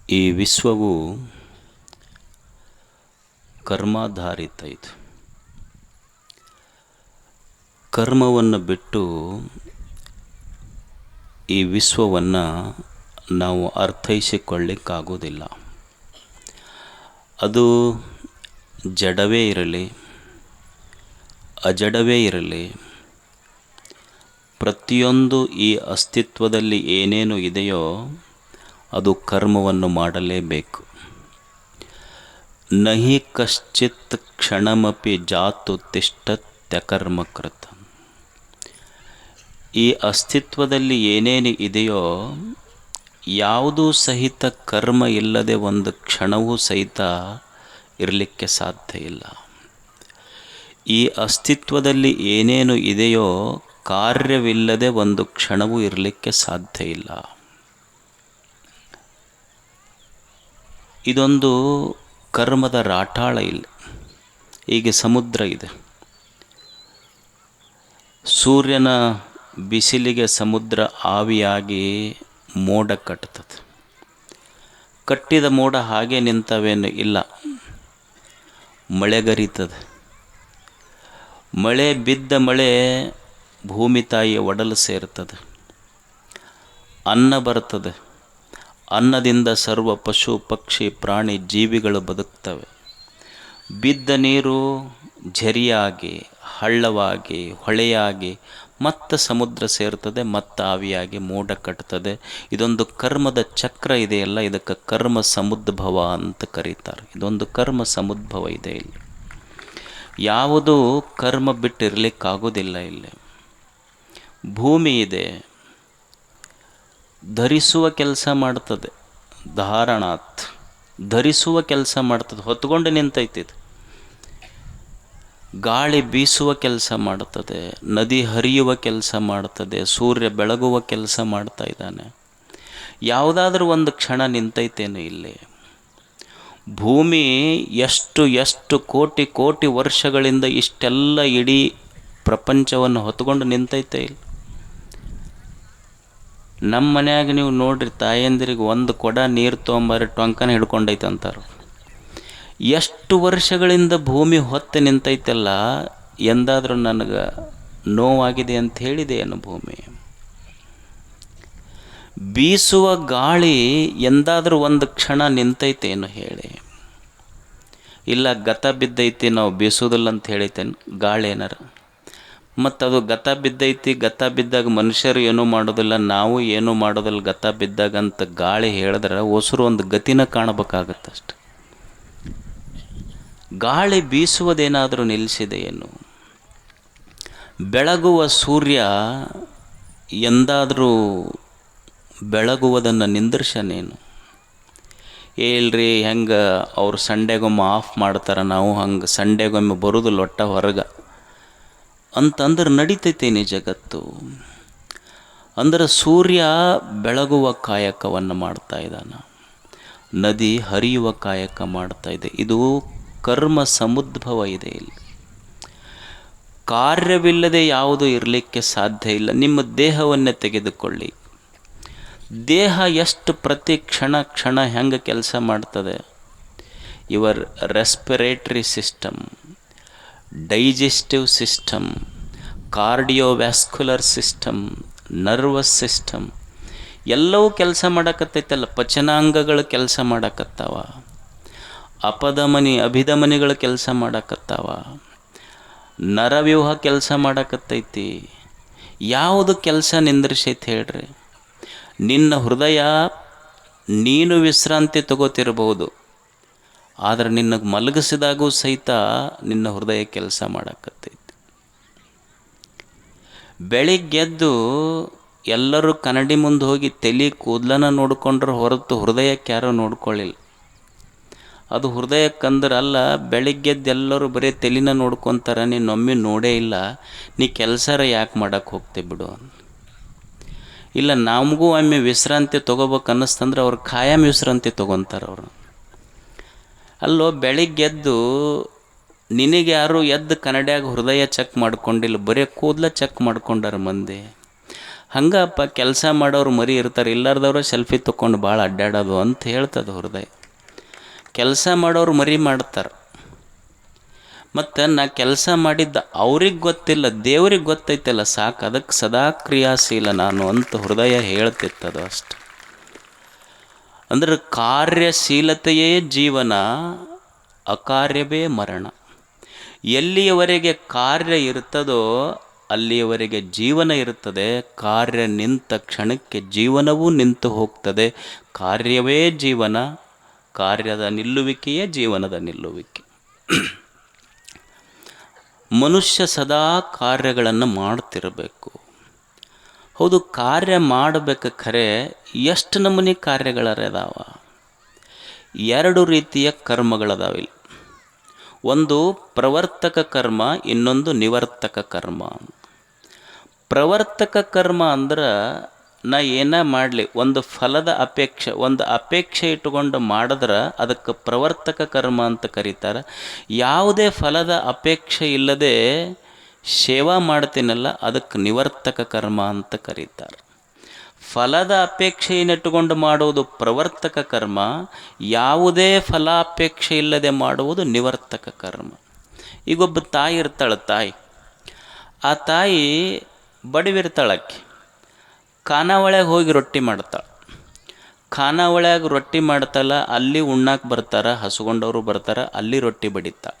ಈ ವಿಶ್ವವು ಕರ್ಮಾಧಾರಿತ. ಇದು ಕರ್ಮವನ್ನು ಬಿಟ್ಟು ಈ ವಿಶ್ವವನ್ನು ನಾವು ಅರ್ಥೈಸಿಕೊಳ್ಳಿಕ್ಕಾಗೋದಿಲ್ಲ. ಅದು ಜಡವೇ ಇರಲಿ, ಅಜಡವೇ ಇರಲಿ, ಪ್ರತಿಯೊಂದು ಈ ಅಸ್ತಿತ್ವದಲ್ಲಿ ಏನೇನು ಇದೆಯೋ ಅದು ಕರ್ಮವನ್ನು ಮಾಡಲೇಬೇಕು. ನಹಿ ಕಶ್ಚಿತ್ ಕ್ಷಣಮಪಿ ಜಾತು ತಿಷ್ಠತ್ಯಕರ್ಮಕೃತ. ಈ ಅಸ್ತಿತ್ವದಲ್ಲಿ ಏನೇನು ಇದೆಯೋ ಯಾವುದೂ ಸಹಿತ ಕರ್ಮ ಇಲ್ಲದೆ ಒಂದು ಕ್ಷಣವೂ ಸಹಿತ ಇರಲಿಕ್ಕೆ ಸಾಧ್ಯ ಇಲ್ಲ. ಈ ಅಸ್ತಿತ್ವದಲ್ಲಿ ಏನೇನು ಇದೆಯೋ ಕಾರ್ಯವಿಲ್ಲದೆ ಒಂದು ಕ್ಷಣವೂ ಇರಲಿಕ್ಕೆ ಸಾಧ್ಯ ಇಲ್ಲ. ಇದೊಂದು ಕರ್ಮದ ರಾಟಾಳ. ಇಲ್ಲ ಹೀಗೆ ಸಮುದ್ರ ಇದೆ. ಸೂರ್ಯನ ಬಿಸಿಲಿಗೆ ಸಮುದ್ರ ಆವಿಯಾಗಿ ಮೋಡ ಕಟ್ತದೆ. ಕಟ್ಟಿದ ಮೋಡ ಹಾಗೆ ನಿಂತವೇನು ಇಲ್ಲ, ಮಳೆಗರಿತದೆ. ಮಳೆ ಬಿದ್ದ ಮಳೆ ಭೂಮಿ ತಾಯಿಯ ಒಡಲು ಸೇರ್ತದೆ. ಅನ್ನ ಬರ್ತದೆ. ಅನ್ನದಿಂದ ಸರ್ವ ಪಶು ಪಕ್ಷಿ ಪ್ರಾಣಿ ಜೀವಿಗಳು ಬದುಕ್ತವೆ. ಬಿದ್ದ ನೀರು ಝರಿಯಾಗಿ, ಹಳ್ಳವಾಗಿ, ಹೊಳೆಯಾಗಿ ಮತ್ತೆ ಸಮುದ್ರ ಸೇರ್ತದೆ, ಮತ್ತೆ ಆವಿಯಾಗಿ ಮೋಡ ಕಟ್ತದೆ. ಇದೊಂದು ಕರ್ಮದ ಚಕ್ರ ಇದೆಯಲ್ಲ, ಇದಕ್ಕೆ ಕರ್ಮ ಸಮುದ್ಭವ ಅಂತ ಕರೀತಾರೆ. ಇದೊಂದು ಕರ್ಮ ಸಮುದ್ಭವ ಇದೆ. ಇಲ್ಲಿ ಯಾವುದೂ ಕರ್ಮ ಬಿಟ್ಟಿರಲಿಕ್ಕಾಗೋದಿಲ್ಲ. ಇಲ್ಲಿ ಭೂಮಿ ಇದೆ, ಧರಿಸುವ ಕೆಲಸ ಮಾಡ್ತದೆ. ಧಾರಣಾತ್ ಧರಿಸುವ ಕೆಲಸ ಮಾಡ್ತದೆ, ಹೊತ್ಕೊಂಡು ನಿಂತೈತಿದೆ. ಗಾಳಿ ಬೀಸುವ ಕೆಲಸ ಮಾಡ್ತದೆ, ನದಿ ಹರಿಯುವ ಕೆಲಸ ಮಾಡ್ತದೆ, ಸೂರ್ಯ ಬೆಳಗುವ ಕೆಲಸ ಮಾಡ್ತಾ ಇದ್ದಾನೆ. ಯಾವುದಾದ್ರೂ ಒಂದು ಕ್ಷಣ ನಿಂತೈತೇನು? ಇಲ್ಲಿ ಭೂಮಿ ಎಷ್ಟು ಕೋಟಿ ಕೋಟಿ ವರ್ಷಗಳಿಂದ ಇಷ್ಟೆಲ್ಲ ಇಡೀ ಪ್ರಪಂಚವನ್ನು ಹೊತ್ಕೊಂಡು ನಿಂತೈತೆ. ಇಲ್ಲಿ ನಮ್ಮ ಮನ್ಯಾಗ ನೀವು ನೋಡ್ರಿ, ತಾಯಂದಿರಿಗೆ ಒಂದು ಕೊಡ ನೀರು ತೊಗೊಂಬರ್ರಿ ಟೊಂಕನ ಹಿಡ್ಕೊಂಡೈತೆ ಅಂತಾರೆ. ಎಷ್ಟು ವರ್ಷಗಳಿಂದ ಭೂಮಿ ಹೊತ್ತು ನಿಂತೈತಲ್ಲ, ಎಂದಾದರೂ ನನಗೆ ನೋವಾಗಿದೆ ಅಂತ ಹೇಳಿದೆ ಏನು? ಭೂಮಿ ಬೀಸುವ ಗಾಳಿ ಎಂದಾದರೂ ಒಂದು ಕ್ಷಣ ನಿಂತೈತೇನು ಹೇಳಿ? ಇಲ್ಲ, ಗತ ಬಿದ್ದೈತಿ, ನಾವು ಬೀಸೋದಿಲ್ಲ ಅಂತ ಹೇಳಿತೇನು ಗಾಳಿ ಏನಾರ? ಮತ್ತು ಅದು ಗತ ಬಿದ್ದೈತಿ, ಗತ ಬಿದ್ದಾಗ ಮನುಷ್ಯರು ಏನೂ ಮಾಡೋದಿಲ್ಲ, ನಾವು ಏನೂ ಮಾಡೋದಿಲ್ಲ ಗತ ಬಿದ್ದಾಗ ಅಂತ ಗಾಳಿ ಹೇಳಿದ್ರೆ ಹೊಸರು ಒಂದು ಗತಿನ ಕಾಣಬೇಕಾಗತ್ತಷ್ಟು. ಗಾಳಿ ಬೀಸುವುದೇನಾದರೂ ನಿಲ್ಲಿಸಿದೆ ಏನು? ಬೆಳಗುವ ಸೂರ್ಯ ಎಂದಾದರೂ ಬೆಳಗುವುದನ್ನು ನಿಂದಿರ್ಸನೇನು? ಹೇಳ್ರಿ, ಹೆಂಗೆ ಅವ್ರು ಸಂಡೆಗೊಮ್ಮೆ ಆಫ್ ಮಾಡ್ತಾರೆ, ನಾವು ಹಂಗೆ ಸಂಡೆಗೊಮ್ಮೆ ಬರೋದು ಲೊಟ್ಟ ಹೊರಗೆ ಅಂತಂದ್ರೆ ನಡೀತೈತೇನೆ ಜಗತ್ತು. ಅಂದ್ರೆ ಸೂರ್ಯ ಬೆಳಗುವ ಕಾಯಕವನ್ನು ಮಾಡ್ತಾ ಇದ್ದಾನೆ, ನದಿ ಹರಿಯುವ ಕಾಯಕ ಮಾಡ್ತಾ ಇದೆ. ಇದು ಕರ್ಮ ಸಮುದ್ಭವ ಇದೆ. ಇಲ್ಲಿ ಕಾರ್ಯವಿಲ್ಲದೆ ಯಾವುದೂ ಇರಲಿಕ್ಕೆ ಸಾಧ್ಯ ಇಲ್ಲ. ನಿಮ್ಮ ದೇಹವನ್ನೇ ತೆಗೆದುಕೊಳ್ಳಿ. ದೇಹ ಎಷ್ಟು ಪ್ರತಿ ಕ್ಷಣ ಹೆಂಗೆ ಕೆಲಸ ಮಾಡ್ತದೆ? Your respiratory system, digestive system, cardiovascular system, nervous system ಎಲ್ಲವೂ ಕೆಲಸ ಮಾಡಕತ್ತೈತಲ್ಲ. ಪಚನಾಂಗಗಳು ಕೆಲಸ ಮಾಡಕತ್ತಾವ, ಅಭಿಧಮನಿಗಳು ಕೆಲಸ ಮಾಡಕತ್ತಾವ, ನರವ್ಯೂಹ ಕೆಲಸ ಮಾಡಕತ್ತೈತಿ. ಯಾವುದು ಕೆಲಸ ನಿಂದ್ರಿಸೈತೆ ಹೇಳ್ರಿ? ನಿನ್ನ ಹೃದಯ ನೀನು ವಿಶ್ರಾಂತಿ ತಗೋತಿರ್ಬೋದು, ಆದರೆ ನಿನ್ನಗೆ ಮಲಗಿಸಿದಾಗೂ ಸಹಿತ ನಿನ್ನ ಹೃದಯ ಕೆಲಸ ಮಾಡಕತ್ತೈತಿ. ಬೆಳಿಗ್ಗೆದ್ದು ಎಲ್ಲರೂ ಕನ್ನಡಿ ಮುಂದೆ ಹೋಗಿ ತಲೆ ಕೂದಲನ್ನ ನೋಡ್ಕೊಂಡ್ರೆ ಹೊರತು ಹೃದಯಕ್ಕೆ ಯಾರೋ ನೋಡ್ಕೊಳ್ಳಿಲ್ಲ. ಅದು ಹೃದಯಕ್ಕಂದ್ರೆ ಅಲ್ಲ. ಬೆಳಿಗ್ಗೆದ್ದೆಲ್ಲರೂ ಬರೀ ತಲೆನ ನೋಡ್ಕೊತಾರೆ, ನೀನೊಮ್ಮೆ ನೋಡೇ ಇಲ್ಲ. ನೀ ಕೆಲಸರ ಯಾಕೆ ಮಾಡೋಕ್ಕೆ ಹೋಗ್ತೆ ಬಿಡು. ಇಲ್ಲ, ನಮಗೂ ಒಮ್ಮೆ ವಿಶ್ರಾಂತಿ ತೊಗೋಬೇಕು ಅನ್ನಿಸ್ತಂದ್ರೆ ಅವ್ರು ಖಾಯಂ ವಿಶ್ರಾಂತಿ ತೊಗೊತಾರೆ ಅವರು. ಅಲ್ಲೋ, ಬೆಳಿಗ್ಗೆದ್ದು ನಿನಗೆ ಯಾರು ಎದ್ದು ಕನ್ನಡಿಯಾಗ ಹೃದಯ ಚೆಕ್ ಮಾಡ್ಕೊಂಡಿಲ್ಲ, ಬರೀ ಕೂದಲ ಚೆಕ್ ಮಾಡ್ಕೊಂಡಾರ ಮಂದಿ. ಹಂಗಪ್ಪ ಕೆಲಸ ಮಾಡೋರು ಮರಿ ಇರ್ತಾರೆ, ಇಲ್ಲಾರ್ದವ್ರು ಸೆಲ್ಫಿ ತೊಗೊಂಡು ಭಾಳ ಅಡ್ಡಾಡೋದು ಅಂತ ಹೇಳ್ತದೆ ಹೃದಯ. ಕೆಲಸ ಮಾಡೋರು ಮರಿ ಮಾಡ್ತಾರೆ, ಮತ್ತು ನಾ ಕೆಲಸ ಮಾಡಿದ್ದ ಅವ್ರಿಗೆ ಗೊತ್ತಿಲ್ಲ, ದೇವ್ರಿಗೆ ಗೊತ್ತೈತಲ್ಲ ಸಾಕು, ಅದಕ್ಕೆ ಸದಾ ಕ್ರಿಯಾಶೀಲ ನಾನು ಅಂತ ಹೃದಯ ಹೇಳ್ತಿತ್ತದು ಅಷ್ಟು. ಅಂದ್ರೆ ಕಾರ್ಯಶೀಲತೆಯೇ ಜೀವನ, ಅಕಾರ್ಯವೇ ಮರಣ. ಎಲ್ಲಿಯವರೆಗೆ ಕಾರ್ಯ ಇರ್ತದೋ ಅಲ್ಲಿಯವರೆಗೆ ಜೀವನ ಇರ್ತದೆ. ಕಾರ್ಯ ನಿಂತ ಕ್ಷಣಕ್ಕೆ ಜೀವನವೂ ನಿಂತು ಹೋಗ್ತದೆ. ಕಾರ್ಯವೇ ಜೀವನ, ಕಾರ್ಯದ ನಿಲ್ಲುವಿಕೆಯೇ ಜೀವನದ ನಿಲ್ಲುವಿಕೆ. ಮನುಷ್ಯ ಸದಾ ಕಾರ್ಯಗಳನ್ನು ಮಾಡ್ತಿರಬೇಕು. ಹೌದು, ಕಾರ್ಯ ಮಾಡಬೇಕು, ಖರೆ ಎಷ್ಟು ನಮೂನಿ ಕಾರ್ಯಗಳದಾವ? 2 ರೀತಿಯ ಕರ್ಮಗಳದಾವಿಲ್ಲಿ. ಒಂದು ಪ್ರವರ್ತಕ ಕರ್ಮ, ಇನ್ನೊಂದು ನಿವರ್ತಕ ಕರ್ಮ. ಪ್ರವರ್ತಕ ಕರ್ಮ ಅಂದ್ರೆ ನಾ ಏನೇ ಮಾಡಲಿ ಒಂದು ಫಲದ ಅಪೇಕ್ಷೆ ಇಟ್ಟುಕೊಂಡು ಮಾಡಿದ್ರೆ ಅದಕ್ಕೆ ಪ್ರವರ್ತಕ ಕರ್ಮ ಅಂತ ಕರೀತಾರೆ. ಯಾವುದೇ ಫಲದ ಅಪೇಕ್ಷೆ ಇಲ್ಲದೆ ಸೇವಾ ಮಾಡ್ತೀನಲ್ಲ ಅದಕ್ಕೆ ನಿವರ್ತಕ ಕರ್ಮ ಅಂತ ಕರೀತಾರೆ. ಫಲದ ಅಪೇಕ್ಷೆಯನ್ನಿಟ್ಟುಕೊಂಡು ಮಾಡುವುದು ಪ್ರವರ್ತಕ ಕರ್ಮ, ಯಾವುದೇ ಫಲಾಪೇಕ್ಷೆ ಇಲ್ಲದೆ ಮಾಡುವುದು ನಿವರ್ತಕ ಕರ್ಮ. ಈಗೊಬ್ಬ ತಾಯಿ ಇರ್ತಾಳೆ, ಆ ತಾಯಿ ಬಡವಿರ್ತಾಳಕ್ಕೆ, ಖಾನಾವಳಿಯಾಗ ಹೋಗಿ ರೊಟ್ಟಿ ಮಾಡ್ತಾಳೆ. ಖಾನಾವಳಿಯಾಗ ರೊಟ್ಟಿ ಮಾಡ್ತಾಳೆ, ಅಲ್ಲಿ ಉಣ್ಣಾಕೆ ಬರ್ತಾರೆ, ಹಸ್ಕೊಂಡವರು ಬರ್ತಾರೆ, ಅಲ್ಲಿ ರೊಟ್ಟಿ ಬಡಿತಾಳೆ.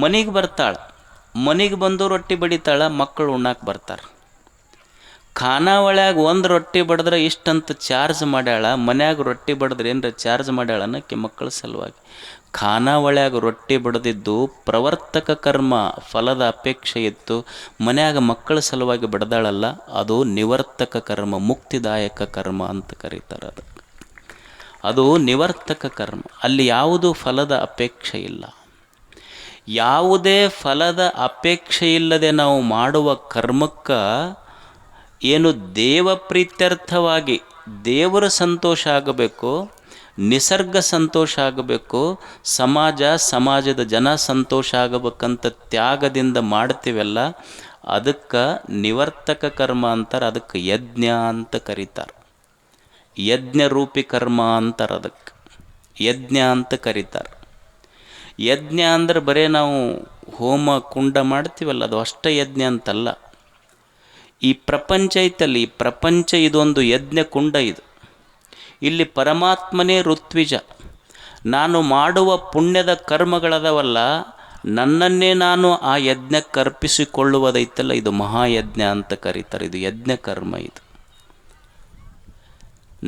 ಮನೆಗೆ ಬರ್ತಾಳೆ, ಮನೆಗೆ ಬಂದು ರೊಟ್ಟಿ ಬಡಿತಾಳೆ, ಮಕ್ಕಳು ಉಣ್ಣಾಕೆ ಬರ್ತಾರೆ. ಖಾನಾವಳಿಯಾಗ ಒಂದು ರೊಟ್ಟಿ ಬಡಿದ್ರೆ ಇಷ್ಟಂತ ಚಾರ್ಜ್ ಮಾಡ್ಯಾಳ, ಮನ್ಯಾಗ ರೊಟ್ಟಿ ಬಡಿದ್ರೆ ಏನರ ಚಾರ್ಜ್ ಮಾಡ್ಯಾಳ ಅನ್ನೋಕ್ಕೆ ಮಕ್ಕಳ ಸಲುವಾಗಿ. ಖಾನಾವಳಿಯಾಗ ರೊಟ್ಟಿ ಬಡ್ದಿದ್ದು ಪ್ರವರ್ತಕ ಕರ್ಮ, ಫಲದ ಅಪೇಕ್ಷೆ ಇತ್ತು, ಮನ್ಯಾಗ ಮಕ್ಕಳ ಸಲುವಾಗಿ ಬಡ್ದಾಳಲ್ಲ, ಅದು ನಿವರ್ತಕ ಕರ್ಮ, ಮುಕ್ತಿದಾಯಕ ಕರ್ಮ ಅಂತ ಕರೀತಾರೆ. ಅದು ನಿವರ್ತಕ ಕರ್ಮ. ಅಲ್ಲಿ ಯಾವುದೂ ಫಲದ ಅಪೇಕ್ಷೆ ಇಲ್ಲ. ಯಾವುದೇ ಫಲದ ಅಪೇಕ್ಷೆ ಇಲ್ಲದೆ ನಾವು ಮಾಡುವ ಕರ್ಮಕ್ಕೆ ಏನು ದೇವ ಪ್ರೀತ್ಯರ್ಥವಾಗಿ ದೇವರ ಸಂತೋಷ ಆಗಬೇಕು, ನಿಸರ್ಗ ಸಂತೋಷ ಆಗಬೇಕು, ಸಮಾಜದ ಜನ ಸಂತೋಷ ಆಗಬೇಕಂತ ತ್ಯಾಗದಿಂದ ಮಾಡ್ತೀವಲ್ಲ, ಅದಕ್ಕೆ ನಿವರ್ತಕ ಕರ್ಮ ಅಂತಾರೆ. ಅದಕ್ಕೆ ಯಜ್ಞ ಅಂತ ಕರೀತಾರೆ. ಯಜ್ಞರೂಪಿ ಕರ್ಮ ಅಂತಾರೆ, ಅದಕ್ಕೆ ಯಜ್ಞ ಅಂತ ಕರೀತಾರೆ. ಯಜ್ಞ ಅಂದ್ರೆ ಬರೀ ನಾವು ಹೋಮ ಕುಂಡ ಮಾಡ್ತೀವಲ್ಲ, ಅದು ಅಷ್ಟೇ ಯಜ್ಞ ಅಂತಲ್ಲ. ಈ ಪ್ರಪಂಚ ಐತಲ್ಲಿ, ಈ ಪ್ರಪಂಚ ಇದೊಂದು ಯಜ್ಞ ಕುಂಡ. ಇಲ್ಲಿ ಪರಮಾತ್ಮನೇ ಋತ್ವಿಜ. ನಾನು ಮಾಡುವ ಪುಣ್ಯದ ಕರ್ಮಗಳದವಲ್ಲ, ನನ್ನನ್ನೇ ನಾನು ಆ ಯಜ್ಞಕ್ಕೆ ಅರ್ಪಿಸಿಕೊಳ್ಳುವುದೈತಲ್ಲ, ಇದು ಮಹಾಯಜ್ಞ ಅಂತ ಕರೀತಾರೆ. ಇದು ಯಜ್ಞ ಕರ್ಮ. ಇದು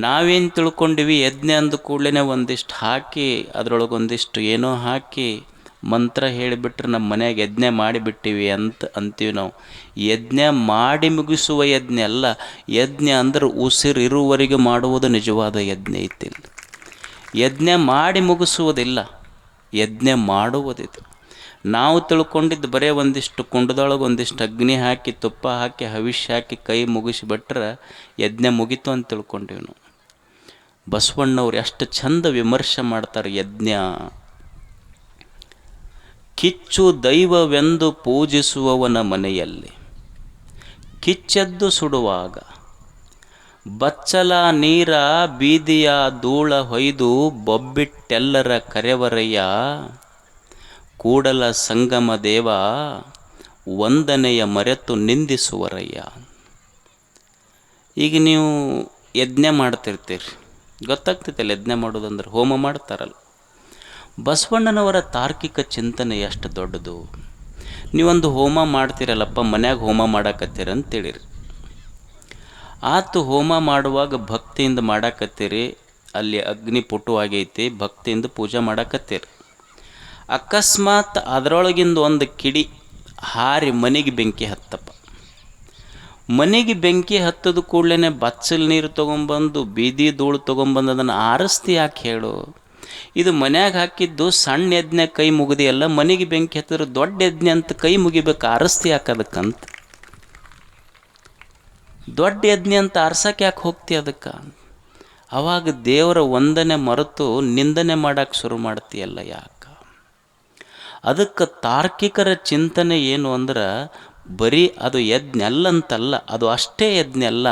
ನಾವೇನು ತಿಳ್ಕೊಂಡಿವಿ, ಯಜ್ಞ ಅಂದ ಕೂಡಲೇ ಒಂದಿಷ್ಟು ಹಾಕಿ, ಅದರೊಳಗೊಂದಿಷ್ಟು ಏನೋ ಹಾಕಿ ಮಂತ್ರ ಹೇಳಿಬಿಟ್ರೆ ನಮ್ಮ ಮನೆಯಾಗ ಯಜ್ಞ ಮಾಡಿಬಿಟ್ಟಿವಿ ಅಂತ ಅಂತೀವಿ ನಾವು. ಯಜ್ಞ ಮಾಡಿ ಮುಗಿಸುವ ಯಜ್ಞ ಅಲ್ಲ. ಯಜ್ಞ ಅಂದ್ರೆ ಉಸಿರಿರುವವರೆಗೆ ಮಾಡುವುದು ನಿಜವಾದ ಯಜ್ಞ ಐತಿ. ಯಜ್ಞ ಮಾಡಿ ಮುಗಿಸುವುದಿಲ್ಲ, ಯಜ್ಞ ಮಾಡುವುದಿದೆ. ನಾವು ತಿಳ್ಕೊಂಡಿದ್ದು ಬರೀ ಒಂದಿಷ್ಟು ಕುಂಡದೊಳಗೆ ಒಂದಿಷ್ಟು ಅಗ್ನಿ ಹಾಕಿ, ತುಪ್ಪ ಹಾಕಿ, ಹವಿಷ್ಯ ಹಾಕಿ ಕೈ ಮುಗಿಸಿಬಿಟ್ರೆ ಯಜ್ಞ ಮುಗಿತು ಅಂತ ತಿಳ್ಕೊಂಡಿವಿ ನಾವು. ಬಸವಣ್ಣವ್ರು ಎಷ್ಟು ಚಂದ ವಿಮರ್ಶೆ ಮಾಡ್ತಾರೆ ಯಜ್ಞ. ಕಿಚ್ಚು ದೈವವೆಂದು ಪೂಜಿಸುವವನ ಮನೆಯಲ್ಲಿ ಕಿಚ್ಚೆದ್ದು ಸುಡುವಾಗ, ಬಚ್ಚಲ ನೀರ ಬೀದಿಯ ಧೂಳ ಹೊಯ್ದು ಬೊಬ್ಬಿಟ್ಟೆಲ್ಲರ ಕರೆವರಯ್ಯ, ಕೂಡಲ ಸಂಗಮ ದೇವ ವಂದನೆಯ ಮರೆತು ನಿಂದಿಸುವರಯ್ಯ. ಈಗ ನೀವು ಯಜ್ಞ ಮಾಡ್ತಿರ್ತೀರಿ, ಗೊತ್ತಾಗ್ತೈತಲ್ಲ ಯಜ್ಞ ಮಾಡೋದಂದ್ರೆ, ಹೋಮ ಮಾಡ್ತಾರಲ್ಲ. ಬಸವಣ್ಣನವರ ತಾರ್ಕಿಕ ಚಿಂತನೆ ಎಷ್ಟು ದೊಡ್ಡದು. ನೀವೊಂದು ಹೋಮ ಮಾಡ್ತೀರಲ್ಲಪ್ಪ, ಮನ್ಯಾಗ ಹೋಮ ಮಾಡಾಕತ್ತೀರ ಅಂತೇಳಿರಿ. ಆತು ಹೋಮ ಮಾಡುವಾಗ ಭಕ್ತಿಯಿಂದ ಮಾಡಾಕತ್ತೀರಿ, ಅಲ್ಲಿ ಅಗ್ನಿ ಪುಟುವಾಗೈತಿ, ಭಕ್ತಿಯಿಂದ ಪೂಜೆ ಮಾಡಾಕತ್ತೀರಿ. ಅಕಸ್ಮಾತ್ ಅದರೊಳಗಿಂದ ಒಂದು ಕಿಡಿ ಹಾರಿ ಮನೆಗೆ ಬೆಂಕಿ ಹತ್ತಪ್ಪ. ಮನೆಗೆ ಬೆಂಕಿ ಹತ್ತದ ಕೂಡಲೇ ಬಚ್ಚಲು ನೀರು ತೊಗೊಂಬಂದು ಬೀದಿ ಧೂಳು ತೊಗೊಂಬಂದು ಅದನ್ನು ಆರಿಸ್ತಿ ಯಾಕೆ ಹೇಳು? ಇದು ಮನ್ಯಾಗ ಹಾಕಿದ್ದು ಸಣ್ಣ ಯಜ್ಞ ಕೈ ಮುಗಿದೆಯಲ್ಲ, ಮನೆಗೆ ಬೆಂಕಿ ಹತ್ತಿದ್ರೆ ದೊಡ್ಡ ಯಜ್ಞ ಅಂತ ಕೈ ಮುಗಿಬೇಕು, ಆರಿಸ್ತಿ ಯಾಕದಕ್ಕಂತ. ದೊಡ್ಡ ಯಜ್ಞ ಅಂತ ಆರ್ಸಕ್ಕೆ ಯಾಕೆ ಹೋಗ್ತಿ ಅದಕ್ಕೆ? ಅವಾಗ ದೇವರ ವಂದನೆ ಮರೆತು ನಿಂದನೆ ಮಾಡೋಕ್ಕೆ ಶುರು ಮಾಡ್ತೀಯಲ್ಲ ಯಾಕೆ? ಅದಕ್ಕೆ ತಾರ್ಕಿಕರ ಚಿಂತನೆ ಏನು ಅಂದ್ರೆ, ಬರೀ ಅದು ಯಜ್ಞ ಅಲ್ಲಂತಲ್ಲ, ಅದು ಅಷ್ಟೇ ಯಜ್ಞ ಅಲ್ಲ.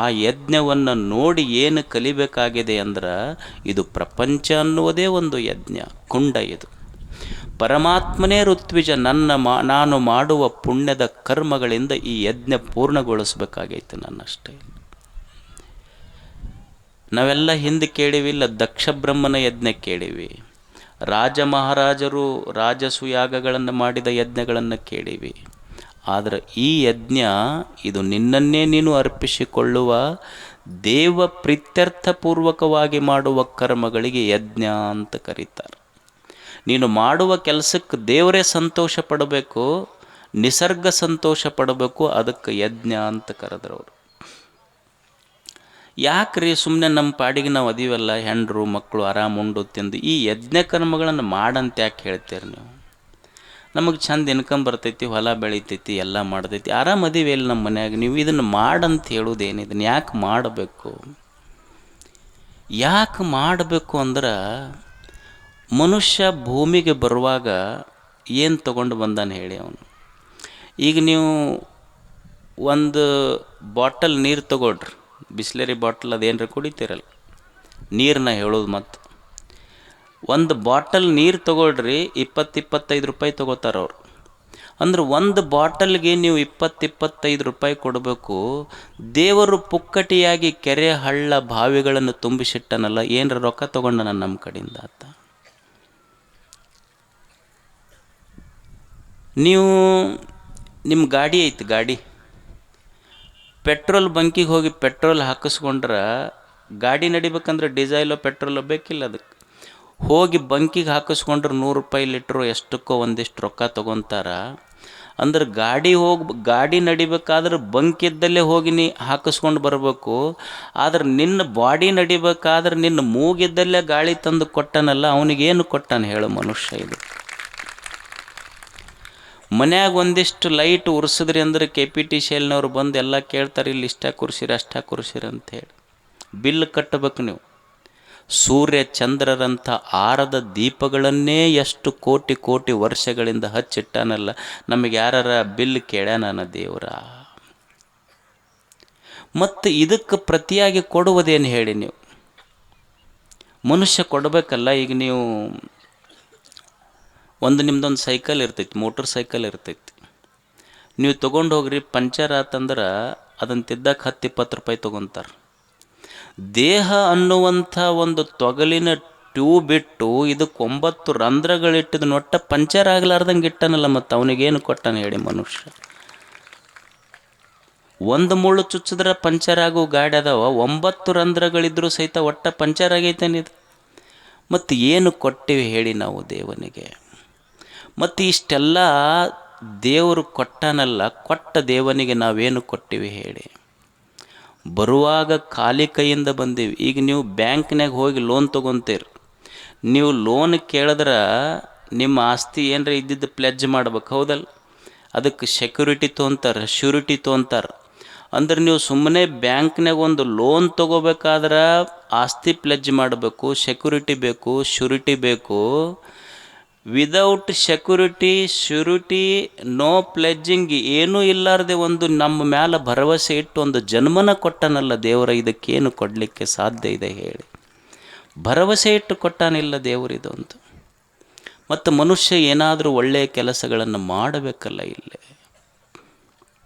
ಆ ಯಜ್ಞವನ್ನು ನೋಡಿ ಏನು ಕಲಿಬೇಕಾಗಿದೆ ಅಂದ್ರೆ, ಇದು ಪ್ರಪಂಚ ಅನ್ನುವುದೇ ಒಂದು ಯಜ್ಞ ಕುಂಡ. ಇದು ಪರಮಾತ್ಮನೇ ಋತ್ವಿಜ. ನಾನು ಮಾಡುವ ಪುಣ್ಯದ ಕರ್ಮಗಳಿಂದ ಈ ಯಜ್ಞ ಪೂರ್ಣಗೊಳಿಸಬೇಕಾಗೈತೆ ನನ್ನಷ್ಟೇ. ನಾವೆಲ್ಲ ಹಿಂದೆ ಕೇಳಿವಿಲ್ಲ, ದಕ್ಷ ಬ್ರಹ್ಮನ ಯಜ್ಞ ಕೇಳಿವಿ, ರಾಜ ಮಹಾರಾಜರು ರಾಜಸುಯಾಗಗಳನ್ನು ಮಾಡಿದ ಯಜ್ಞಗಳನ್ನು ಕೇಳಿವಿ. ಆದರೆ ಈ ಯಜ್ಞ ಇದು ನಿನ್ನನ್ನೇ ನೀನು ಅರ್ಪಿಸಿಕೊಳ್ಳುವ ದೇವ ಪ್ರೀತ್ಯರ್ಥಪೂರ್ವಕವಾಗಿ ಮಾಡುವ ಕರ್ಮಗಳಿಗೆ ಯಜ್ಞ ಅಂತ ಕರೀತಾರೆ. ನೀನು ಮಾಡುವ ಕೆಲಸಕ್ಕೆ ದೇವರೇ ಸಂತೋಷ ಪಡಬೇಕು, ನಿಸರ್ಗ ಸಂತೋಷ ಪಡಬೇಕು, ಅದಕ್ಕೆ ಯಜ್ಞ ಅಂತ ಕರೆದ್ರವರು. ಯಾಕ್ರಿ ಸುಮ್ಮನೆ ನಮ್ಮ ಪಾಡಿಗೆ ನಾವು ಅದೀವಲ್ಲ, ಹೆಂಡರು ಮಕ್ಕಳು ಆರಾಮ ಉಂಡು ತಿಂದು ಈ ಯಜ್ಞ ಕರ್ಮಗಳನ್ನು ಮಾಡಂತ ಯಾಕೆ ಹೇಳ್ತೀರಿ ನೀವು? ನಮಗೆ ಚಂದ ಇನ್ಕಮ್ ಬರ್ತೈತಿ, ಹೊಲ ಬೆಳಿತೈತಿ, ಎಲ್ಲ ಮಾಡ್ತೈತಿ, ಆರಾಮ ಅದೀವಿ ಇಲ್ಲಿ ನಮ್ಮ ಮನ್ಯಾಗ. ನೀವು ಇದನ್ನು ಮಾಡಂತ ಹೇಳೋದೇನು? ಇದನ್ನು ಯಾಕೆ ಮಾಡಬೇಕು? ಯಾಕೆ ಮಾಡಬೇಕು ಅಂದ್ರೆ, ಮನುಷ್ಯ ಭೂಮಿಗೆ ಬರುವಾಗ ಏನು ತೊಗೊಂಡು ಬಂದಾನೆ ಹೇಳಿ ಅವನು? ಈಗ ನೀವು ಒಂದು ಬಾಟಲ್ ನೀರು ತೊಗೊಳ್ರಿ, ಬಿಸ್ಲರಿ ಬಾಟಲ್ ಅದೇನರ ಕುಡಿತೀರಲ್ಲ, ನೀರನ್ನ ಹೇಳೋದು. ಮತ್ತು ಒಂದು ಬಾಟಲ್ ನೀರು ತೊಗೊಳ್ರಿ, 20-25 ರೂಪಾಯಿ ತೊಗೋತಾರೆ ಅವರು. ಅಂದ್ರೆ ಒಂದು ಬಾಟಲ್ಗೆ ನೀವು 20-25 ರೂಪಾಯಿ ಕೊಡಬೇಕು. ದೇವರು ಪುಕ್ಕಟಿಯಾಗಿ ಕೆರೆ ಹಳ್ಳ ಬಾವಿಗಳನ್ನು ತುಂಬಿಸಿಟ್ಟನಲ್ಲ, ಏನರ ರೊಕ್ಕ ತೊಗೊಂಡನ ನಮ್ಮ ಕಡೆಯಿಂದ ಆತ? ನೀವು ನಿಮ್ಮ ಗಾಡಿ ಐತಿ, ಗಾಡಿ ಪೆಟ್ರೋಲ್ ಬಂಕಿಗೆ ಹೋಗಿ ಪೆಟ್ರೋಲ್ ಹಾಕಿಸ್ಕೊಂಡ್ರೆ, ಗಾಡಿ ನಡಿಬೇಕಂದ್ರೆ ಡೀಸೆಲೋ ಪೆಟ್ರೋಲೋ ಬೇಕಿಲ್ಲ. ಅದಕ್ಕೆ ಹೋಗಿ ಬಂಕಿಗೆ ಹಾಕಿಸ್ಕೊಂಡ್ರೆ 100 ರೂಪಾಯಿ ಲೀಟ್ರು ಎಷ್ಟಕ್ಕೋ ಒಂದಿಷ್ಟು ರೊಕ್ಕ ತೊಗೊತಾರ. ಅಂದ್ರೆ ಗಾಡಿ ನಡಿಬೇಕಾದ್ರೆ ಬಂಕಿದ್ದಲ್ಲೇ ಹೋಗಿ ನೀ ಹಾಕಿಸ್ಕೊಂಡು ಬರಬೇಕು. ಆದ್ರೆ ನಿನ್ನ ಬಾಡಿ ನಡಿಬೇಕಾದ್ರೆ ನಿನ್ನ ಮೂಗಿದ್ದಲ್ಲೇ ಗಾಳಿ ತಂದು ಕೊಟ್ಟನಲ್ಲ, ಅವನಿಗೇನು ಕೊಟ್ಟಾನ ಹೇಳು ಮನುಷ್ಯ? ಇದು ಮನ್ಯಾಗ ಒಂದಿಷ್ಟು ಲೈಟ್ ಉರ್ಸಿದ್ರಿ ಅಂದ್ರೆ KPTCLನವ್ರು ಬಂದು ಎಲ್ಲ ಕೇಳ್ತಾರೆ, ಇಲ್ಲಿ ಇಷ್ಟ ಕುರ್ಸಿರಿ ಅಷ್ಟ ಕುರ್ಸಿರಿ ಅಂಥೇಳಿ ಬಿಲ್ ಕಟ್ಟಬೇಕು ನೀವು. ಸೂರ್ಯ ಚಂದ್ರರಂಥ ಆರದ ದೀಪಗಳನ್ನೇ ಎಷ್ಟು ಕೋಟಿ ಕೋಟಿ ವರ್ಷಗಳಿಂದ ಹಚ್ಚಿಟ್ಟಾನಲ್ಲ, ನಮಗೆ ಯಾರ ಬಿಲ್ ಕೇಳ್ಯಾನ ದೇವರ? ಮತ್ತು ಇದಕ್ಕೆ ಪ್ರತಿಯಾಗಿ ಕೊಡುವುದೇನು ಹೇಳಿ ನೀವು? ಮನುಷ್ಯ ಕೊಡಬೇಕಲ್ಲ. ಈಗ ನೀವು ನಿಮ್ದೊಂದು ಸೈಕಲ್ ಇರ್ತೈತಿ, ಮೋಟ್ರ್ ಸೈಕಲ್ ಇರ್ತೈತಿ, ನೀವು ತೊಗೊಂಡು ಹೋಗ್ರಿ, ಪಂಚರ್ ಆತಂದ್ರೆ ಅದನ್ನು ತಿದ್ದಕ್ಕೆ 10-20 ರೂಪಾಯಿ ತೊಗೊತಾರೆ. ದೇಹ ಅನ್ನುವಂಥ ಒಂದು ತೊಗಲಿನ ಟ್ಯೂಬ್ ಇಟ್ಟು ಇದಕ್ಕೆ 9 ರಂಧ್ರಗಳಿಟ್ಟಿದ್ದು ನೊಟ್ಟ ಪಂಚರ್ ಆಗ್ಲಾರ್ದಂಗೆ ಇಟ್ಟನಲ್ಲ, ಮತ್ತು ಅವನಿಗೇನು ಕೊಟ್ಟಾನ ಹೇಳಿ ಮನುಷ್ಯ? ಒಂದು ಮುಳ್ಳು ಚುಚ್ಚಿದ್ರೆ ಪಂಚರ್ ಆಗೋ ಗಾಡಿ ಅದಾವ, 9 ರಂಧ್ರಗಳಿದ್ರೂ ಸಹಿತ ಒಟ್ಟ ಪಂಚರ್ ಆಗೈತೇನಿದು? ಮತ್ತು ಏನು ಕೊಟ್ಟಿವಿ ಹೇಳಿ ನಾವು ದೇವನಿಗೆ? ಮತ್ತು ಇಷ್ಟೆಲ್ಲ ದೇವರು ಕೊಟ್ಟಾನಲ್ಲ, ಕೊಟ್ಟ ದೇವನಿಗೆ ನಾವೇನು ಕೊಟ್ಟಿವಿ ಹೇಳಿ? ಬರುವಾಗ ಖಾಲಿ ಕೈಯಿಂದ ಬಂದೀವಿ. ಈಗ ನೀವು ಬ್ಯಾಂಕ್ನಾಗ ಹೋಗಿ ಲೋನ್ ತೊಗೊತೀರಿ, ನೀವು ಲೋನ್ ಕೇಳಿದ್ರೆ ನಿಮ್ಮ ಆಸ್ತಿ ಏನರ ಇದ್ದಿದ್ದು ಪ್ಲೆಜ್ ಮಾಡ್ಬೇಕು, ಹೌದಲ್ಲ? ಅದಕ್ಕೆ ಸೆಕ್ಯೂರಿಟಿ ತೊಗೊಂತಾರೆ, ಶ್ಯೂರಿಟಿ ತೊಗೊಂತಾರೆ. ಅಂದ್ರೆ ನೀವು ಸುಮ್ಮನೆ ಬ್ಯಾಂಕ್ನಾಗ ಒಂದು ಲೋನ್ ತೊಗೋಬೇಕಾದ್ರೆ ಆಸ್ತಿ ಪ್ಲೆಜ್ ಮಾಡಬೇಕು, ಸೆಕ್ಯೂರಿಟಿ ಬೇಕು, ಶ್ಯೂರಿಟಿ ಬೇಕು. Without security, surety, no pledging ಏನೂ ಇಲ್ಲಾರ್ದೆ ಒಂದು ನಮ್ಮ ಮ್ಯಾಲೆ ಭರವಸೆ ಇಟ್ಟು ಒಂದು ಜನ್ಮನ ಕೊಟ್ಟನಲ್ಲ ದೇವರ, ಇದಕ್ಕೇನು ಕೊಡಲಿಕ್ಕೆ ಸಾಧ್ಯ ಇದೆ ಹೇಳಿ? ಭರವಸೆ ಇಟ್ಟು ಕೊಟ್ಟಾನಿಲ್ಲ ದೇವರಿದು ಅಂತ. ಮತ್ತು ಮನುಷ್ಯ ಏನಾದರೂ ಒಳ್ಳೆಯ ಕೆಲಸಗಳನ್ನು ಮಾಡಬೇಕಲ್ಲ. ಇಲ್ಲೇ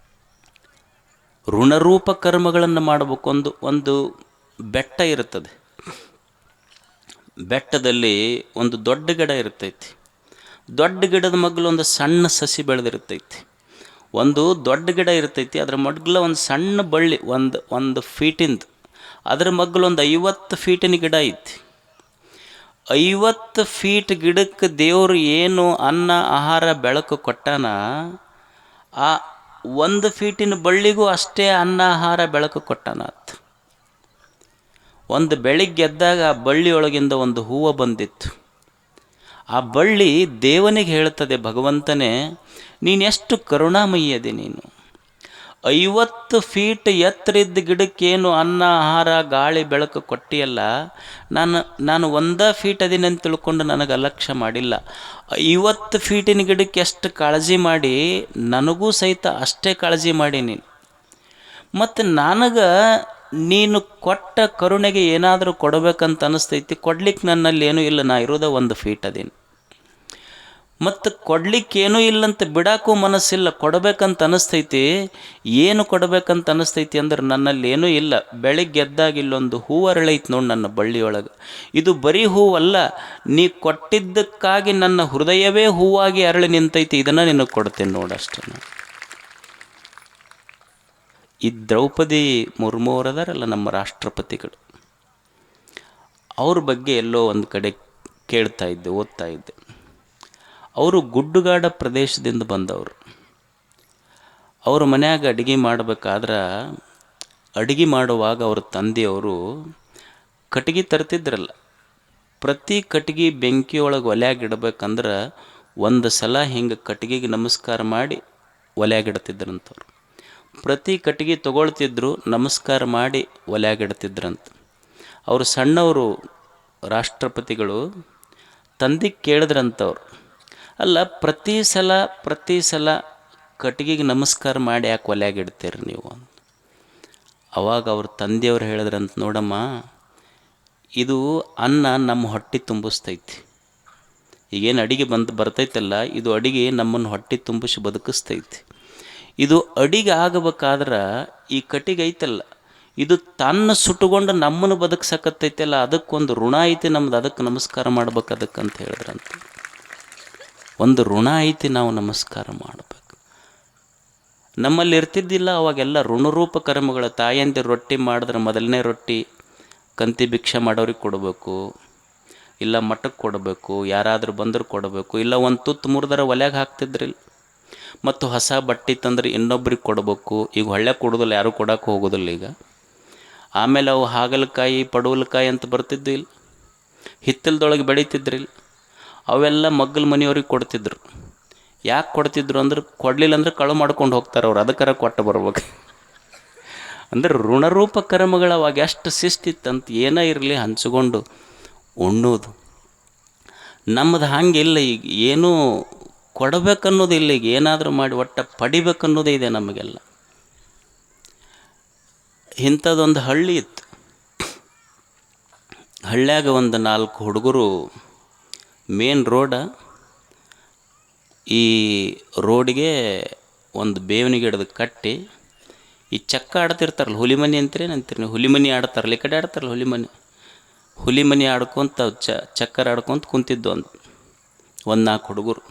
ಋಣರೂಪ ಕರ್ಮಗಳನ್ನು ಮಾಡಬೇಕು. ಒಂದು ಬೆಟ್ಟ ಇರುತ್ತದೆ, ಬೆಟ್ಟದಲ್ಲಿ ಒಂದು ದೊಡ್ಡ ಗಿಡ ಇರ್ತೈತಿ. ದೊಡ್ಡ ಗಿಡದ ಮಗ್ಲು ಒಂದು ಸಣ್ಣ ಸಸಿ ಬೆಳೆದಿರ್ತೈತಿ. ಒಂದು ದೊಡ್ಡ ಗಿಡ ಇರ್ತೈತಿ, ಅದರ ಮಗ್ಲ ಒಂದು ಸಣ್ಣ ಬಳ್ಳಿ, ಒಂದು ಫೀಟಿಂದು. ಅದರ ಮಗ್ಲು ಒಂದು 50 ಫೀಟಿನ ಗಿಡ ಐತಿ. 50 ಫೀಟ್ ಗಿಡಕ್ಕೆ ದೇವರು ಏನು ಅನ್ನ ಆಹಾರ ಬೆಳಕು ಕೊಟ್ಟಾನ, ಆ 1 ಫೀಟಿನ ಬಳ್ಳಿಗೂ ಅಷ್ಟೇ ಅನ್ನ ಆಹಾರ ಬೆಳಕು ಕೊಟ್ಟಾನ. ಒಂದು ಬೆಳಿಗ್ಗೆ ಎದ್ದಾಗ ಆ ಬಳ್ಳಿಯೊಳಗಿಂದ ಒಂದು ಹೂವು ಬಂದಿತ್ತು. ಆ ಬಳ್ಳಿ ದೇವನಿಗೆ ಹೇಳ್ತದೆ, ಭಗವಂತನೇ ನೀನೆಷ್ಟು ಕರುಣಾಮಯಿ ಅದೆ ನೀನು. 50 ಫೀಟ್ ಎತ್ತರಿದ್ದ ಗಿಡಕ್ಕೇನು ಅನ್ನ ಆಹಾರ ಗಾಳಿ ಬೆಳಕು ಕೊಟ್ಟಿಯಲ್ಲ, ನಾನು 1 ಫೀಟ್ ಅದೀನಂತ ತಿಳ್ಕೊಂಡು ನನಗೆ ಅಲಕ್ಷ್ಯ ಮಾಡಿಲ್ಲ. 50 ಫೀಟಿನ ಗಿಡಕ್ಕೆ ಎಷ್ಟು ಕಾಳಜಿ ಮಾಡಿ ನನಗೂ ಸಹಿತ ಅಷ್ಟೇ ಕಾಳಜಿ ಮಾಡಿ ನೀನು. ಮತ್ತು ನನಗೆ ನೀನು ಕೊಟ್ಟ ಕರುಣೆಗೆ ಏನಾದರೂ ಕೊಡಬೇಕಂತ ಅನ್ನಿಸ್ತೈತಿ. ಕೊಡ್ಲಿಕ್ಕೆ ನನ್ನಲ್ಲಿ ಏನೂ ಇಲ್ಲ, ನಾ ಇರೋದ 1 ಫೀಟ್ ಅದೇನು. ಮತ್ತು ಕೊಡ್ಲಿಕ್ಕೇನೂ ಇಲ್ಲಂತ ಬಿಡಾಕೂ ಮನಸ್ಸಿಲ್ಲ, ಕೊಡಬೇಕಂತ ಅನ್ನಿಸ್ತೈತಿ. ಏನು ಕೊಡಬೇಕಂತ ಅನ್ನಿಸ್ತೈತಿ ಅಂದ್ರೆ ನನ್ನಲ್ಲಿ ಏನೂ ಇಲ್ಲ. ಬೆಳಿಗ್ಗೆ ಎದ್ದಾಗ ಇಲ್ಲೊಂದು ಹೂವು ಅರಳೈತಿ ನೋಡಿ ನನ್ನ ಬಳ್ಳಿಯೊಳಗೆ. ಇದು ಬರೀ ಹೂವಲ್ಲ, ನೀ ಕೊಟ್ಟಿದ್ದಕ್ಕಾಗಿ ನನ್ನ ಹೃದಯವೇ ಹೂವಾಗಿ ಅರಳಿ ನಿಂತೈತಿ. ಇದನ್ನು ನಿನಗೆ ಕೊಡ್ತೇನೆ ನೋಡಷ್ಟೇ. ಈ ದ್ರೌಪದಿ ಮುರ್ಮು ಅವರದಾರಲ್ಲ ನಮ್ಮ ರಾಷ್ಟ್ರಪತಿಗಳು, ಅವ್ರ ಬಗ್ಗೆ ಎಲ್ಲೋ ಒಂದು ಕಡೆ ಕೇಳ್ತಾ ಇದ್ದೆ, ಓದ್ತಾ ಇದ್ದೆ. ಅವರು ಗುಡ್ಡುಗಾಡ ಪ್ರದೇಶದಿಂದ ಬಂದವರು. ಅವ್ರ ಮನ್ಯಾಗ ಅಡುಗೆ ಮಾಡಬೇಕಾದ್ರೆ ಅಡುಗೆ ಮಾಡುವಾಗ ಅವ್ರ ತಂದೆಯವರು ಕಟ್ಟಿಗೆ ತರ್ತಿದ್ರಲ್ಲ, ಪ್ರತಿ ಕಟ್ಟಿಗೆ ಬೆಂಕಿಯೊಳಗೆ ಒಲೆಯಾಗಿಡ್ಬೇಕಂದ್ರೆ 1 ಸಲ ಹಿಂಗೆ ಕಟ್ಟಿಗೆಗೆ ನಮಸ್ಕಾರ ಮಾಡಿ ಒಲೆಯಾಗಿಡ್ತಿದ್ರಂಥವ್ರು. ಪ್ರತಿ ಕಟ್ಟಿಗೆ ತೊಗೊಳ್ತಿದ್ರು, ನಮಸ್ಕಾರ ಮಾಡಿ ಒಲೆಯಾಗಿಡ್ತಿದ್ರಂತ. ಅವರು ಸಣ್ಣವರು ರಾಷ್ಟ್ರಪತಿಗಳು ತಂದೆಗೆ ಕೇಳಿದ್ರಂಥವ್ರು, ಅಲ್ಲ ಪ್ರತಿ ಸಲ ಕಟ್ಟಿಗೆಗೆ ನಮಸ್ಕಾರ ಮಾಡಿ ಯಾಕೆ ಒಲೆಯಾಗಿಡ್ತೀರಿ ನೀವು? ಅವಾಗ ಅವ್ರ ತಂದೆಯವ್ರು ಹೇಳಿದ್ರಂತ, ನೋಡಮ್ಮ, ಇದು ಅನ್ನ ನಮ್ಮ ಹೊಟ್ಟೆ ತುಂಬಿಸ್ತೈತಿ. ಈಗೇನು ಅಡಿಗೆ ಬರ್ತೈತಲ್ಲ, ಇದು ಅಡಿಗೆ ನಮ್ಮನ್ನು ಹೊಟ್ಟೆ ತುಂಬಿಸಿ ಬದುಕಿಸ್ತೈತಿ. ಇದು ಅಡಿಗೆ ಆಗಬೇಕಾದ್ರೆ ಈ ಕಟ್ಟಿಗೆ ಐತಲ್ಲ, ಇದು ತನ್ನ ಸುಟ್ಟುಕೊಂಡು ನಮ್ಮನ್ನು ಬದುಕ್ಸಕತ್ತೈತಲ್ಲ, ಅದಕ್ಕೊಂದು ಋಣ ಐತಿ ನಮ್ದು, ಅದಕ್ಕೆ ನಮಸ್ಕಾರ ಮಾಡ್ಬೇಕು ಅದಕ್ಕಂತ ಹೇಳಿದ್ರಂತ. ಒಂದು ಋಣ ಐತಿ, ನಾವು ನಮಸ್ಕಾರ ಮಾಡಬೇಕು. ನಮ್ಮಲ್ಲಿ ಇರ್ತಿದ್ದಿಲ್ಲ ಅವಾಗೆಲ್ಲ ಋಣರೂಪ ಕರ್ಮಗಳು. ತಾಯಂದಿರು ರೊಟ್ಟಿ ಮಾಡಿದ್ರೆ ಮೊದಲನೇ ರೊಟ್ಟಿ ಕಂತಿ ಭಿಕ್ಷೆ ಮಾಡೋರಿಗೆ ಕೊಡಬೇಕು, ಇಲ್ಲ ಮಠಕ್ಕೆ ಕೊಡಬೇಕು, ಯಾರಾದರೂ ಬಂದ್ರೆ ಕೊಡಬೇಕು, ಇಲ್ಲ ಒಂದು ತುತ್ತು ಮುರಿದ್ರೆ ಒಲೆಗೆ ಹಾಕ್ತಿದ್ರಿಲ್ಲ. ಮತ್ತು ಹೊಸ ಬಟ್ಟೆ ತಂದ್ರೆ ಇನ್ನೊಬ್ರಿಗೆ ಕೊಡಬೇಕು. ಈಗ ಹೊಳ್ಳೆ ಕೊಡೋದಿಲ್ಲ, ಯಾರೂ ಕೊಡೋಕೆ ಹೋಗೋದಿಲ್ಲ ಈಗ. ಆಮೇಲೆ ಅವು ಹಾಗಲಕಾಯಿ ಪಡವಲಕಾಯಿ ಅಂತ ಬರ್ತಿದ್ದು ಇಲ್ಲ, ಹಿತ್ತಲದೊಳಗೆ ಬೆಳೀತಿದ್ರಿಲ್ಲ, ಅವೆಲ್ಲ ಮಗ್ಗಲ ಮನೆಯವ್ರಿಗೆ ಕೊಡ್ತಿದ್ರು. ಯಾಕೆ ಕೊಡ್ತಿದ್ರು ಅಂದ್ರೆ, ಕೊಡಲಿಲ್ಲ ಅಂದ್ರೆ ಕಳು ಮಾಡ್ಕೊಂಡು ಹೋಗ್ತಾರೆ ಅವ್ರು, ಅದಕ್ಕಾರ ಕೊಟ್ಟು ಬರ್ಬೇಕು. ಅಂದ್ರೆ ಋಣರೂಪ ಕರ್ಮಗಳು ಅವಾಗ ಎಷ್ಟು ಶಿಸ್ತಿತ್ತಂತ. ಏನೇ ಇರಲಿ ಹಂಚ್ಕೊಂಡು ಉಣ್ಣೋದು. ನಮ್ಮದು ಹಂಗಿಲ್ಲ ಈಗ, ಏನೂ ಕೊಡಬೇಕನ್ನೋದಿಲ್ಲ ಈಗ. ಏನಾದರೂ ಮಾಡಿ ಒಟ್ಟು ಪಡಿಬೇಕನ್ನೋದೇ ಇದೆ ನಮಗೆಲ್ಲ. ಇಂಥದ್ದೊಂದು ಹಳ್ಳಿ ಇತ್ತು. ಹಳ್ಳ್ಯಾಗ ಒಂದು 4 ಹುಡುಗರು ಮೇನ್ ರೋಡ, ಈ ರೋಡಿಗೆ ಒಂದು ಬೇವಿನ ಗಿಡದ ಕಟ್ಟಿ ಈ ಚಕ್ಕ ಆಡ್ತಿರ್ತಾರಲ್ಲ, ಹುಲಿಮನಿ ಅಂತೀರಿ ನೀವು, ಹುಲಿಮನಿ ಆಡ್ತಾರಲ್ಲ, ಈ ಕಡೆ ಆಡ್ತಾರಲ್ಲ ಹುಲಿಮನಿ ಆಡ್ಕೊತ ಚಕ್ಕರ್ ಆಡ್ಕೊತ ಕುಂತಿದ್ದು ಒಂದು 4 ಹುಡುಗರು.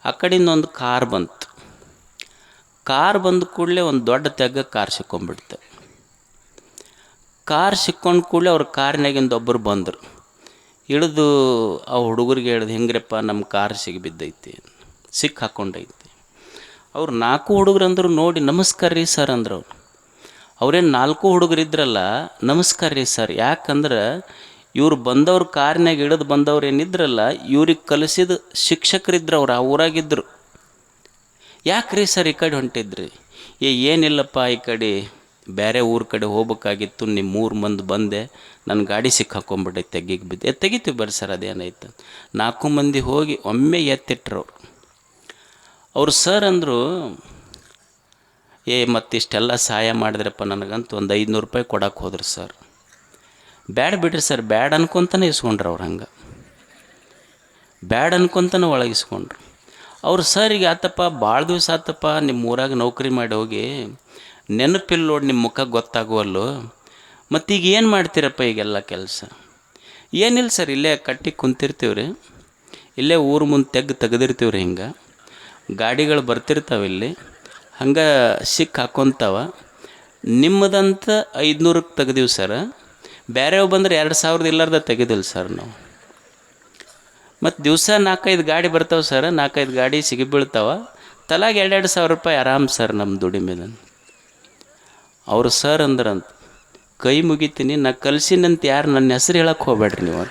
ಆ ಕಡೆಯಿಂದ ಒಂದು ಕಾರ್ ಬಂತು. ಕಾರ್ ಬಂದ ಕೂಡಲೇ ಒಂದು ದೊಡ್ಡ ತೆಗ್ಗ ಕಾರ್ ಸಿಕ್ಕೊಂಡ್ಬಿಡ್ತು. ಕಾರ್ ಸಿಕ್ಕೊಂಡು ಕೂಡಲೇ ಅವ್ರ ಕಾರ್ನಾಗಿಂದ ಒಬ್ಬರು ಬಂದರು. ಇಳಿದು ಆ ಹುಡುಗರಿಗೆ ಹೇಳಿದು, ಹೆಂಗ್ರಪ್ಪ ನಮ್ಮ ಕಾರ್ ಸಿಕ್ಕಿಬಿದ್ದೈತಿ, ಹಾಕ್ಕೊಂಡೈತಿ. ಅವ್ರು 4 ಹುಡುಗರಂದ್ರು ನೋಡಿ, ನಮಸ್ಕಾರ ರೀ ಸರ್ ಅಂದ್ರು. ಅವ್ರೇನು 4 ಹುಡುಗರು ಇದ್ರಲ್ಲ, ನಮಸ್ಕಾರ ರೀ ಸರ್. ಯಾಕಂದ್ರೆ ಇವ್ರು ಬಂದವ್ರು ಕಾರ್ನಾಗ ಇಳಿದು ಬಂದವ್ರು ಏನಿದ್ರಲ್ಲ, ಇವ್ರಿಗೆ ಕಲಿಸಿದ ಶಿಕ್ಷಕರಿದ್ರು, ಅವ್ರು ಆ ಊರಾಗಿದ್ದರು. ಯಾಕ್ರಿ ಸರ್ ಈ ಕಡೆ ಹೊಂಟಿದ್ರಿ? ಏನಿಲ್ಲಪ್ಪ, ಈ ಕಡೆ ಬೇರೆ ಊರ ಕಡೆ ಹೋಗ್ಬೇಕಾಗಿತ್ತು, ನಿಮ್ಮ 3 ಮಂದಿ ಬಂದೆ, ನನ್ನ ಗಾಡಿ ಸಿಕ್ಕಾಕೊಂಡ್ಬಿಟ್ಟೈತೆ, ತೆಗಿಗೆ ಬಿದ್ದೆ. ತೆಗಿತೀವಿ ಬರ್ರಿ ಸರ್, ಅದೇನಾಯ್ತು. 4 ಮಂದಿ ಹೋಗಿ ಒಮ್ಮೆ ಎತ್ತಿಟ್ರು ಅವ್ರು ಸರ್ ಅಂದರು, ಮತ್ತಿಷ್ಟೆಲ್ಲ ಸಹಾಯ ಮಾಡಿದ್ರಪ್ಪ ನನಗಂತ ಒಂದು 500 ರೂಪಾಯಿ ಕೊಡಕ್ಕೆ ಹೋದ್ರು ಸರ್. ಬ್ಯಾಡ ಬಿಡ್ರಿ ಸರ್, ಬ್ಯಾಡ ಅನ್ಕೊತಾನೆ ಇಸ್ಕೊಂಡ್ರು ಅವ್ರು. ಹಂಗೆ ಬ್ಯಾಡ ಅನ್ಕೊತಾನೆ ಒಳಗಿಸ್ಕೊಂಡ್ರು ಅವ್ರು. ಸರಿಗೆ ಆತಪ್ಪ, ಭಾಳ ದಿವಸ ಆತಪ್ಪ ನಿಮ್ಮ ಊರಾಗ ನೌಕರಿ ಮಾಡಿ ಹೋಗಿ, ನೆನಪಿಲ್ಲ ನೋಡಿ, ನಿಮ್ಮ ಮುಖ ಗೊತ್ತಾಗುವಲ್ಲು, ಮತ್ತೀಗ ಏನು ಮಾಡ್ತೀರಪ್ಪ ಈಗೆಲ್ಲ ಕೆಲಸ? ಏನಿಲ್ಲ ಸರ್, ಇಲ್ಲೇ ಕಟ್ಟಿ ಕುಂತಿರ್ತೀವಿ ರೀ, ಇಲ್ಲೇ ಊರು ಮುಂದೆ ತೆಗೆದಿರ್ತೀವಿ ರೀ. ಹಿಂಗೆ ಗಾಡಿಗಳು ಬರ್ತಿರ್ತಾವೆ ಇಲ್ಲಿ, ಹಂಗೆ ಹಾಕ್ಕೊಂತಾವ. ನಿಮ್ಮದಂತ 500ಕ್ಕೆ ತೆಗ್ದೀವಿ ಸರ್, ಬೇರೆವು ಬಂದ್ರೆ 2000 ಇಲ್ಲಾರ್ದ ತೆಗೆದಿಲ್ಲ ಸರ್ ನಾವು. ಮತ್ತು ದಿವಸ 4-5 ಗಾಡಿ ಬರ್ತಾವೆ ಸರ್, 4-5 ಗಾಡಿ ಸಿಗಿಬೀಳ್ತಾವೆ, ತಲಾಗ 2-2 ರೂಪಾಯಿ ಆರಾಮ್ ಸರ್ ನಮ್ಮ ದುಡಿಮೆದ. ಅವರು ಸರ್ ಅಂದ್ರಂತ, ಕೈ ಮುಗಿತೀನಿ, ನಾ ಕಲಿಸಿನಂತ ಯಾರು ನನ್ನ ಹೆಸರು ಹೇಳಕ್ಕೆ ಹೋಗ್ಬೇಡ್ರಿ ನೀವು.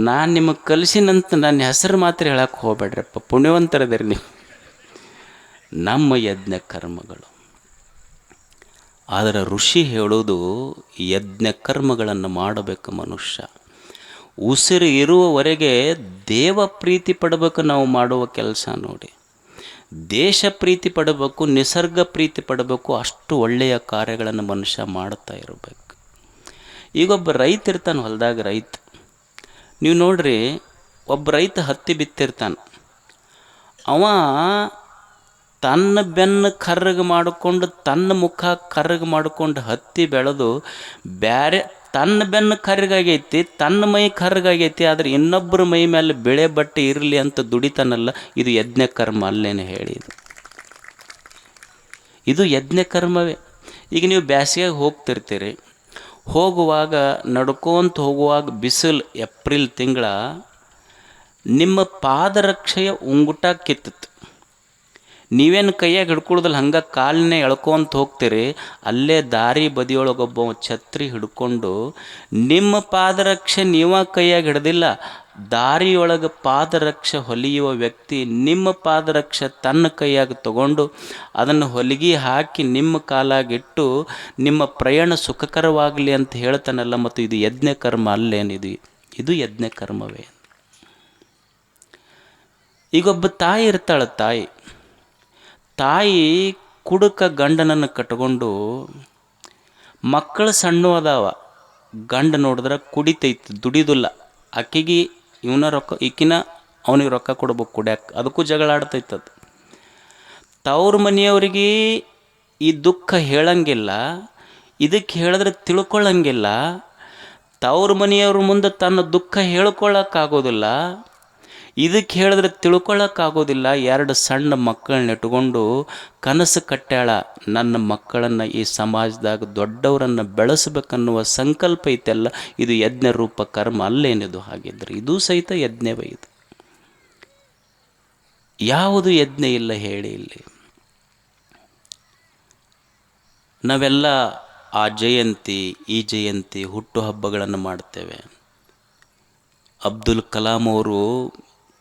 ನಾನು ನಿಮಗೆ ಕಲಿಸಿನಂತ ನನ್ನ ಹೆಸರು ಮಾತ್ರ ಹೇಳಕ್ಕೆ ಹೋಗ್ಬೇಡ್ರಪ್ಪ, ಪುಣ್ಯವಂತರದಿರಿ ನೀವು. ನಮ್ಮ ಯಜ್ಞ ಕರ್ಮಗಳು. ಆದರೆ ಋಷಿ ಹೇಳೋದು ಯಜ್ಞ ಕರ್ಮಗಳನ್ನು ಮಾಡಬೇಕು ಮನುಷ್ಯ. ಉಸಿರು ಇರುವವರೆಗೆ ದೇವ ಪ್ರೀತಿ ಪಡಬೇಕು. ನಾವು ಮಾಡುವ ಕೆಲಸ ನೋಡಿ, ದೇಶ ಪ್ರೀತಿ ಪಡಬೇಕು, ನಿಸರ್ಗ ಪ್ರೀತಿ ಪಡಬೇಕು. ಅಷ್ಟು ಒಳ್ಳೆಯ ಕಾರ್ಯಗಳನ್ನು ಮನುಷ್ಯ ಮಾಡ್ತಾ ಇರಬೇಕು. ಈಗೊಬ್ಬ ರೈತ ಇರ್ತಾನೆ, ಹೊಲದಾಗ ರೈತ. ನೀವು ನೋಡ್ರಿ, ಒಬ್ಬ ರೈತ ಹತ್ತಿ ಬಿತ್ತಿರ್ತಾನೆ. ಅವ ತನ್ನ ಬೆನ್ನು ಕರ್ರಗೆ ಮಾಡಿಕೊಂಡು, ತನ್ನ ಮುಖ ಕರ್ರಗೆ ಮಾಡಿಕೊಂಡು ಹತ್ತಿ ಬೆಳೆದು ಬೇರೆ ತನ್ನ ಬೆನ್ನು ಕರ್ರಗಾಗೈತಿ, ತನ್ನ ಮೈ ಕರ್ರಗಾಗೈತಿ, ಆದರೆ ಇನ್ನೊಬ್ಬರ ಮೈ ಮೇಲೆ ಬೆಳೆ ಬಟ್ಟೆ ಇರಲಿ ಅಂತ ದುಡಿತಾನಲ್ಲ, ಇದು ಯಜ್ಞ ಕರ್ಮ ಅಲ್ಲೇನು ಹೇಳಿ? ಇದು ಯಜ್ಞ ಕರ್ಮವೇ. ಈಗ ನೀವು ಬ್ಯಾಸಿಗೆಗೆ ಹೋಗ್ತಿರ್ತೀರಿ, ಹೋಗುವಾಗ ನಡ್ಕೊಂತ ಹೋಗುವಾಗ ಬಿಸಿಲು ಏಪ್ರಿಲ್ ತಿಂಗಳ, ನಿಮ್ಮ ಪಾದರಕ್ಷೆಯ ಉಂಗುಟ ಕಿತ್ತಿತ್ತು. ನೀವೇನು ಕೈಯಾಗ ಹಿಡ್ಕೊಳ್ದಲ್ಲ, ಹಂಗೆ ಕಾಲಿನ ಎಳ್ಕೊಂತ ಹೋಗ್ತೀರಿ. ಅಲ್ಲೇ ದಾರಿ ಬದಿಯೊಳಗೊಬ್ಬ ಛತ್ರಿ ಹಿಡ್ಕೊಂಡು, ನಿಮ್ಮ ಪಾದರಕ್ಷೆ ನೀವ ಕೈಯಾಗ ಹಿಡ್ದಿಲ್ಲ, ದಾರಿಯೊಳಗೆ ಪಾದರಕ್ಷೆ ಹೊಲಿಯುವ ವ್ಯಕ್ತಿ ನಿಮ್ಮ ಪಾದರಕ್ಷೆ ತನ್ನ ಕೈಯಾಗ ತಗೊಂಡು ಅದನ್ನು ಹೊಲಿಗೆ ಹಾಕಿ ನಿಮ್ಮ ಕಾಲಾಗಿಟ್ಟು ನಿಮ್ಮ ಪ್ರಯಾಣ ಸುಖಕರವಾಗಲಿ ಅಂತ ಹೇಳ್ತಾನಲ್ಲ. ಮತ್ತು ಇದು ಯಜ್ಞ ಕರ್ಮ ಅಲ್ಲೇನಿದು? ಇದು ಯಜ್ಞ ಕರ್ಮವೇ. ಈಗೊಬ್ಬ ತಾಯಿ ಇರ್ತಾಳೆ. ತಾಯಿ ಕುಡುಕ ಗಂಡನನ್ನು ಕಟ್ಕೊಂಡು, ಮಕ್ಕಳು ಸಣ್ಣ ಅದಾವ, ಗಂಡ ನೋಡಿದ್ರೆ ಕುಡಿತೈತಿ, ದುಡಿದಿಲ್ಲ. ಆಕೆಗೆ ಇವನ ರೊಕ್ಕ, ಈಕಿನ ಅವನಿಗೆ ರೊಕ್ಕ ಕೊಡ್ಬೇಕು ಕುಡ್ಯಾಕೆ, ಅದಕ್ಕೂ ಜಗಳ ಆಡ್ತೈತದು. ತವ್ರ ಮನೆಯವ್ರಿಗೆ ಈ ದುಃಖ ಹೇಳಂಗಿಲ್ಲ, ಇದಕ್ಕೆ ಹೇಳಿದ್ರೆ ತಿಳ್ಕೊಳ್ಳಂಗಿಲ್ಲ. ತವ್ರ ಮನೆಯವ್ರ ಮುಂದೆ ತನ್ನ ದುಃಖ ಹೇಳ್ಕೊಳ್ಳೋಕ್ಕಾಗೋದಿಲ್ಲ, ಇದಕ್ಕೆ ಹೇಳಿದ್ರೆ ತಿಳ್ಕೊಳ್ಳೋಕ್ಕಾಗೋದಿಲ್ಲ. 2 ಸಣ್ಣ ಮಕ್ಕಳನ್ನ ಇಟ್ಕೊಂಡು ಕನಸು ಕಟ್ಟ್ಯಾಳ, ನನ್ನ ಮಕ್ಕಳನ್ನು ಈ ಸಮಾಜದಾಗ ದೊಡ್ಡವರನ್ನು ಬೆಳೆಸಬೇಕನ್ನುವ ಸಂಕಲ್ಪ ಐತೆಲ್ಲ. ಇದು ಯಜ್ಞ ರೂಪ ಕರ್ಮ ಅಲ್ಲೇನಿದು? ಹಾಗಿದ್ರೆ ಇದು ಸಹಿತ ಯಜ್ಞವೇ. ಇದು ಯಾವುದು ಯಜ್ಞ ಇಲ್ಲ ಹೇಳಿ ಇಲ್ಲಿ? ನಾವೆಲ್ಲ ಆ ಜಯಂತಿ, ಈ ಜಯಂತಿ, ಹುಟ್ಟುಹಬ್ಬಗಳನ್ನು ಮಾಡ್ತೇವೆ. ಅಬ್ದುಲ್ ಕಲಾಂ ಅವರು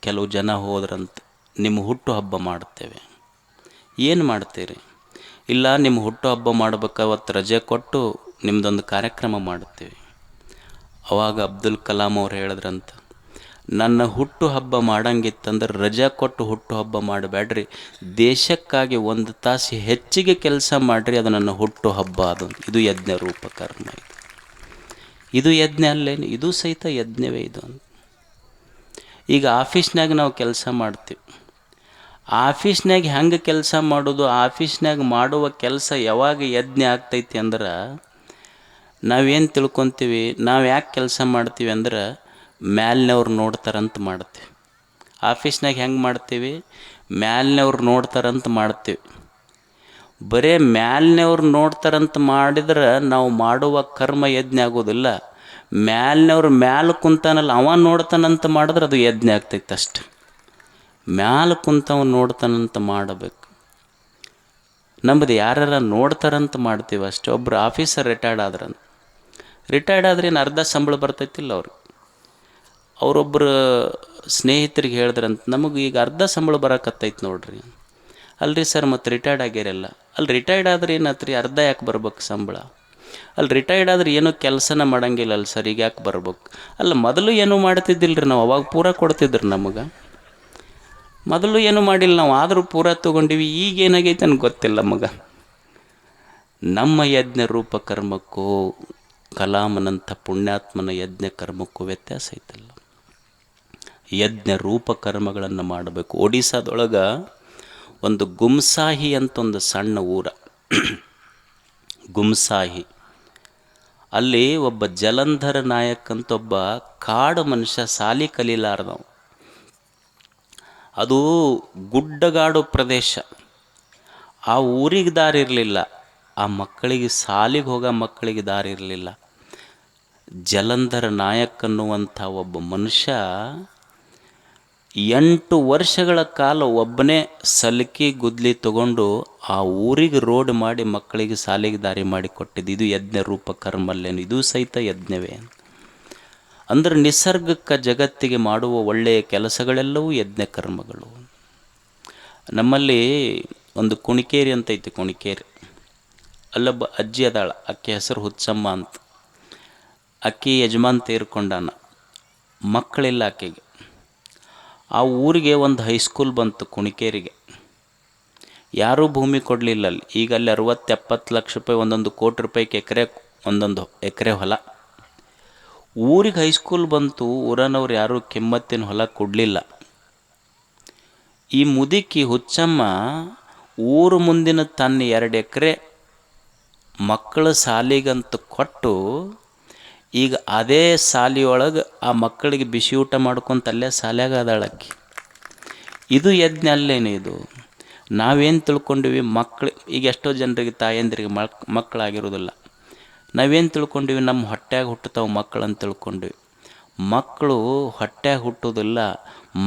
ಕೆಲವು ಜನ ಹೋದ್ರಂತೆ, ನಿಮ್ಮ ಹುಟ್ಟುಹಬ್ಬ ಮಾಡ್ತೇವೆ. ಏನು ಮಾಡ್ತೀರಿ? ಇಲ್ಲ, ನಿಮ್ಮ ಹುಟ್ಟುಹಬ್ಬ ಮಾಡ್ಬೇಕು, ಅವತ್ತು ರಜೆ ಕೊಟ್ಟು ನಿಮ್ಮದೊಂದು ಕಾರ್ಯಕ್ರಮ ಮಾಡ್ತೀವಿ. ಅವಾಗ ಅಬ್ದುಲ್ ಕಲಾಂ ಅವ್ರು ಹೇಳಿದ್ರಂತ, ನನ್ನ ಹುಟ್ಟುಹಬ್ಬ ಮಾಡಂಗಿತ್ತಂದ್ರೆ ರಜೆ ಕೊಟ್ಟು ಹುಟ್ಟುಹಬ್ಬ ಮಾಡಬೇಡ್ರಿ, ದೇಶಕ್ಕಾಗಿ 1 ತಾಸು ಹೆಚ್ಚಿಗೆ ಕೆಲಸ ಮಾಡಿರಿ, ಅದು ನನ್ನ ಹುಟ್ಟುಹಬ್ಬ. ಅದು ಇದು ಯಜ್ಞ ರೂಪ ಕರ್ಮ. ಇದು ಯಜ್ಞ ಅಲ್ಲೇನು? ಇದು ಸಹಿತ ಯಜ್ಞವೇ ಇದು. ಈಗ ಆಫೀಸ್ನಾಗ ನಾವು ಕೆಲಸ ಮಾಡ್ತೀವಿ. ಆಫೀಸ್ನಾಗ ಹೆಂಗೆ ಕೆಲಸ ಮಾಡೋದು? ಆಫೀಸ್ನಾಗ ಮಾಡುವ ಕೆಲಸ ಯಾವಾಗ ಯಜ್ಞ ಆಗ್ತೈತಿ ಅಂದ್ರೆ, ನಾವೇನು ತಿಳ್ಕೊತೀವಿ, ನಾವು ಯಾಕೆ ಕೆಲಸ ಮಾಡ್ತೀವಿ ಅಂದ್ರೆ ಮ್ಯಾಲಿನವ್ರು ನೋಡ್ತಾರಂತ ಮಾಡ್ತೀವಿ. ಆಫೀಸ್ನಾಗ ಹೆಂಗೆ ಮಾಡ್ತೀವಿ? ಮ್ಯಾಲಿನವ್ರು ನೋಡ್ತಾರಂತ ಮಾಡ್ತೀವಿ. ಬರೇ ಮ್ಯಾಲಿನವ್ರು ನೋಡ್ತಾರಂತ ಮಾಡಿದ್ರೆ ನಾವು ಮಾಡುವ ಕರ್ಮ ಯಜ್ಞ ಆಗೋದಿಲ್ಲ. ಮ್ಯಾಲಿನವ್ರು ಮ್ಯಾಲೆ ಕುಂತಾನಲ್ಲ, ಅವ ನೋಡ್ತಾನಂತ ಮಾಡಿದ್ರೆ ಅದು ಯಜ್ಞ ಆಗ್ತೈತೆ ಅಷ್ಟೆ. ಮ್ಯಾಲೆ ಕುಂತವ ನೋಡ್ತಾನಂತ ಮಾಡಬೇಕು. ನಮ್ಮದು ಯಾರು ನೋಡ್ತಾರಂತ ಮಾಡ್ತೀವಿ ಅಷ್ಟೇ. ಒಬ್ಬರು ಆಫೀಸರ್ ರಿಟೈರ್ಡ್ ಆದ್ರೆ ಏನು ಅರ್ಧ ಸಂಬಳ ಬರ್ತೈತಿಲ್ಲ ಅವ್ರಿಗೆ. ಅವರೊಬ್ಬರು ಸ್ನೇಹಿತರಿಗೆ ಹೇಳಿದ್ರಂತ, ನಮಗೆ ಈಗ ಅರ್ಧ ಸಂಬಳ ಬರೋಕತ್ತೈತೆ ನೋಡ್ರಿ. ಅಲ್ರಿ ಸರ್, ಮತ್ತು ರಿಟೈರ್ಡ್ ಆಗ್ಯಾರಲ್ಲ. ಅಲ್ಲಿ ರಿಟೈರ್ಡ್ ಆದ್ರೆ ಏನಾತ್ರಿ, ಅರ್ಧ ಯಾಕೆ ಬರ್ಬೇಕು ಸಂಬಳ? ಅಲ್ಲಿ ರಿಟೈರ್ಡ್ ಆದ್ರೆ ಏನೂ ಕೆಲಸನ ಮಾಡಂಗಿಲ್ಲ ಅಲ್ಲ ಸರ್, ಈಗ ಯಾಕೆ ಬರ್ಬೇಕು? ಅಲ್ಲ, ಮೊದಲು ಏನೂ ಮಾಡ್ತಿದ್ದಿಲ್ಲ ರೀ ನಾವು, ಅವಾಗ ಪೂರ ಕೊಡ್ತಿದ್ರಿ ನಮಗೆ. ಮೊದಲು ಏನೂ ಮಾಡಿಲ್ಲ ನಾವು, ಆದರೂ ಪೂರ ತೊಗೊಂಡಿವಿ. ಈಗ ಏನಾಗೈತೆ ನನಗೆ ಗೊತ್ತಿಲ್ಲ ನಮಗೆ. ನಮ್ಮ ಯಜ್ಞ ರೂಪ ಕರ್ಮಕ್ಕೂ ಕಲಾಮನಂಥ ಪುಣ್ಯಾತ್ಮನ ಯಜ್ಞ ಕರ್ಮಕ್ಕೂ ವ್ಯತ್ಯಾಸ ಐತಲ್ಲ. ಯಜ್ಞ ರೂಪ ಕರ್ಮಗಳನ್ನು ಮಾಡಬೇಕು. ಒಡಿಸ್ಸಾದೊಳಗೆ ಒಂದು ಗುಮ್ಸಾಹಿ ಅಂತ ಒಂದು ಸಣ್ಣ ಊರ, ಗುಮ್ಸಾಹಿ. ಅಲ್ಲಿ ಒಬ್ಬ ಜಲಂಧರ ನಾಯಕ್ ಅಂತ ಒಬ್ಬ ಕಾಡು ಮನುಷ್ಯ, ಸಾಲಿ ಕಲೀಲಾರ್ದವ. ಅದು ಗುಡ್ಡಗಾಡು ಪ್ರದೇಶ. ಆ ಊರಿಗೆ ದಾರಿ ಇರಲಿಲ್ಲ, ಆ ಮಕ್ಕಳಿಗೆ, ಸಾಲಿಗೆ ಹೋಗೋ ಮಕ್ಕಳಿಗೆ ದಾರಿ ಇರಲಿಲ್ಲ. ಜಲಂಧರ ನಾಯಕ್ ಅನ್ನುವಂಥ ಒಬ್ಬ ಮನುಷ್ಯ 8 ವರ್ಷಗಳ ಕಾಲ ಒಬ್ಬನೇ ಸಲ್ಕಿ ಗುದ್ಲಿ ತಗೊಂಡು ಆ ಊರಿಗೆ ರೋಡ್ ಮಾಡಿ ಮಕ್ಕಳಿಗೆ ಸಾಲಿಗೆ ದಾರಿ ಮಾಡಿ ಕೊಟ್ಟಿದ್ದು. ಇದು ಯಜ್ಞ ರೂಪ ಕರ್ಮಲ್ಲೇನು? ಇದು ಸಹಿತ ಯಜ್ಞವೇ. ಅಂದರೆ ನಿಸರ್ಗಕ್ಕೆ, ಜಗತ್ತಿಗೆ ಮಾಡುವ ಒಳ್ಳೆಯ ಕೆಲಸಗಳೆಲ್ಲವೂ ಯಜ್ಞ ಕರ್ಮಗಳು. ನಮ್ಮಲ್ಲಿ ಒಂದು ಕುಣಿಕೇರಿ ಅಂತ ಐತಿ, ಕುಣಿಕೇರಿ. ಅಲ್ಲೊಬ್ಬ ಅಜ್ಜಿ ಅದಾಳ, ಅಕ್ಕಿ ಹೆಸರು ಹುಚ್ಚಮ್ಮ ಅಂತ. ಅಕ್ಕಿ ಯಜಮಾನ್ ತೀರ್ಕೊಂಡಾನ, ಮಕ್ಕಳಿಲ್ಲ ಆಕೆಗೆ. ಆ ಊರಿಗೆ ಒಂದು ಹೈಸ್ಕೂಲ್ ಬಂತು ಕುಣಿಕೇರಿಗೆ. ಯಾರೂ ಭೂಮಿ ಕೊಡಲಿಲ್ಲ ಅಲ್ಲಿ. ಈಗ ಅಲ್ಲಿ 60-70 ಲಕ್ಷ ರೂಪಾಯಿ, 1 ಕೋಟಿ ರೂಪಾಯಿಗೆ ಎಕರೆ, 1 ಎಕರೆ ಹೊಲ. ಊರಿಗೆ ಹೈಸ್ಕೂಲ್ ಬಂತು, ಊರನವ್ರು ಯಾರೂ ಕಿಮ್ಮತ್ತಿನ ಹೊಲ ಕೊಡಲಿಲ್ಲ. ಈ ಮುದುಕಿ ಹುಚ್ಚಮ್ಮ ಊರು ಮುಂದಿನ ತನ್ನ 2 ಎಕರೆ ಮಕ್ಕಳ ಸಾಲಿಗಂತ ಕೊಟ್ಟು, ಈಗ ಅದೇ ಸಾಲಿಯೊಳಗೆ ಆ ಮಕ್ಕಳಿಗೆ ಬಿಸಿ ಊಟ ಮಾಡ್ಕೊತ ಅಲ್ಲೇ ಸಾಲ್ಯಾಗ ಅದಾಳಕ್ಕಿ. ಇದು ಯಜ್ಞ ಅಲ್ಲೇನು ಇದು? ನಾವೇನು ತಿಳ್ಕೊಂಡಿವಿ? ಮಕ್ಕಳು ಈಗ ಎಷ್ಟೋ ಜನರಿಗೆ, ತಾಯಂದಿರಿಗೆ ಮಕ್ಕಳಾಗಿರೋದಿಲ್ಲ. ನಾವೇನು ತಿಳ್ಕೊಂಡಿವಿ? ನಮ್ಮ ಹೊಟ್ಯಾಗ ಹುಟ್ಟುತ್ತಾವೆ ಮಕ್ಕಳು ಅಂತ ತಿಳ್ಕೊಂಡಿವಿ. ಮಕ್ಕಳು ಹೊಟ್ಯಾಗ ಹುಟ್ಟೋದಿಲ್ಲ,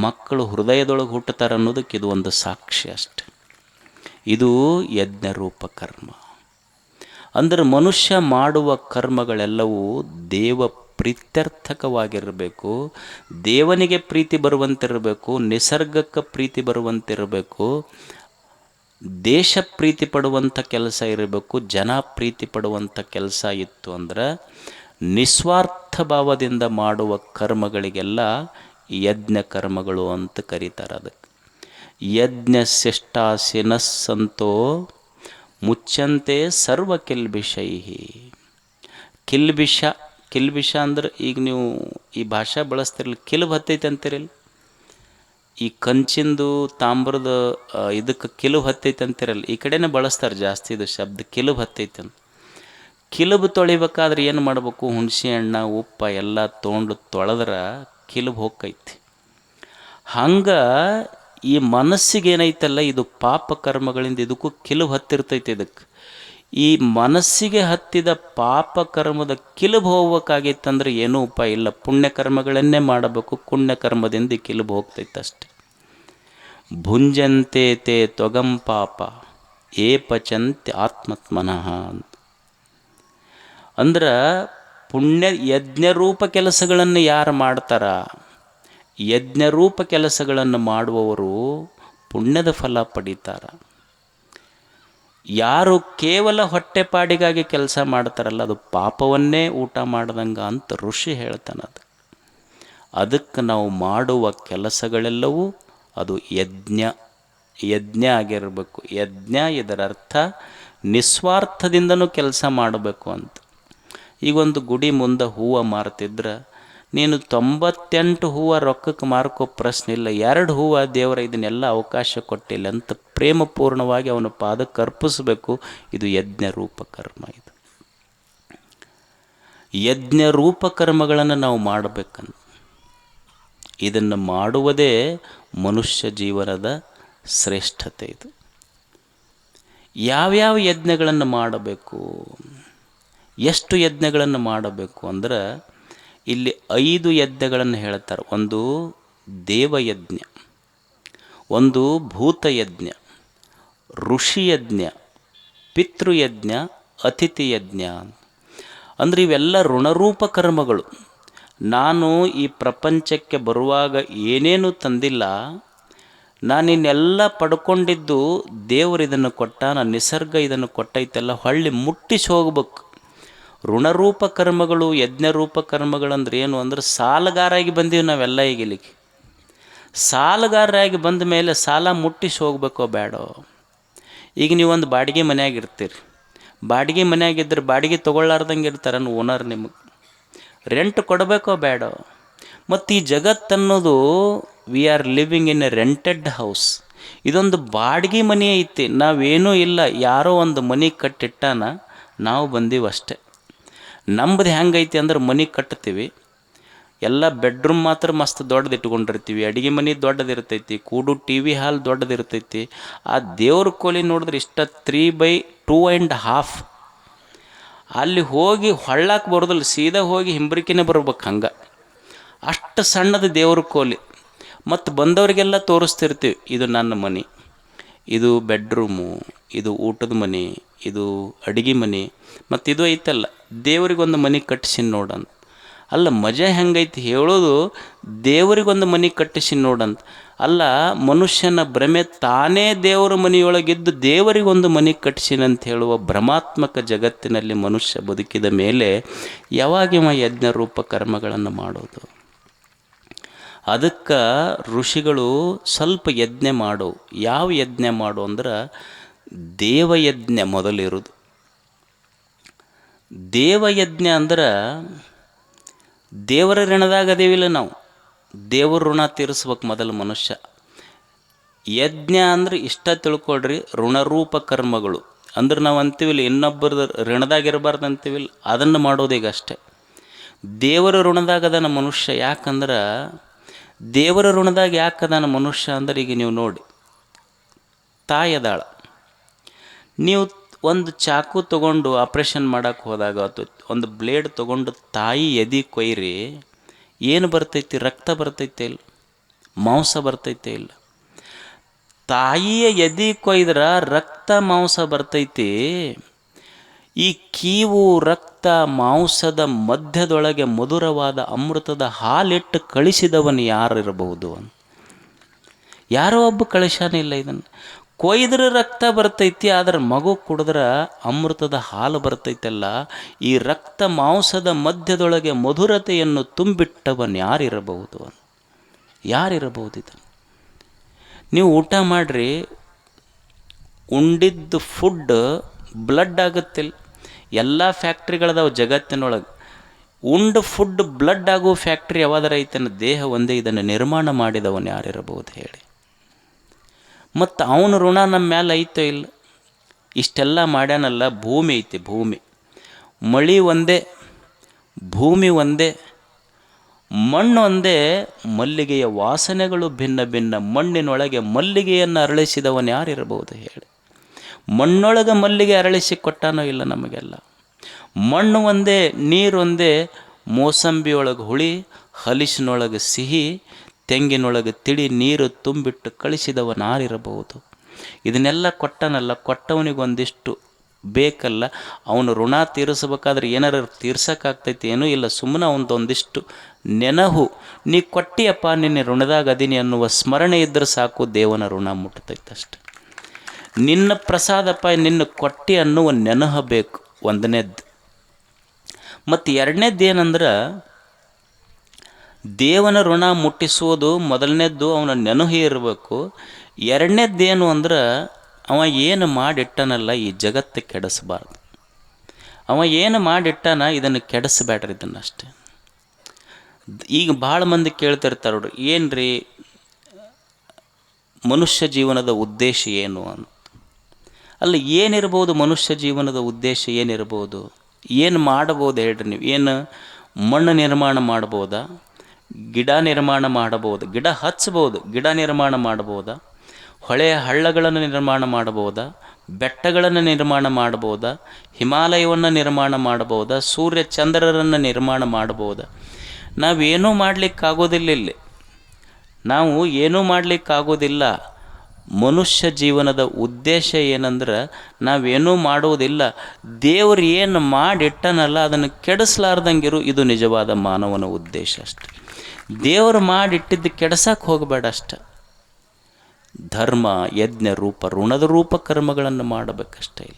ಮಕ್ಕಳು ಹೃದಯದೊಳಗೆ ಹುಟ್ಟುತ್ತಾರೆ ಅನ್ನೋದಕ್ಕೆ ಇದು ಒಂದು ಸಾಕ್ಷಿ ಅಷ್ಟೆ. ಇದು ಯಜ್ಞರೂಪ ಕರ್ಮ. ಅಂದರೆ ಮನುಷ್ಯ ಮಾಡುವ ಕರ್ಮಗಳೆಲ್ಲವೂ ದೇವ ಪ್ರೀತ್ಯರ್ಥಕವಾಗಿರಬೇಕು, ದೇವನಿಗೆ ಪ್ರೀತಿ ಬರುವಂತಿರಬೇಕು, ನಿಸರ್ಗಕ್ಕೆ ಪ್ರೀತಿ ಬರುವಂತಿರಬೇಕು, ದೇಶ ಪ್ರೀತಿ ಪಡುವಂಥ ಕೆಲಸ ಇರಬೇಕು, ಜನ ಪ್ರೀತಿ ಪಡುವಂಥ ಕೆಲಸ ಇತ್ತು ಅಂದ್ರೆ ನಿಸ್ವಾರ್ಥ ಭಾವದಿಂದ ಮಾಡುವ ಕರ್ಮಗಳಿಗೆಲ್ಲ ಯಜ್ಞ ಕರ್ಮಗಳು ಅಂತ ಕರೀತಾರೆ. ಅದಕ್ಕೆ ಯಜ್ಞಶಿಷ್ಟಾಸಿನಸ್ಸಂತೋ ಮುಚ್ಚಂತೆ ಸರ್ವ ಕಿಲ್ಬಿಷೈ. ಕಿಲ್ಬಿಷ ಅಂದ್ರೆ ಈಗ ನೀವು ಈ ಭಾಷೆ ಬಳಸ್ತಿರಲಿಲ್ಲ, ಕಿಲ್ಬ್ ಹತ್ತೈತೆ ಅಂತಿರಲ್ಲ. ಈ ಕಂಚಿಂದು ತಾಮ್ರದ ಇದಕ್ಕೆ ಕಿಲುಬು ಹತ್ತೈತೆ ಅಂತಿರಲ್ಲ, ಈ ಕಡೆನೇ ಬಳಸ್ತಾರೆ ಜಾಸ್ತಿ ಇದು ಶಬ್ದ, ಕಿಲುಬು ಹತ್ತೈತೆ ಅಂತ. ಕಿಲುಬು ತೊಳಿಬೇಕಾದ್ರೆ ಏನು ಮಾಡಬೇಕು? ಹುಣಸೆ ಹಣ್ಣು, ಉಪ್ಪು ಎಲ್ಲ ತೊಗೊಂಡು ತೊಳೆದ್ರೆ ಕಿಲುಬು ಹೋಗ್ತೈತಿ. ಹಂಗೆ ಈ ಮನಸ್ಸಿಗೆ ಏನೈತಲ್ಲ, ಇದು ಪಾಪ ಕರ್ಮಗಳಿಂದ ಇದಕ್ಕೂ ಕಿಲುಬು ಹತ್ತಿರ್ತೈತಿ. ಇದಕ್ಕೆ ಈ ಮನಸ್ಸಿಗೆ ಹತ್ತಿದ ಪಾಪ ಕರ್ಮದ ಕಿಲುಬು ಹೋಗ್ಬೇಕಾಗಿತ್ತಂದ್ರೆ ಏನೂ ಉಪಾಯ ಇಲ್ಲ, ಪುಣ್ಯಕರ್ಮಗಳನ್ನೇ ಮಾಡಬೇಕು. ಪುಣ್ಯಕರ್ಮದಿಂದ ಈ ಕಿಲುಬು ಹೋಗ್ತೈತೆ ಅಷ್ಟೆ. ಭುಂಜಂತೆ ತೇ ತ್ವಗಂ ಪಾಪ ಏ ಪಚಂತೆ ಆತ್ಮತ್ಮನಃ ಅಂತ. ಅಂದ್ರೆ ಪುಣ್ಯ ಯಜ್ಞರೂಪ ಕೆಲಸಗಳನ್ನು ಯಾರು ಮಾಡ್ತಾರ, ಯಜ್ಞರೂಪ ಕೆಲಸಗಳನ್ನು ಮಾಡುವವರು ಪುಣ್ಯದ ಫಲ ಪಡೀತಾರ. ಯಾರು ಕೇವಲ ಹೊಟ್ಟೆಪಾಡಿಗಾಗಿ ಕೆಲಸ ಮಾಡ್ತಾರಲ್ಲ, ಅದು ಪಾಪವನ್ನೇ ಊಟ ಮಾಡ್ದಂಗೆ ಅಂತ ಋಷಿ ಹೇಳ್ತಾನೆ. ಅದಕ್ಕೆ ನಾವು ಮಾಡುವ ಕೆಲಸಗಳೆಲ್ಲವೂ ಅದು ಯಜ್ಞ ಆಗಿರಬೇಕು. ಯಜ್ಞ ಇದರರ್ಥ ನಿಸ್ವಾರ್ಥದಿಂದನೂ ಕೆಲಸ ಮಾಡಬೇಕು ಅಂತ. ಈಗೊಂದು ಗುಡಿ ಮುಂದೆ ಹೂವು ಮಾರ್ತಿದ್ರೆ ನೀನು 98 ಹೂವು ರೊಕ್ಕಕ್ಕೆ ಮಾರ್ಕೋ ಪ್ರಶ್ನೆ ಇಲ್ಲ, 2 ಹೂವು ದೇವರ ಇದನ್ನೆಲ್ಲ ಅವಕಾಶ ಕೊಟ್ಟಿಲ್ಲ ಅಂತ ಪ್ರೇಮಪೂರ್ಣವಾಗಿ ಅವನ ಪಾದಕ್ಕೆ ಅರ್ಪಿಸಬೇಕು. ಇದು ಯಜ್ಞರೂಪ ಕರ್ಮ. ಇದು ಯಜ್ಞರೂಪ ಕರ್ಮಗಳನ್ನು ನಾವು ಮಾಡಬೇಕಂತ. ಇದನ್ನು ಮಾಡುವುದೇ ಮನುಷ್ಯ ಜೀವನದ ಶ್ರೇಷ್ಠತೆ. ಇದು ಯಾವ್ಯಾವ ಯಜ್ಞಗಳನ್ನು ಮಾಡಬೇಕು, ಎಷ್ಟು ಯಜ್ಞಗಳನ್ನು ಮಾಡಬೇಕು ಅಂದ್ರೆ ಇಲ್ಲಿ 5 ಯಜ್ಞಗಳನ್ನು ಹೇಳ್ತಾರೆ. ಒಂದು ದೇವಯಜ್ಞ, ಒಂದು ಭೂತಯಜ್ಞ, ಋಷಿಯಜ್ಞ, ಪಿತೃಯಜ್ಞ, ಅತಿಥಿಯಜ್ಞ. ಅಂದರೆ ಇವೆಲ್ಲ ಋಣರೂಪ ಕರ್ಮಗಳು. ನಾನು ಈ ಪ್ರಪಂಚಕ್ಕೆ ಬರುವಾಗ ಏನೇನು ತಂದಿಲ್ಲ, ನಾನಿನ್ನೆಲ್ಲ ಪಡ್ಕೊಂಡಿದ್ದು ದೇವರು ಇದನ್ನು ಕೊಟ್ಟ, ನಾನು ನಿಸರ್ಗ ಇದನ್ನು ಕೊಟ್ಟೈತೆಲ್ಲ ಹೊಳ್ಳಿ ಮುಟ್ಟಿಸಿ ಹೋಗ್ಬೇಕು. ಋಣರೂಪ ಕರ್ಮಗಳು, ಯಜ್ಞರೂಪ ಕರ್ಮಗಳಂದ್ರೆ ಏನು ಅಂದ್ರೆ ಸಾಲಗಾರಾಗಿ ಬಂದೀವಿ ನಾವೆಲ್ಲ. ಈಗ ಇಲ್ಲಿಗೆ ಸಾಲಗಾರರಾಗಿ ಬಂದ ಮೇಲೆ ಸಾಲ ಮುಟ್ಟಿಸಿ ಹೋಗ್ಬೇಕೋ ಬೇಡೋ? ಈಗ ನೀವೊಂದು ಬಾಡಿಗೆ ಮನೆಯಾಗಿರ್ತೀರಿ, ಬಾಡಿಗೆ ಮನೆಯಾಗಿದ್ದರೆ ಬಾಡಿಗೆ ತೊಗೊಳ್ಳಾರ್ದಂಗೆ ಇರ್ತಾರೆ ಓನರ್, ನಿಮಗೆ ರೆಂಟ್ ಕೊಡಬೇಕೋ ಬೇಡೋ? ಮತ್ತು ಈ ಜಗತ್ತನ್ನೋದು we are living in a rented house. ಇದೊಂದು ಬಾಡಿಗೆ ಮನೆ ಐತಿ, ನಾವೇನೂ ಇಲ್ಲ, ಯಾರೋ ಒಂದು ಮನೆ ಕಟ್ಟಿಟ್ಟಾನ, ನಾವು ಬಂದೀವಿ ಅಷ್ಟೆ. ನಮ್ಮದು ಹೆಂಗೈತಿ ಅಂದ್ರೆ ಮನೆ ಕಟ್ತೀವಿ, ಎಲ್ಲ ಬೆಡ್ರೂಮ್ ಮಾತ್ರ ಮಸ್ತ್ ದೊಡ್ಡದು ಇಟ್ಕೊಂಡಿರ್ತೀವಿ, ಅಡುಗೆ ಮನೆ ದೊಡ್ಡದಿರ್ತೈತಿ, ಕೂಡು ಟಿ ವಿ ಹಾಲ್ ದೊಡ್ಡದಿರ್ತೈತಿ. ಆ ದೇವ್ರ ಕೋಲಿ ನೋಡಿದ್ರೆ ಇಷ್ಟ 3/2.5. ಅಲ್ಲಿ ಹೋಗಿ ಹೊಳ್ಳಕ್ಕೆ ಬರೋದಿಲ್ಲ, ಸೀದಾ ಹೋಗಿ ಹಿಂಬರಿಕೆನೇ ಬರ್ಬೇಕು. ಹಂಗೆ ಅಷ್ಟು ಸಣ್ಣದು ದೇವ್ರ ಕೋಲಿ. ಮತ್ತು ಬಂದವರಿಗೆಲ್ಲ ತೋರಿಸ್ತಿರ್ತೀವಿ, ಇದು ನನ್ನ ಮನೆ, ಇದು ಬೆಡ್ರೂಮು, ಇದು ಊಟದ ಮನೆ, ಇದು ಅಡುಗೆ ಮನೆ, ಮತ್ತು ಇದು ಐತಲ್ಲ ದೇವರಿಗೊಂದು ಮನೆ ಕಟ್ಟಿಸಿ ನೋಡಂತ. ಅಲ್ಲ ಮಜಾ ಹೆಂಗೈತಿ ಹೇಳೋದು, ದೇವರಿಗೊಂದು ಮನೆ ಕಟ್ಟಿಸಿ ನೋಡಂತ. ಅಲ್ಲ, ಮನುಷ್ಯನ ಭ್ರಮೆ ತಾನೇ ದೇವರ ಮನೆಯೊಳಗಿದ್ದು ದೇವರಿಗೊಂದು ಮನೆ ಕಟ್ಟಿಸಿನಂತ ಹೇಳುವ ಭ್ರಮಾತ್ಮಕ ಜಗತ್ತಿನಲ್ಲಿ ಮನುಷ್ಯ ಬದುಕಿದ ಮೇಲೆ ಯಾವಾಗ ಇವ ಯಜ್ಞ ರೂಪ ಕರ್ಮಗಳನ್ನು ಮಾಡೋದು? ಅದಕ್ಕೆ ಋಷಿಗಳು ಸ್ವಲ್ಪ ಯಜ್ಞ ಮಾಡು. ಯಾವ ಯಜ್ಞ ಮಾಡು ಅಂದ್ರೆ ದೇವಯಜ್ಞ ಮೊದಲಿರೋದು. ದೇವಯಜ್ಞ ಅಂದ್ರೆ ದೇವರ ಋಣದಾಗ ಅದೇವಿಲ್ಲ ನಾವು, ದೇವರ ಋಣ ತೀರಿಸ್ಬೇಕು ಮೊದಲು ಮನುಷ್ಯ. ಯಜ್ಞ ಅಂದ್ರೆ ಇಷ್ಟ ತಿಳ್ಕೊಳ್ರಿ, ಋಣರೂಪ ಕರ್ಮಗಳು ಅಂದ್ರೆ ನಾವು ಅಂತೀವಿಲ್ಲ ಇನ್ನೊಬ್ಬರದ ಋಣದಾಗಿರಬಾರ್ದು ಅಂತೀವಿಲ್ಲ, ಅದನ್ನು ಮಾಡೋದು ಈಗ ಅಷ್ಟೆ. ದೇವರ ಋಣದಾಗ ಅದಾನ ಮನುಷ್ಯ. ಯಾಕಂದ್ರೆ ದೇವರ ಋಣದಾಗ ಯಾಕೆ ಅದಾನ ಮನುಷ್ಯ ಅಂದ್ರೆ, ಈಗ ನೀವು ನೋಡಿ, ತಾಯಿ ಅದಾಳ, ನೀವು ಒಂದು ಚಾಕು ತೊಗೊಂಡು ಆಪ್ರೇಷನ್ ಮಾಡೋಕ್ಕೆ ಹೋದಾಗ ಒಂದು ಬ್ಲೇಡ್ ತೊಗೊಂಡು ತಾಯಿ ಎದೆ ಕೊಯ್ರಿ, ಏನು ಬರ್ತೈತಿ? ರಕ್ತ ಬರ್ತೈತೆ ಇಲ್ಲ, ಮಾಂಸ ಬರ್ತೈತೆ ಇಲ್ಲ. ತಾಯಿಯ ಎದೆ ಕೊಯ್ದ್ರೆ ರಕ್ತ ಮಾಂಸ ಬರ್ತೈತಿ. ಈ ಕೀವು ರಕ್ತ ಮಾಂಸದ ಮಧ್ಯದೊಳಗೆ ಮಧುರವಾದ ಅಮೃತದ ಹಾಲಿಟ್ಟು ಕಳಿಸಿದವನು ಯಾರಿರಬಹುದು? ಯಾರೋ ಒಬ್ಬ ಕಳಿಸ್ಯಾನಿಲ್ಲ. ಇದನ್ನು ಕೊಯ್ದ್ರೆ ರಕ್ತ ಬರ್ತೈತಿ, ಆದರೆ ಮಗು ಕುಡಿದ್ರೆ ಅಮೃತದ ಹಾಲು ಬರ್ತೈತಲ್ಲ. ಈ ರಕ್ತ ಮಾಂಸದ ಮಧ್ಯದೊಳಗೆ ಮಧುರತೆಯನ್ನು ತುಂಬಿಟ್ಟವನು ಯಾರಿರಬಹುದು? ಯಾರಿರಬಹುದು? ಇದನ್ನು ನೀವು ಊಟ ಮಾಡಿರಿ, ಉಂಡಿದ್ದು ಫುಡ್ ಬ್ಲಡ್ ಆಗುತ್ತಿಲ್ಲ. ಎಲ್ಲ ಫ್ಯಾಕ್ಟ್ರಿಗಳದಾವ ಜಗತ್ತಿನೊಳಗೆ. ಉಂಡು ಫುಡ್ ಬ್ಲಡ್ ಆಗೋ ಫ್ಯಾಕ್ಟ್ರಿ ಯಾವಾದರ ಐತನ? ದೇಹ ಒಂದೇ. ಇದನ್ನು ನಿರ್ಮಾಣ ಮಾಡಿದವನು ಯಾರಿರಬಹುದು ಹೇಳಿ? ಮತ್ತು ಅವನ ಋಣ ನಮ್ಮ ಮೇಲೆ ಐತೋ ಇಲ್ಲ? ಇಷ್ಟೆಲ್ಲ ಮಾಡ್ಯಾನಲ್ಲ. ಭೂಮಿ ಐತಿ, ಭೂಮಿ, ಮಳಿ ಒಂದೇ, ಭೂಮಿ ಒಂದೇ, ಮಣ್ಣು ಒಂದೇ. ಮಲ್ಲಿಗೆಯ ವಾಸನೆಗಳು ಭಿನ್ನ ಭಿನ್ನ. ಮಣ್ಣಿನೊಳಗೆ ಮಲ್ಲಿಗೆಯನ್ನು ಅರಳಿಸಿದವನು ಯಾರಿರಬಹುದು ಹೇಳಿ? ಮಣ್ಣೊಳಗೆ ಮಲ್ಲಿಗೆ ಅರಳಿಸಿ ಕೊಟ್ಟಾನೋ ಇಲ್ಲ ನಮಗೆಲ್ಲ? ಮಣ್ಣು ಒಂದೇ, ನೀರು ಒಂದೇ. ಮೋಸಂಬಿಯೊಳಗೆ ಹುಳಿ, ಹಲಿಸಿನೊಳಗೆ ಸಿಹಿ, ತೆಂಗಿನೊಳಗೆ ತಿಳಿ ನೀರು ತುಂಬಿಟ್ಟು ಕಳಿಸಿದವನು ಯಾರಿರಬಹುದು? ಇದನ್ನೆಲ್ಲ ಕೊಟ್ಟನಲ್ಲ. ಕೊಟ್ಟವನಿಗೊಂದಿಷ್ಟು ಬೇಕಲ್ಲ. ಅವನು ಋಣ ತೀರಿಸಬೇಕಾದ್ರೆ ಏನಾರು ತೀರ್ಸೋಕ್ಕಾಗ್ತೈತಿ? ಏನೂ ಇಲ್ಲ. ಸುಮ್ಮನೆ ಅವನದೊಂದಿಷ್ಟು ನೆನಹು, ನೀ ಕೊಟ್ಟಿಯಪ್ಪ, ನಿನ್ನೆ ಋಣದಾಗ ಅದೀನಿ ಅನ್ನುವ ಸ್ಮರಣೆ ಇದ್ದರೆ ಸಾಕು, ದೇವನ ಋಣ ಮುಟ್ತೈತಷ್ಟೆ. ನಿನ್ನ ಪ್ರಸಾದಪ್ಪ, ನಿನ್ನ ಕೊಟ್ಟಿ ಅನ್ನುವ ನೆನಹ ಬೇಕು, ಒಂದನೇದ್ದು. ಮತ್ತು ಎರಡನೇದ್ದು ಏನಂದ್ರೆ, ದೇವನ ಋಣ ಮುಟ್ಟಿಸುವುದು ಮೊದಲನೇದ್ದು ಅವನ ನೆನಹು ಇರಬೇಕು. ಎರಡನೇದ್ದೇನು ಅಂದ್ರೆ, ಅವ ಏನು ಮಾಡಿಟ್ಟನಲ್ಲ ಈ ಜಗತ್ತು ಕೆಡಿಸಬಾರ್ದು. ಅವ ಏನು ಮಾಡಿಟ್ಟಾನ ಇದನ್ನು ಕೆಡಿಸಬೇಡ್ರಿ, ಇದನ್ನಷ್ಟೇ. ಈಗ ಭಾಳ ಮಂದಿ ಕೇಳ್ತಿರ್ತಾರೆ ನೋಡ್ರಿ, ಏನು ರೀ ಮನುಷ್ಯ ಜೀವನದ ಉದ್ದೇಶ ಏನು ಅಂತ. ಅಲ್ಲ, ಏನಿರ್ಬೋದು ಮನುಷ್ಯ ಜೀವನದ ಉದ್ದೇಶ? ಏನಿರ್ಬೋದು? ಏನು ಮಾಡ್ಬೋದು ಹೇಳ್ರಿ ನೀವು? ಏನು ಮಣ್ಣು ನಿರ್ಮಾಣ ಮಾಡ್ಬೋದಾ? ಗಿಡ ನಿರ್ಮಾಣ ಮಾಡಬಹುದು, ಗಿಡ ಹಚ್ಬೋದು, ಗಿಡ ನಿರ್ಮಾಣ ಮಾಡ್ಬೋದಾ? ಹೊಳೆಯ ಹಳ್ಳಗಳನ್ನು ನಿರ್ಮಾಣ ಮಾಡ್ಬೋದಾ? ಬೆಟ್ಟಗಳನ್ನು ನಿರ್ಮಾಣ ಮಾಡ್ಬೋದಾ? ಹಿಮಾಲಯವನ್ನು ನಿರ್ಮಾಣ ಮಾಡ್ಬೋದಾ? ಸೂರ್ಯ ಚಂದ್ರರನ್ನು ನಿರ್ಮಾಣ ಮಾಡ್ಬೋದಾ? ನಾವೇನೂ ಮಾಡಲಿಕ್ಕಾಗೋದಿಲ್ಲ. ಇಲ್ಲಿ ನಾವು ಏನೂ ಮಾಡಲಿಕ್ಕಾಗೋದಿಲ್ಲ. ಮನುಷ್ಯ ಜೀವನದ ಉದ್ದೇಶ ಏನಂದ್ರೆ, ನಾವೇನೂ ಮಾಡೋದಿಲ್ಲ. ದೇವರು ಏನು ಮಾಡಿಟ್ಟನಲ್ಲ ಅದನ್ನು ಕೆಡಿಸ್ಲಾರ್ದಂಗಿರು, ಇದು ನಿಜವಾದ ಮಾನವನ ಉದ್ದೇಶ ಅಷ್ಟೆ. ದೇವರು ಮಾಡಿಟ್ಟಿದ್ದು ಕೆಡ್ಸಕ್ಕೆ ಹೋಗಬೇಡ ಅಷ್ಟೆ. ಧರ್ಮ, ಯಜ್ಞ ರೂಪ, ಋಣದ ರೂಪ ಕರ್ಮಗಳನ್ನು ಮಾಡಬೇಕಷ್ಟೇ.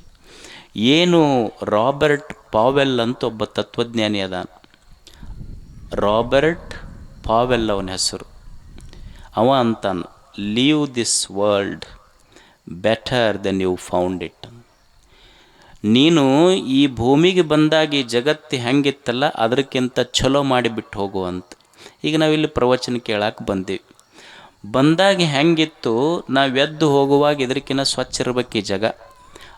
ಏನು ರಾಬರ್ಟ್ ಪಾವೆಲ್ ಅಂತ ಒಬ್ಬ ತತ್ವಜ್ಞಾನಿ ಅದಾನ. ರಾಬರ್ಟ್ ಪಾವೆಲ್ ಅವನ ಹೆಸರು. ಅವ ಅಂತಾನ, leave this world better than you found it. ನೀನು ಈ ಭೂಮಿಗೆ ಬಂದಾಗ ಈ ಜಗತ್ತು ಹೆಂಗಿತ್ತಲ್ಲ ಅದಕ್ಕಿಂತ ಚಲೋ ಮಾಡಿಬಿಟ್ಟು ಹೋಗುವಂತ. ಈಗ ನಾವಿಲ್ಲಿ ಪ್ರವಚನ ಕೇಳಕ್ಕೆ ಬಂದೀವಿ. ಬಂದಾಗ ಹೆಂಗಿತ್ತು, ನಾವು ಎದ್ದು ಹೋಗುವಾಗ ಇದಕ್ಕಿಂತ ಸ್ವಚ್ಛ ಇರ್ಬೇಕು ಈ ಜಗ.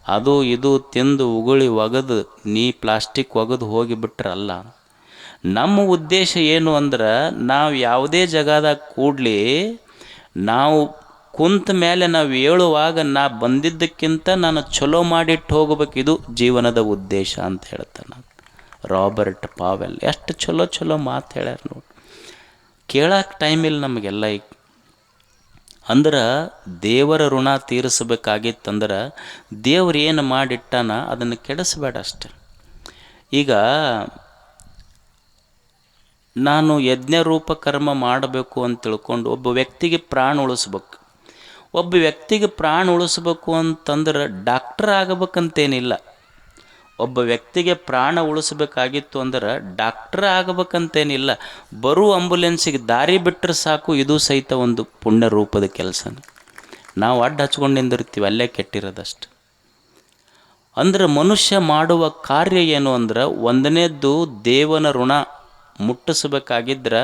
ಅದು ಇದು ತಿಂದು ಉಗುಳಿ ಒಗೆದು ನೀ ಪ್ಲಾಸ್ಟಿಕ್ ಒಗೆದು ಹೋಗಿಬಿಟ್ರಲ್ಲ. ನಮ್ಮ ಉದ್ದೇಶ ಏನು ಅಂದ್ರೆ, ನಾವು ಯಾವುದೇ ಜಗದಾಗ ಕೂಡಲಿ ನಾವು ಕುಂತ ಮೇಲೆ ನಾವು ಹೇಳುವಾಗ ನಾ ಬಂದಿದ್ದಕ್ಕಿಂತ ನಾನು ಚಲೋ ಮಾಡಿಟ್ಟು ಹೋಗ್ಬೇಕು, ಇದು ಜೀವನದ ಉದ್ದೇಶ ಅಂತ ಹೇಳ್ತಾನೆ ರಾಬರ್ಟ್ ಪಾವೆಲ್. ಎಷ್ಟು ಚಲೋ ಚಲೋ ಮಾತು ಹೇಳ್ಯಾರ ನೋಡಿ. ಕೇಳಕ್ಕೆ ಟೈಮ್ ಇಲ್ಲ ನಮಗೆಲ್ಲ. ಈಗ ಅಂದ್ರೆ ದೇವರ ಋಣ ತೀರಿಸಬೇಕಾಗಿತ್ತಂದ್ರೆ ದೇವ್ರು ಏನು ಮಾಡಿಟ್ಟಾನ ಅದನ್ನು ಕೆಡಿಸ್ಬೇಡ ಅಷ್ಟೆ. ಈಗ ನಾನು ಯಜ್ಞರೂಪ ಕರ್ಮ ಮಾಡಬೇಕು ಅಂತ ತಿಳ್ಕೊಂಡು ಒಬ್ಬ ವ್ಯಕ್ತಿಗೆ ಪ್ರಾಣ ಉಳಿಸ್ಬೇಕು. ಒಬ್ಬ ವ್ಯಕ್ತಿಗೆ ಪ್ರಾಣ ಉಳಿಸ್ಬೇಕು ಅಂತಂದ್ರೆ ಡಾಕ್ಟರ್ ಆಗಬೇಕಂತೇನಿಲ್ಲ. ಒಬ್ಬ ವ್ಯಕ್ತಿಗೆ ಪ್ರಾಣ ಉಳಿಸ್ಬೇಕಾಗಿತ್ತು ಅಂದ್ರೆ ಡಾಕ್ಟರ್ ಆಗಬೇಕಂತೇನಿಲ್ಲ. ಬರೋ ಆಂಬುಲೆನ್ಸಿಗೆ ದಾರಿ ಬಿಟ್ಟರೆ ಸಾಕು, ಇದು ಸಹಿತ ಒಂದು ಪುಣ್ಯ ರೂಪದ ಕೆಲಸ. ನಾವು ಅಡ್ಡ ಹಚ್ಕೊಂಡು ನಿಂದಿರ್ತೀವಿ, ಅಲ್ಲೇ ಕೆಟ್ಟಿರೋದಷ್ಟು. ಅಂದ್ರೆ ಮನುಷ್ಯ ಮಾಡುವ ಕಾರ್ಯ ಏನು ಅಂದ್ರೆ, ಒಂದನೇದ್ದು ದೇವನ ಋಣ ಮುಟ್ಟಿಸ್ಬೇಕಾಗಿದ್ರೆ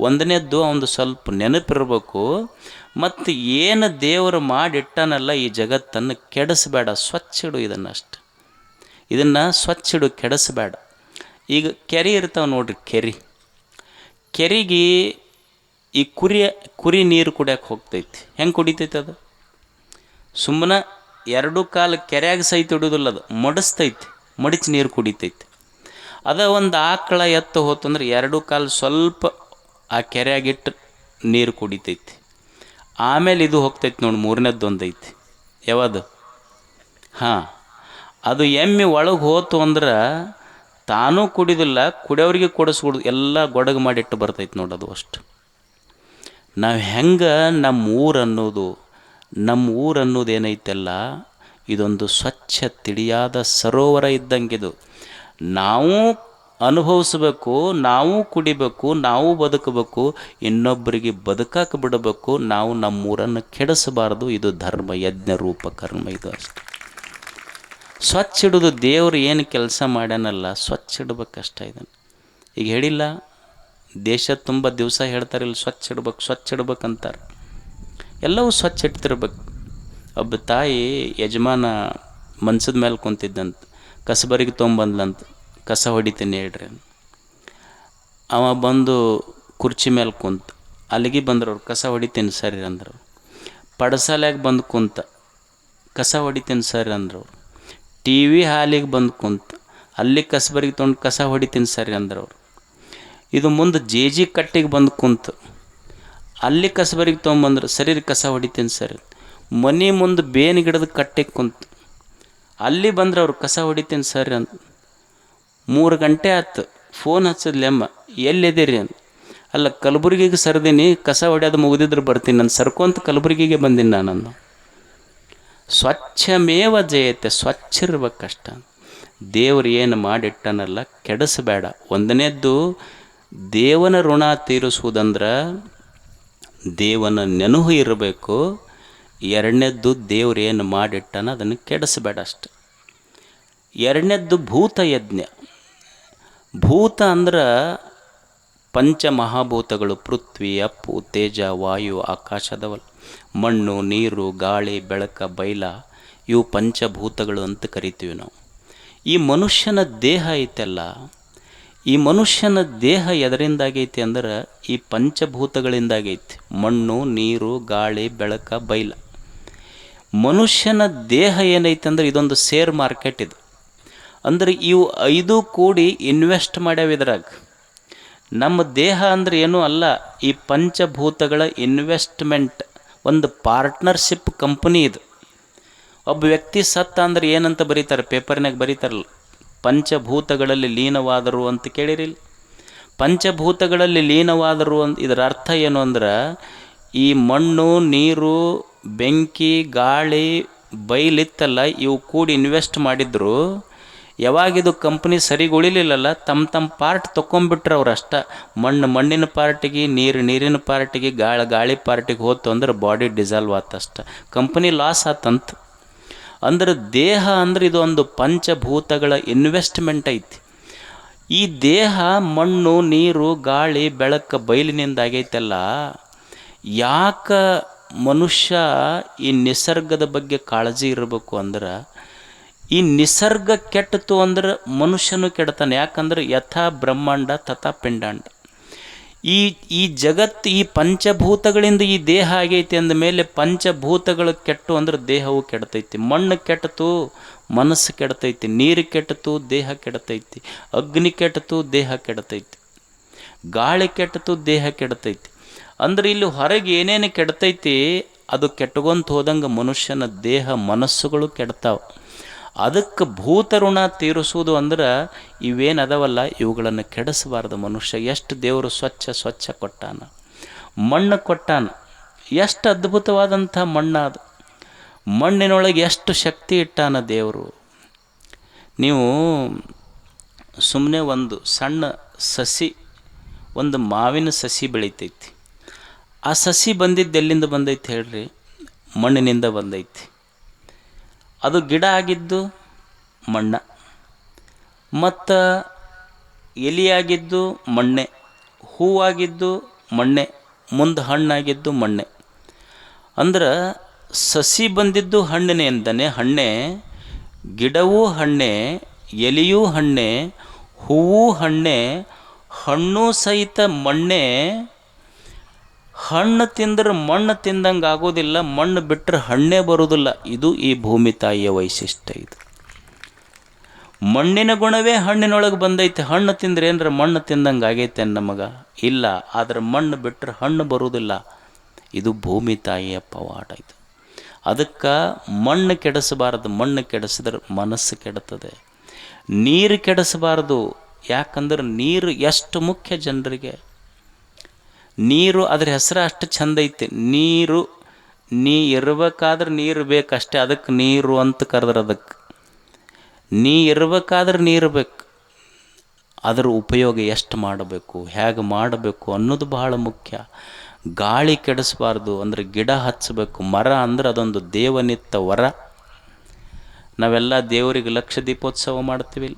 ಒಂದನೇದ್ದು ಅವನು ಸ್ವಲ್ಪ ನೆನಪಿರ್ಬೇಕು. ಮತ್ತು ಏನು ದೇವರು ಮಾಡಿಟ್ಟನಲ್ಲ ಈ ಜಗತ್ತನ್ನು ಕೆಡಿಸ್ಬೇಡ, ಸ್ವಚ್ಛಿಡು ಇದನ್ನಷ್ಟು. ಇದನ್ನು ಸ್ವಚ್ಛಿಡು, ಕೆಡಿಸ್ಬೇಡ. ಈಗ ಕೆರೆ ಇರ್ತಾವೆ ನೋಡ್ರಿ, ಕೆರೆಗೆ ಈ ಕುರಿ ನೀರು ಕುಡಿಯೋಕೆ ಹೋಗ್ತೈತಿ. ಹೆಂಗೆ ಕುಡಿತೈತಿ ಅದು? ಸುಮ್ಮನೆ ಎರಡು ಕಾಲು ಕೆರೆಯಾಗ ಸಹಿತ ಇಡೋದಿಲ್ಲ, ಅದು ಮಡಿಸ್ತೈತಿ, ಮಡಿచి ನೀರು ಕುಡಿತೈತಿ. ಅದ ಒಂದು ಆಕಳ ಎತ್ತು ಹೋತಂದ್ರೆ ಎರಡು ಕಾಲು ಸ್ವಲ್ಪ ಆ ಕೆರೆಯಾಗಿಟ್ಟು ನೀರು ಕುಡಿತೈತಿ. ಆಮೇಲೆ ಇದು ಹೋಗ್ತೈತಿ ನೋಡಿ, ಮೂರನೇದ್ದೊಂದು ಐತಿ. ಯಾವುದು? ಹಾಂ, ಅದು ಎಮ್ಮೆ ಒಳಗೆ ಹೋತು ಅಂದ್ರೆ ತಾನೂ ಕುಡಿದಿಲ್ಲ, ಕುಡಿಯೋರಿಗೆ ಕೊಡಿಸ್ಕೊಡು, ಎಲ್ಲ ಗೊಡಗು ಮಾಡಿಟ್ಟು ಬರ್ತೈತಿ ನೋಡಿ, ಅದು ಅಷ್ಟು. ನಾವು ಹೆಂಗೆ ನಮ್ಮ ಊರು ಅನ್ನೋದೇನೈತಲ್ಲ, ಇದೊಂದು ಸ್ವಚ್ಛ ತಿಳಿಯಾದ ಸರೋವರ ಇದ್ದಂಗಿದು. ನಾವು ಅನುಭವಿಸ್ಬೇಕು, ನಾವು ಕುಡಿಬೇಕು, ನಾವು ಬದುಕಬೇಕು, ಇನ್ನೊಬ್ಬರಿಗೆ ಬದುಕಕ್ಕೆ ಬಿಡಬೇಕು. ನಾವು ನಮ್ಮೂರನ್ನು ಕೆಡಿಸಬಾರ್ದು. ಇದು ಧರ್ಮ, ಯಜ್ಞ ರೂಪ ಕರ್ಮ, ಇದು ಅಷ್ಟೆ. ಸ್ವಚ್ಛ ಇಡೋದು ದೇವರು ಏನು ಕೆಲಸ ಮಾಡ್ಯಾನಲ್ಲ, ಸ್ವಚ್ಛ ಇಡ್ಬೇಕಷ್ಟ. ಇದನ್ನು ಈಗ ಹೇಳಿಲ್ಲ, ದೇಶ ತುಂಬ ದಿವಸ ಹೇಳ್ತಾರಿಲ್ಲ, ಸ್ವಚ್ಛ ಇಡ್ಬೇಕಂತಾರೆ. ಎಲ್ಲವೂ ಸ್ವಚ್ಛ ಇಡ್ತಿರ್ಬೇಕು. ಒಬ್ಬ ತಾಯಿ ಯಜಮಾನ ಮನ್ಸದ ಮೇಲೆ ಕುಂತಿದ್ದಂತ, ಕಸಬರಿಗೆ ತೊಗೊಂಬಂದ್ಲಂತ, ಕಸ ಹೊಡಿತೀನಿ ಹೇಳ್ರಿ. ಅವ ಬಂದು ಕುರ್ಚಿ ಮೇಲೆ ಕುಂತ, ಅಲ್ಲಿಗೆ ಬಂದ್ರವ್ರು, ಕಸ ಹೊಡಿತೀನಿ ಸರಿ ಅಂದರು. ಪಡಸಾಲ್ಯಾಗ ಬಂದು ಕುಂತ, ಕಸ ಹೊಡಿತೀನಿ ಸರಿ ಅಂದರು. ಟಿ ವಿ ಹಾಲಿಗೆ ಬಂದು ಕುಂತ, ಅಲ್ಲಿ ಕಸಬರಿಗೆ ತೊಗೊಂಡು ಕಸ ಹೊಡಿತೀನಿ ಸರಿ ಅಂದ್ರವ್ರು. ಇದು ಮುಂದೆ ಜೆ ಕಟ್ಟಿಗೆ ಬಂದು ಕುಂತು, ಅಲ್ಲಿ ಕಸಬರಿಗೆ ತೊಗೊಂಬಂದ್ರು, ಸರಿ ಕಸ ಹೊಡಿತೀನಿ ಸರಿ. ಮನೆ ಮುಂದೆ ಬೇನ್ ಗಿಡದ ಕಟ್ಟಿಗೆ ಕುಂತು, ಅಲ್ಲಿ ಬಂದ್ರೆ ಅವ್ರು ಕಸ ಹೊಡಿತೀನಿ ಸರಿ ಅಂತ. 3 ಗಂಟೆ ಆಯ್ತು, ಫೋನ್ ಹಚ್ಚಿದ್ಲೆಮ್ಮ, ಎಲ್ಲಿದ್ದೀರಿ ಅಂತ. ಅಲ್ಲ, ಕಲಬುರಗಿಗೆ ಸರ್ದೀನಿ, ಕಸ ಹೊಡ್ಯೋದು ಮುಗಿದಿದ್ರೆ ಬರ್ತೀನಿ ನಾನು, ಸರ್ಕೊಂತ ಕಲಬುರಗಿಗೆ ಬಂದೀನಿ ನಾನು. ಸ್ವಚ್ಛಮೇವ ಜಯತೆ, ಸ್ವಚ್ಛ ಇರ್ಬೇಕಷ್ಟ. ದೇವ್ರು ಏನು ಮಾಡಿಟ್ಟನಲ್ಲ, ಕೆಡಿಸಬೇಡ. ಒಂದನೇದ್ದು ದೇವನ ಋಣ ತೀರಿಸುವುದಂದ್ರೆ ದೇವನ ನೆನಹು ಇರಬೇಕು. ಎರಡನೇದ್ದು ದೇವ್ರು ಏನು ಮಾಡಿಟ್ಟನ ಅದನ್ನು ಕೆಡಿಸಬೇಡ ಅಷ್ಟೆ. ಎರಡನೇದ್ದು ಭೂತಯಜ್ಞ. ಭೂತ ಅಂದ್ರೆ ಪಂಚಮಹಾಭೂತಗಳು, ಪೃಥ್ವಿ, ಅಪ್ಪು, ತೇಜ, ವಾಯು, ಆಕಾಶದವಲ್, ಮಣ್ಣು, ನೀರು, ಗಾಳಿ, ಬೆಳಕ, ಬೈಲ, ಇವು ಪಂಚಭೂತಗಳು ಅಂತ ಕರಿತೀವಿ ನಾವು. ಈ ಮನುಷ್ಯನ ದೇಹ ಐತಲ್ಲ, ಈ ಮನುಷ್ಯನ ದೇಹ ಎದರಿಂದಾಗೈತಿ ಅಂದ್ರೆ ಈ ಪಂಚಭೂತಗಳಿಂದಾಗೈತಿ. ಮಣ್ಣು, ನೀರು, ಗಾಳಿ, ಬೆಳಕ, ಬೈಲ. ಮನುಷ್ಯನ ದೇಹ ಏನೈತೆ ಅಂದ್ರೆ ಇದೊಂದು ಶೇರ್ ಮಾರ್ಕೆಟ್. ಇದು ಅಂದ್ರೆ ಇವು 5 ಕೂಡಿ ಇನ್ವೆಸ್ಟ್ ಮಾಡ್ಯಾವ ಇದ್ರಾಗ. ನಮ್ಮ ದೇಹ ಅಂದ್ರೆ ಏನೂ ಅಲ್ಲ, ಈ ಪಂಚಭೂತಗಳ ಇನ್ವೆಸ್ಟ್ಮೆಂಟ್, ಒಂದು ಪಾರ್ಟ್ನರ್ಶಿಪ್ ಕಂಪನಿ ಇದು. ಒಬ್ಬ ವ್ಯಕ್ತಿ ಸತ್ತ ಅಂದ್ರೆ ಏನಂತ ಬರೀತಾರೆ, ಪೇಪರ್ನಾಗ ಬರೀತಾರಲ್ಲ, ಪಂಚಭೂತಗಳಲ್ಲಿ ಲೀನವಾದರು ಅಂತ ಕೇಳಿರಿಲ್ಲ. ಪಂಚಭೂತಗಳಲ್ಲಿ ಲೀನವಾದರು ಅಂತ ಇದರ ಅರ್ಥ ಏನು ಅಂದ್ರೆ, ಈ ಮಣ್ಣು, ನೀರು, ಬೆಂಕಿ, ಗಾಳಿ, ಬೈಲಿತ್ತಲ್ಲ, ಇವು ಕೂಡಿ ಇನ್ವೆಸ್ಟ್ ಮಾಡಿದ್ರು. ಯಾವಾಗಿದು ಕಂಪ್ನಿ ಸರಿಗೆ ಉಳಿಲಿಲ್ಲಲ್ಲ, ತಮ್ಮ ಪಾರ್ಟ್ ತೊಗೊಂಬಿಟ್ರೆ ಅವ್ರು ಅಷ್ಟ. ಮಣ್ಣಿನ ಪಾರ್ಟಿಗೆ, ನೀರಿನ ಪಾರ್ಟಿಗೆ, ಗಾಳಿ ಪಾರ್ಟಿಗೆ ಹೋತು ಅಂದ್ರೆ ಬಾಡಿ ಡಿಸಾಲ್ವ್ ಆತಷ್ಟ, ಕಂಪ್ನಿ ಲಾಸ್ ಆತಂತ. ಅಂದ್ರೆ ದೇಹ ಅಂದ್ರೆ ಇದು ಒಂದು ಪಂಚಭೂತಗಳ ಇನ್ವೆಸ್ಟ್ಮೆಂಟ್ ಐತಿ. ಈ ದೇಹ ಮಣ್ಣು, ನೀರು, ಗಾಳಿ, ಬೆಳಕು, ಬಯಲಿನಿಂದ ಆಗೈತಲ್ಲ. ಯಾಕೆ ಮನುಷ್ಯ ಈ ನಿಸರ್ಗದ ಬಗ್ಗೆ ಕಾಳಜಿ ಇರಬೇಕು ಅಂದ್ರೆ, ಈ ನಿಸರ್ಗ ಕೆಟ್ಟಿತು ಅಂದ್ರೆ ಮನುಷ್ಯನು ಕೆಡ್ತಾನೆ. ಯಾಕಂದ್ರೆ ಯಥಾ ಬ್ರಹ್ಮಾಂಡ ತಥಾ ಪಿಂಡಾಂಡ. ಈ ಜಗತ್ತು ಈ ಪಂಚಭೂತಗಳಿಂದ ಈ ದೇಹ ಆಗೈತಿ ಅಂದಮೇಲೆ ಪಂಚಭೂತಗಳು ಕೆಟ್ಟು ಅಂದ್ರೆ ದೇಹವು ಕೆಡ್ತೈತಿ. ಮಣ್ಣು ಕೆಟ್ಟಿತು ಮನಸ್ಸು ಕೆಡ್ತೈತಿ, ನೀರು ಕೆಟ್ಟಿತು ದೇಹ ಕೆಡ್ತೈತಿ, ಅಗ್ನಿ ಕೆಟ್ಟಿತು ದೇಹ ಕೆಡ್ತೈತಿ, ಗಾಳಿ ಕೆಟ್ಟಿತು ದೇಹ ಕೆಡ್ತೈತಿ. ಅಂದ್ರೆ ಇಲ್ಲಿ ಹೊರಗೆ ಏನೇನು ಕೆಡ್ತೈತಿ ಅದು ಕೆಟ್ಟಗೊಂತ ಹೋದಂಗೆ ಮನುಷ್ಯನ ದೇಹ ಮನಸ್ಸುಗಳು ಕೆಡ್ತಾವೆ. ಅದಕ್ಕೆ ಭೂತ ಋಣ ತೀರಿಸುವುದು ಅಂದ್ರೆ ಇವೇನದವಲ್ಲ ಇವುಗಳನ್ನು ಕೆಡಿಸಬಾರ್ದು. ಮನುಷ್ಯ ಎಷ್ಟು ದೇವರು ಸ್ವಚ್ಛ ಕೊಟ್ಟಾನ, ಮಣ್ಣು ಕೊಟ್ಟಾನ, ಎಷ್ಟು ಅದ್ಭುತವಾದಂಥ ಮಣ್ಣು ಅದು. ಮಣ್ಣಿನೊಳಗೆ ಎಷ್ಟು ಶಕ್ತಿ ಇಟ್ಟಾನ ದೇವರು. ನೀವು ಸುಮ್ಮನೆ ಒಂದು ಸಣ್ಣ ಸಸಿ, ಒಂದು ಮಾವಿನ ಸಸಿ ಬೆಳಿತೈತಿ. ಆ ಸಸಿ ಬಂದಿದ್ದು ಎಲ್ಲಿಂದ ಬಂದೈತಿ ಹೇಳ್ರಿ? ಮಣ್ಣಿನಿಂದ ಬಂದೈತಿ. ಅದು ಗಿಡ ಆಗಿದ್ದು ಮಣ್ಣ, ಮತ್ತು ಎಲೆಯಾಗಿದ್ದು ಮಣ್ಣೆ, ಹೂವಾಗಿದ್ದು ಮಣ್ಣೆ, ಮುಂದೆ ಹಣ್ಣಾಗಿದ್ದು ಮಣ್ಣೆ. ಅಂದ್ರೆ ಸಸಿ ಬಂದಿದ್ದು ಹಣ್ಣಿನಿಂದನೇ, ಹಣ್ಣೆ, ಗಿಡವೂ ಹಣ್ಣೆ, ಎಲೆಯೂ ಹಣ್ಣೆ, ಹೂವು ಹಣ್ಣೆ, ಹಣ್ಣು ಸಹಿತ ಮಣ್ಣೆ. ಹಣ್ಣು ತಿಂದ್ರೆ ಮಣ್ಣು ತಿಂದಂಗೆ ಆಗೋದಿಲ್ಲ, ಮಣ್ಣು ಬಿಟ್ಟರೆ ಹಣ್ಣೇ ಬರೋದಿಲ್ಲ. ಇದು ಈ ಭೂಮಿ ತಾಯಿಯ ವೈಶಿಷ್ಟ್ಯ. ಇದು ಮಣ್ಣಿನ ಗುಣವೇ ಹಣ್ಣಿನೊಳಗೆ ಬಂದೈತೆ. ಹಣ್ಣು ತಿಂದ್ರೆ ಏನರ ಮಣ್ಣು ತಿಂದಂಗೆ ಆಗೈತೆ ನಮಗೆ? ಇಲ್ಲ. ಆದರೆ ಮಣ್ಣು ಬಿಟ್ಟರೆ ಹಣ್ಣು ಬರುವುದಿಲ್ಲ. ಇದು ಭೂಮಿ ತಾಯಿಯ ಪವಾಡ. ಇದು ಅದಕ್ಕೆ ಮಣ್ಣು ಕೆಡಿಸಬಾರದು. ಮಣ್ಣು ಕೆಡಿಸಿದ್ರೆ ಮನಸ್ಸು ಕೆಡುತ್ತದೆ. ನೀರು ಕೆಡಿಸಬಾರ್ದು. ಯಾಕಂದ್ರೆ ನೀರು ಎಷ್ಟು ಮುಖ್ಯ ಜನರಿಗೆ. ನೀರು ಅದ್ರ ಹೆಸರು ಅಷ್ಟು ಚಂದ ಐತೆ. ನೀರು, ನೀ ಇರಬೇಕಾದ್ರೆ ನೀರು ಬೇಕಷ್ಟೇ, ಅದಕ್ಕೆ ನೀರು ಅಂತ ಕರೆದ್ರೆ ಅದಕ್ಕೆ. ನೀ ಇರಬೇಕಾದ್ರೆ ನೀರು ಬೇಕು. ಅದರ ಉಪಯೋಗ ಎಷ್ಟು ಮಾಡಬೇಕು, ಹೇಗೆ ಮಾಡಬೇಕು ಅನ್ನೋದು ಬಹಳ ಮುಖ್ಯ. ಗಾಳಿ ಕೆಡಿಸಬಾರ್ದು ಅಂದರೆ ಗಿಡ ಹಚ್ಚಬೇಕು. ಮರ ಅಂದ್ರೆ ಅದೊಂದು ದೇವನಿತ್ತ ವರ. ನಾವೆಲ್ಲ ದೇವರಿಗೆ ಲಕ್ಷ ದೀಪೋತ್ಸವ ಮಾಡ್ತೀವಿ,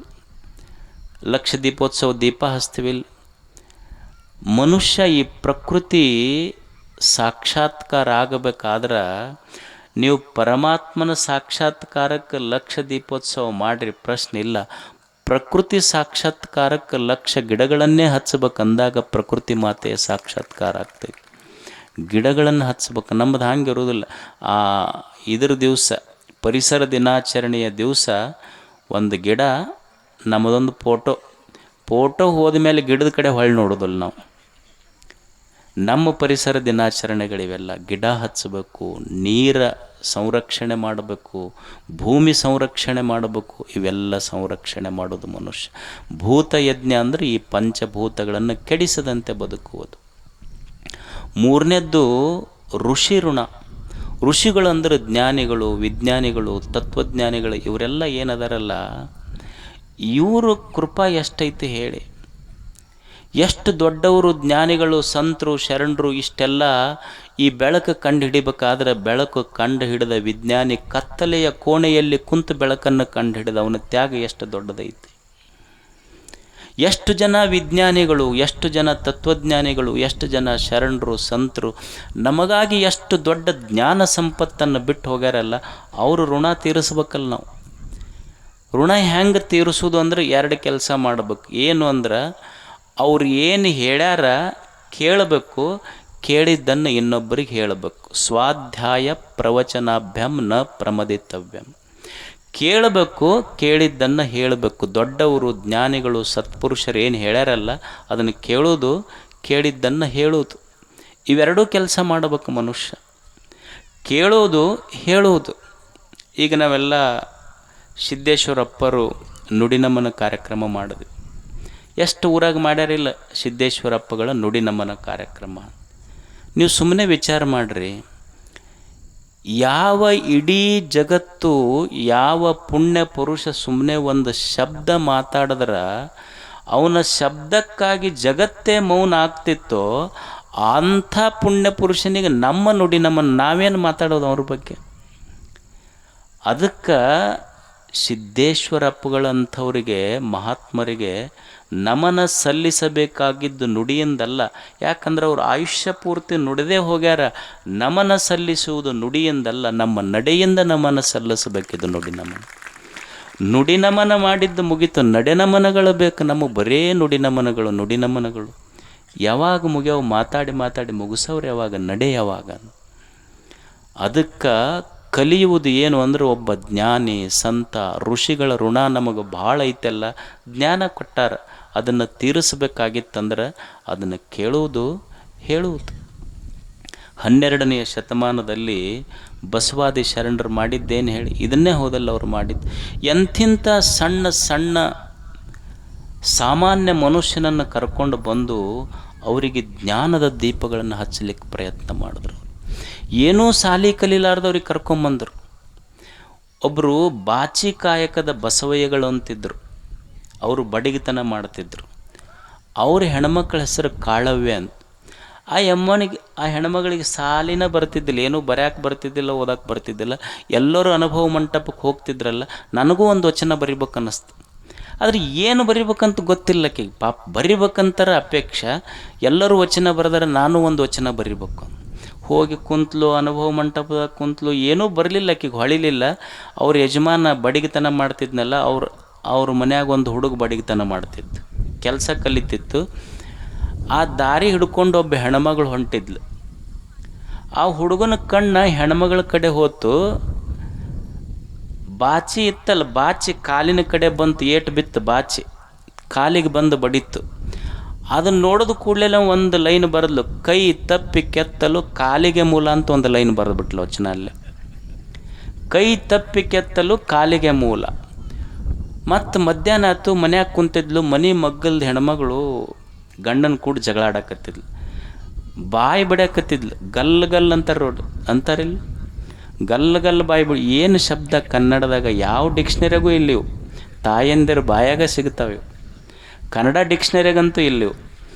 ಲಕ್ಷ ದೀಪೋತ್ಸವ ದೀಪ ಹಚ್ತೀವಿ. ಮನುಷ್ಯ ಈ ಪ್ರಕೃತಿ ಸಾಕ್ಷಾತ್ಕಾರ ಆಗಬೇಕಾದ್ರೆ ನೀವು ಪರಮಾತ್ಮನ ಸಾಕ್ಷಾತ್ಕಾರಕ್ಕೆ ಲಕ್ಷ ದೀಪೋತ್ಸವ ಮಾಡಿರಿ, ಪ್ರಶ್ನೆ ಇಲ್ಲ. ಪ್ರಕೃತಿ ಸಾಕ್ಷಾತ್ಕಾರಕ್ಕೆ ಲಕ್ಷ ಗಿಡಗಳನ್ನೇ ಹಚ್ಚಬೇಕಂದಾಗ ಪ್ರಕೃತಿ ಮಾತೆಯ ಸಾಕ್ಷಾತ್ಕಾರ ಆಗ್ತೈತಿ. ಗಿಡಗಳನ್ನು ಹಚ್ಬೇಕು. ನಮ್ಮದು ಹಂಗೆ ಇರೋದಿಲ್ಲ. ಇದ್ರ ದಿವಸ, ಪರಿಸರ ದಿನಾಚರಣೆಯ ದಿವಸ ಒಂದು ಗಿಡ, ನಮ್ಮದೊಂದು ಫೋಟೋ ಹೋದ ಮೇಲೆ ಗಿಡದ ಕಡೆ ಹೊಳ್ಳಿ ನೋಡೋದಿಲ್ಲ ನಾವು. ನಮ್ಮ ಪರಿಸರ ದಿನಾಚರಣೆಗಳಿವೆಲ್ಲ. ಗಿಡ ಹಚ್ಚಬೇಕು, ನೀರ ಸಂರಕ್ಷಣೆ ಮಾಡಬೇಕು, ಭೂಮಿ ಸಂರಕ್ಷಣೆ ಮಾಡಬೇಕು. ಇವೆಲ್ಲ ಸಂರಕ್ಷಣೆ ಮಾಡೋದು ಮನುಷ್ಯ. ಭೂತಯಜ್ಞ ಅಂದರೆ ಈ ಪಂಚಭೂತಗಳನ್ನು ಕೆಡಿಸದಂತೆ ಬದುಕುವುದು. ಮೂರನೇದ್ದು ಋಷಿ ಋಣ. ಋಷಿಗಳಂದ್ರೆ ಜ್ಞಾನಿಗಳು, ವಿಜ್ಞಾನಿಗಳು, ತತ್ವಜ್ಞಾನಿಗಳು. ಇವರೆಲ್ಲ ಏನದಾರಲ್ಲ, ಇವರು ಕೃಪಾ ಎಷ್ಟೈತೆ ಹೇಳಿ. ಎಷ್ಟು ದೊಡ್ಡವರು, ಜ್ಞಾನಿಗಳು, ಸಂತರು, ಶರಣರು. ಇಷ್ಟೆಲ್ಲ ಈ ಬೆಳಕು ಕಂಡು ಹಿಡಿಬೇಕಾದ್ರೆ, ಬೆಳಕು ಕಂಡು ಹಿಡಿದ ವಿಜ್ಞಾನಿ ಕತ್ತಲೆಯ ಕೋಣೆಯಲ್ಲಿ ಕುಂತು ಬೆಳಕನ್ನು ಕಂಡು ಹಿಡಿದ ಅವನ ತ್ಯಾಗ ಎಷ್ಟು ದೊಡ್ಡದೈತಿ. ಎಷ್ಟು ಜನ ವಿಜ್ಞಾನಿಗಳು, ಎಷ್ಟು ಜನ ತತ್ವಜ್ಞಾನಿಗಳು, ಎಷ್ಟು ಜನ ಶರಣರು, ಸಂತರು ನಮಗಾಗಿ ಎಷ್ಟು ದೊಡ್ಡ ಜ್ಞಾನ ಸಂಪತ್ತನ್ನು ಬಿಟ್ಟು ಹೋಗ್ಯಾರಲ್ಲ, ಅವರು ಋಣ ತೀರಿಸ್ಬೇಕಲ್ಲ ನಾವು. ಋಣ ಹೆಂಗೆ ತೀರಿಸೋದು ಅಂದ್ರೆ ಎರಡು ಕೆಲಸ ಮಾಡಬೇಕು. ಏನು ಅಂದ್ರೆ ಅವ್ರು ಏನು ಹೇಳ್ಯಾರ ಕೇಳಬೇಕು, ಕೇಳಿದ್ದನ್ನು ಇನ್ನೊಬ್ಬರಿಗೆ ಹೇಳಬೇಕು. ಸ್ವಾಧ್ಯಾಯ ಪ್ರವಚನಾಭ್ಯಂ ನ ಪ್ರಮದಿತವ್ಯಂ. ಕೇಳಬೇಕು, ಕೇಳಿದ್ದನ್ನು ಹೇಳಬೇಕು. ದೊಡ್ಡವರು, ಜ್ಞಾನಿಗಳು, ಸತ್ಪುರುಷರು ಏನು ಹೇಳ್ಯಾರಲ್ಲ ಅದನ್ನು ಕೇಳೋದು, ಕೇಳಿದ್ದನ್ನು ಹೇಳೋದು. ಇವೆರಡೂ ಕೆಲಸ ಮಾಡಬೇಕು ಮನುಷ್ಯ. ಕೇಳೋದು, ಹೇಳೋದು. ಈಗ ನಾವೆಲ್ಲ ಸಿದ್ದೇಶ್ವರಪ್ಪರು ನುಡಿನಮನ ಕಾರ್ಯಕ್ರಮ ಮಾಡಿದ್ವಿ. ಎಷ್ಟು ಊರಾಗ ಮಾಡ್ಯಾರಿಲ್ಲ ಸಿದ್ದೇಶ್ವರಪ್ಪಗಳ ನುಡಿನಮನ ಕಾರ್ಯಕ್ರಮ. ನೀವು ಸುಮ್ಮನೆ ವಿಚಾರ ಮಾಡಿರಿ, ಯಾವ ಇಡೀ ಜಗತ್ತು, ಯಾವ ಪುಣ್ಯ ಪುರುಷ ಸುಮ್ಮನೆ ಒಂದು ಶಬ್ದ ಮಾತಾಡಿದ್ರೆ ಅವನ ಶಬ್ದಕ್ಕಾಗಿ ಜಗತ್ತೇ ಮೌನ ಆಗ್ತಿತ್ತೋ, ಅಂಥ ಪುಣ್ಯ ಪುರುಷನಿಗೆ ನಮ್ಮ ನುಡಿನಮನ ನಾವೇನು ಮಾತಾಡೋದು ಅವ್ರ ಬಗ್ಗೆ? ಅದಕ್ಕೆ ಸಿದ್ದೇಶ್ವರಪ್ಪಗಳಂಥವರಿಗೆ, ಮಹಾತ್ಮರಿಗೆ ನಮನ ಸಲ್ಲಿಸಬೇಕಾಗಿದ್ದು ನುಡಿಯಿಂದಲ್ಲ. ಯಾಕಂದ್ರೆ ಅವರು ಆಯುಷ್ಯ ಪೂರ್ತಿ ನುಡಿದೇ ಹೋಗ್ಯಾರ. ನಮನ ಸಲ್ಲಿಸುವುದು ನುಡಿಯಿಂದಲ್ಲ, ನಮ್ಮ ನಡೆಯಿಂದ ನಮನ ಸಲ್ಲಿಸಬೇಕಿದ್ದು ನುಡಿ ನಮನ. ನುಡಿ ನಮನ ಮಾಡಿದ್ದು ಮುಗೀತು, ನಡೆ ನಮನಗಳು ಬೇಕು ನಮಗೆ. ಬರೇ ನುಡಿ ನಮನಗಳು ಯಾವಾಗ ಮುಗಿಯವು? ಮಾತಾಡಿ ಮಾತಾಡಿ ಮುಗಿಸೋರು ಯಾವಾಗ? ನಡೆ ಯಾವಾಗ? ಅದಕ್ಕೆ ಕಲಿಯುವುದು ಏನು ಅಂದರೆ ಒಬ್ಬ ಜ್ಞಾನಿ, ಸಂತ, ಋಷಿಗಳ ಋಣ ನಮಗೆ ಭಾಳ ಐತೆಲ್ಲ. ಜ್ಞಾನ ಕೊಟ್ಟಾರ, ಅದನ್ನು ತೀರಿಸಬೇಕಾಗಿತ್ತಂದ್ರೆ ಅದನ್ನು ಕೇಳುವುದು, ಹೇಳುವುದು. 12ನೆಯ ಶತಮಾನದಲ್ಲಿ ಬಸವಾದಿ ಶರಣರು ಮಾಡಿದ್ದೇನು ಹೇಳಿ? ಇದನ್ನೇ ಹೋದಲ್ಲ ಅವರು ಮಾಡಿದ್ದು. ಎಂಥಿಂಥ ಸಣ್ಣ ಸಣ್ಣ ಸಾಮಾನ್ಯ ಮನುಷ್ಯನನ್ನು ಕರ್ಕೊಂಡು ಬಂದು ಅವರಿಗೆ ಜ್ಞಾನದ ದೀಪಗಳನ್ನು ಹಚ್ಚಲಿಕ್ಕೆ ಪ್ರಯತ್ನ ಮಾಡಿದ್ರು. ಏನೂ ಸಾಲಿ ಕಲೀಲಾರ್ದವ್ರಿಗೆ ಕರ್ಕೊಂಬಂದರು. ಒಬ್ಬರು ಬಾಚಿ ಕಾಯಕದ ಬಸವಯ್ಯಗಳು ಅಂತಿದ್ದರು. ಅವರು ಬಡಗಿತನ ಮಾಡ್ತಿದ್ರು. ಅವ್ರ ಹೆಣ್ಮಕ್ಳ ಹೆಸರು ಕಾಳವ್ಯ ಅಂತ. ಆ ಹೆಣ್ಮಗಳಿಗೆ ಸಾಲಿನ ಬರ್ತಿದ್ದಿಲ್ಲ, ಏನೂ ಬರ್ಯಾಕೆ ಬರ್ತಿದ್ದಿಲ್ಲ, ಓದಕ್ಕೆ ಬರ್ತಿದ್ದಿಲ್ಲ. ಎಲ್ಲರೂ ಅನುಭವ ಮಂಟಪಕ್ಕೆ ಹೋಗ್ತಿದ್ರಲ್ಲ, ನನಗೂ ಒಂದು ವಚನ ಬರಿಬೇಕು ಅನ್ನಿಸ್ತು. ಆದರೆ ಏನು ಬರಿಬೇಕಂತ ಗೊತ್ತಿಲ್ಲಕ್ಕೆ. ಪಾಪ ಬರಿಬೇಕಂತಾರೆ ಅಪೇಕ್ಷೆ. ಎಲ್ಲರೂ ವಚನ ಬರೆದರೆ ನಾನು ಒಂದು ವಚನ ಬರಿಬೇಕು. ಹೋಗಿ ಕುಂತಲು, ಅನುಭವ ಮಂಟಪದಾಗ ಕುಂತಲು, ಏನೂ ಬರಲಿಲ್ಲ, ಆಕೆಗೆ ಹೊಳಿಲಿಲ್ಲ. ಅವ್ರ ಯಜಮಾನ ಬಡಗಿತನ ಮಾಡ್ತಿದ್ನಲ್ಲ, ಅವ್ರ ಮನ್ಯಾಗ ಒಂದು ಹುಡುಗ ಬಡಗಿತನ ಮಾಡ್ತಿದ್ದು, ಕೆಲಸ ಕಲಿತಿತ್ತು. ಆ ದಾರಿ ಹಿಡ್ಕೊಂಡು ಒಬ್ಬ ಹೆಣ್ಮಗಳು ಹೊಂಟಿದ್ಲು. ಆ ಹುಡುಗನ ಕಣ್ಣ ಹೆಣ್ಮಗಳ ಕಡೆ ಹೋತು. ಬಾಚಿ ಇತ್ತಲ್ಲ, ಬಾಚಿ ಕಾಲಿನ ಕಡೆ ಬಂತು, ಏಟು ಬಿತ್ತು ಬಾಚಿ, ಕಾಲಿಗೆ ಬಂದು ಬಡಿತ್ತು. ಅದನ್ನು ನೋಡೋದು ಕೂಡಲೇ ಒಂದು ಲೈನ್ ಬರೆದ್ಲು, ಕೈ ತಪ್ಪಿ ಕೆತ್ತಲು ಕಾಲಿಗೆ ಮೂಲ ಅಂತ ಒಂದು ಲೈನ್ ಬರೆದ್ಬಿಟ್ಲು ವಚನ ಅಲ್ಲೇ. ಕೈ ತಪ್ಪಿ ಕೆತ್ತಲು ಕಾಲಿಗೆ ಮೂಲ. ಮತ್ತು ಮಧ್ಯಾಹ್ನ ಆಯ್ತು, ಮನ್ಯಾಗ ಕುಂತಿದ್ಲು. ಮನೆ ಮಗ್ಗಲ್ದು ಹೆಣ್ಮಗಳು ಗಂಡನ ಕೂಡ ಜಗಳ ಆಡಕತ್ತಿದ್ಲು, ಬಾಯಿ ಬಿಡಕತ್ತಿದ್ಲು. ಗಲ್ ಗಲ್ ಅಂತಾರೆ ರೋಡ್ ಅಂತಾರಿಲ್ಲ, ಗಲ್ ಗಲ್ ಬಾಯಿ ಬಿಡಿ. ಏನು ಶಬ್ದ ಕನ್ನಡದಾಗ ಯಾವ ಡಿಕ್ಷನರಿಗೂ ಇಲ್ಲಿವು, ತಾಯಂದಿರು ಬಾಯಾಗ ಸಿಗ್ತಾವೆ. ಕನ್ನಡ ಡಿಕ್ಷನರಿಗಂತೂ ಇಲ್ಲಿವು.